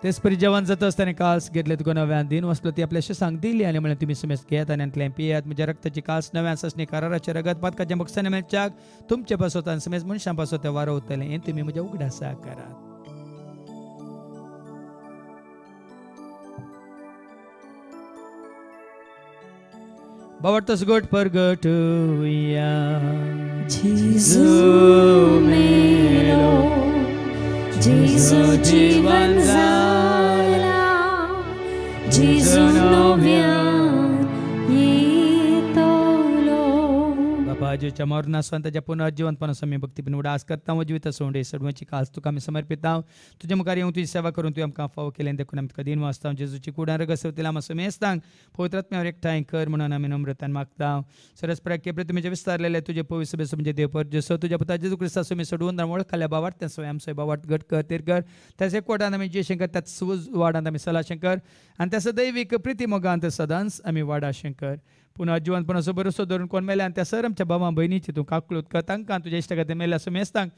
तेच परी जेवण जाता आसतना काल्स घेतले तुका नव्यान दिन वचलो ती आपल्या शिसांक दिली आनी म्हळें तुमी समेज घेयात आनी अंतल्यान पियात. म्हज्या रक्ताची काल्स नव्यान ससणी कराराचे रगत पातकाच्या मोक्षाने मेळच्याक तुमचे पासत आनी समेज मनशां पासत ते वारो उरतलें हें तुमी म्हज्या उगडासा करात. बावटतो सुगोट परगटुया. जेजू मेलो. जेजू जीवन जाला. जेजू नव्यान येतलो. बापा जेच्या मरणासून ताच्या पुनर्जीवनपणा समी भक्तीपण उडास करता व जिवित सोंडे सडवांची कास तुका आमी समर्पिता. तुझे मुखार येवन तुजी सेवा करून तुवें आमकां फावो केलें देखून आमी तुका दिन वाचता. जेजूची कुडां रगसवतील आमी समेस्तांक पवित्रात्म्यावर एकठांय कर म्हणून आमी नम्रतान मागता. सरस्प्राक्य प्रतिमेचे विस्तारलेले तुजे पवित्र सभे म्हणजे देवपर जेसो तुझ्या पुता जेजू क्रिस्ता सुमी सोडून वळखल्या बावाट त्या सोय आमचो बावाट घट कर तेर कर. त्याच एकवटान आमी जे शंकर त्याच सूज वाडांत आमी सला शंकर आनी त्या दैवीक प्रिती मोगांत सदांच आमी वाडा शंकर. पुन्हा जिवंतपणाचो भरोसो धरून कोण मेले आनी त्या सर आमच्या भावा भयणीची तूं काकलूत कर तांकां तुज्या इश्टगाती मेल्या समेस्तांक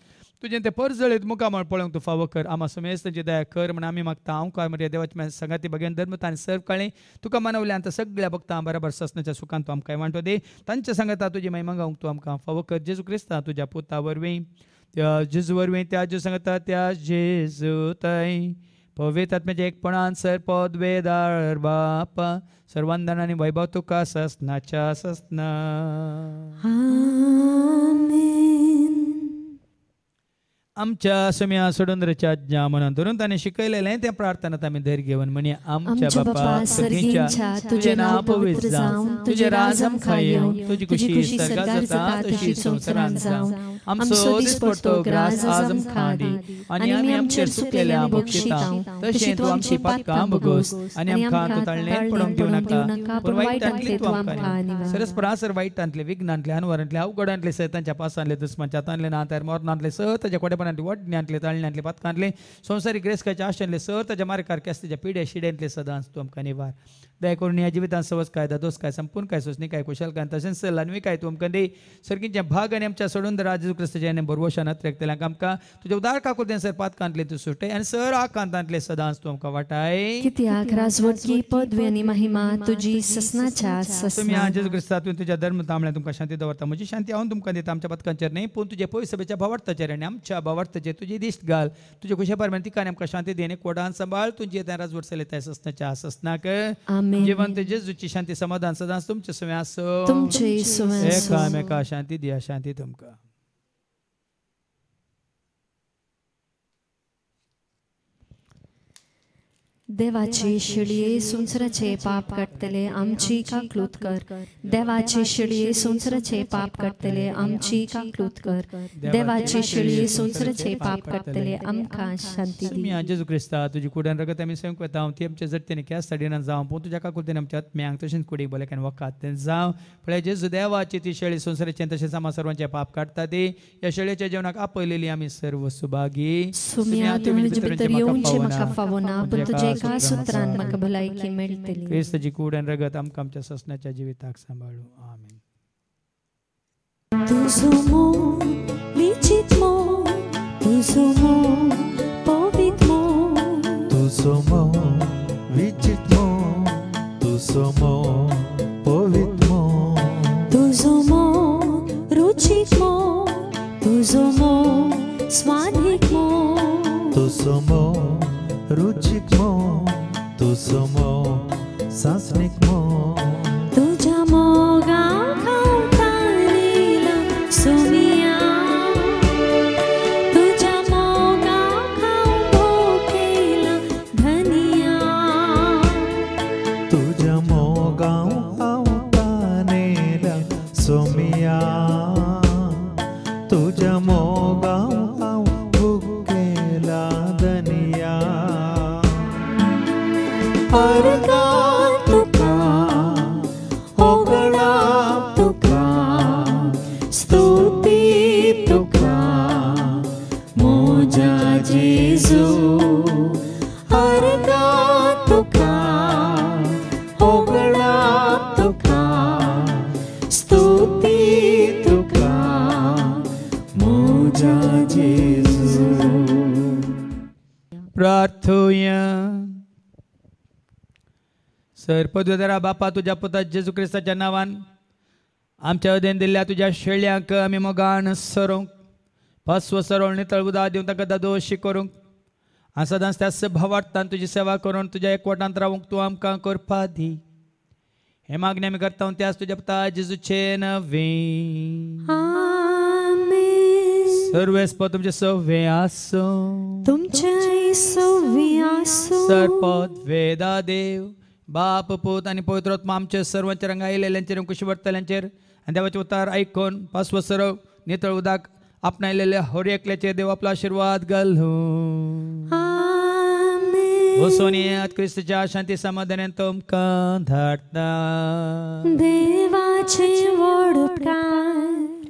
तुजें तें परजळीत मुखामळ पळोवंक तूं फावो कर. आमा समेस्त तांची दया कर म्हण आमी मागता. हांव काय मरे देवाच्या संगाती भगेन धर्मता आनी सर्व काळी तुका मानवल्या आनी सगळ्या भक्तां बरोबर ससनाच्या सुखांत तूं आमकां वांटो दे. तांच्या सांगाता तुजी महिमा गावंक तूं आमकां फावो कर. जेजू क्रिस्ता तुज्या पुता वरवीं त्या जेजू वरवीं त्या जेजू सांगता त्या जेजू थंय पवित्र आत्म्याच्या एकपणान सरपद वेदार बापा सर्वांदन आनी वैभव तुका ससनाच्या ससना. आमेन. आमच्या सुम्या सोडूंद्रच्या आज्ञा म्हणून धरून ताणे शिकयलेलें त्या प्रार्थनात आमी धैर्य घेवन म्हणे आमच्या बापा सर्गींच्या तुझे नाव पवित्र जावं तुझे राज आमकां येवं तुझी खुशी स्वर्गात जाता तशी संवसारांत जावं आमचो दिसपट्टो ग्रास आज आमकां दी आनी आमी आमचेर चुकलेल्या बक्षिता तशें तूं आमची पातकां भोगोस आनी आमकां तूं ताळणेंत पडोवंक दिवं नाका पूण वायटांतली तूं आमकां सरस्परासर वायटांतले विघ्नांतले अनवरांतले अवघडांतले सैतांच्या पासांतले दुस्मांच्या तांतले नातार मोरनांतले सर ताच्या कोडेपणांतले वडण्यांतले ताळण्यांतले पातकांतले संवसारीक रेस्काच्या आशेंतले सर ताच्या मार्कार केस्ताच्या पिड्या शिड्यांतले सदांच तूं आमकां निवार दया करून ह्या जिवितांत सवस कायदा दोस काय संपूर्ण काय सोसणी काय कुशलकाय तशेंच सल्लानवी काय तूं आमकां दी सर्गींच्या भाग आनी आमच्या सोडून राजू क्रिस्ताच्या बरोवशान त्रेकतल्यांक आमकां तुज्या उदार काकुतेन सर पातकांतले तूं सुटय आनी सर आकांतांतले सदांच तूं आमकां वाटाय कित्याक राजवटकी पदवी आनी महिमा तुजी ससनाच्या तुमी जेजू क्रिस्तांतून तुज्या धर्म तांबड्यान तुमकां शांती दवरता म्हजी शांती हांव तुमकां दिता आमच्या पतकांचेर न्ही पूण तुजे पयस सभेच्या भावार्थाचेर आनी आमच्या भावार्थाचेर तुजी दिश्ट घाल तुजे खुशे परमेन तिका आमकां शांती दी आनी कोडान सांबाळ तुजी येता राजवट चलयता ससनाच्या ससनाक जिवंत जेजूची शांती समाधान सदांच तुमचे सुवें आसूं तुमचे सुवें आसूं एकामेका शांती दिया शांती तुमकां देवाचे शिळये संवसाराचे पाप काडटले आमची काकलूत कर देवाचे शिळये संवसाराचे पाप काडटले आमची काकलूत कर देवाचे शिळये संवसाराचे पाप काडटले आमकां शांती दी जेजू क्रिस्ता तुजी कुड्यान रगत आमी संक वता ती आमच्या जट्टेने केस साडिनान जावं पूण तुज्या काकुतेन आमच्या आत्म्यांक तशेंच कुडीक बोलेकान वकात जावं पळय जेजू देवाची ती शेळी संवसाराचे तशेंच आमा सर्वांचे पाप काडटा ती ह्या शेळयेच्या जेवणाक आपयलेली आमी सर्व सुभागी सुम्या तुमी म्हजे भितर येवंचे म्हाका फावना पूण तुजे एका सुत्रान म्हाका भलायकी मेळटली क्रिस्ताची कुड्यान रगत आमकां आमच्या ससनाच्या जिविताक सांबाळू आमीन तुझो मोग विचित मोग तुझो मोग पवित्र मोग तुझो मोग विचित मोग तुझो मोग पवित्र मोग तुझो मोग रुचीक मोग तुझो मोग स्वादिक मोग तुझो मोग रुचीक मोग तुझो मोग सासणीक मोग तुझ्या मोगां खावतालेला सुमिया तुझ्या मोगां खावून भोगेला धनिया तुझ्या मोगांव आवतानेला सोमिया तुझ्या मोगांव आव भुकेला धनिया अर्गा तुका होगळा तुका स्तुती तुका मोजा जेजू अर्गा तुका होगळा तुका स्तुती तुका मोजा जेजू प्रार्थूया सर पदवेदारा बापा तुझ्या पुता जेजू क्रिस्ताच्या नांवान आमच्या अदेन दिल्ल्या तुझ्या शेळ्यांक आमी मोगान सरोंक फस्व सरळ नितळ उदक दिवन ताका दोशी करूंक आनी सदांच त्या भावार्थान तुजी सेवा करून तुज्या एकवटांत रावूंक तूं आमकां करपा दी हे मागणी आमी करता त्याच तुज्या पुता जेजूचे नवे सर्वेस्प तुमचे सव्वे आसूं तुमचे सव्वे आसूं सरपद वेदा देव बाप पूत आनी पवित्रोत्मा आमचे सर्वांचे रंगा आयलेल्यांचेर कुशी वर्तल्यांचेर आनी देवाचे उतार आयकून पास्व सरव नितळ उदक आपणायलेले हर एकल्याचेर देव आपलो आशिर्वाद घालूं वसोनियात क्रिस्ताच्या शांती समाधानान तुमकां धाडटा देवाचे व्हड उपकार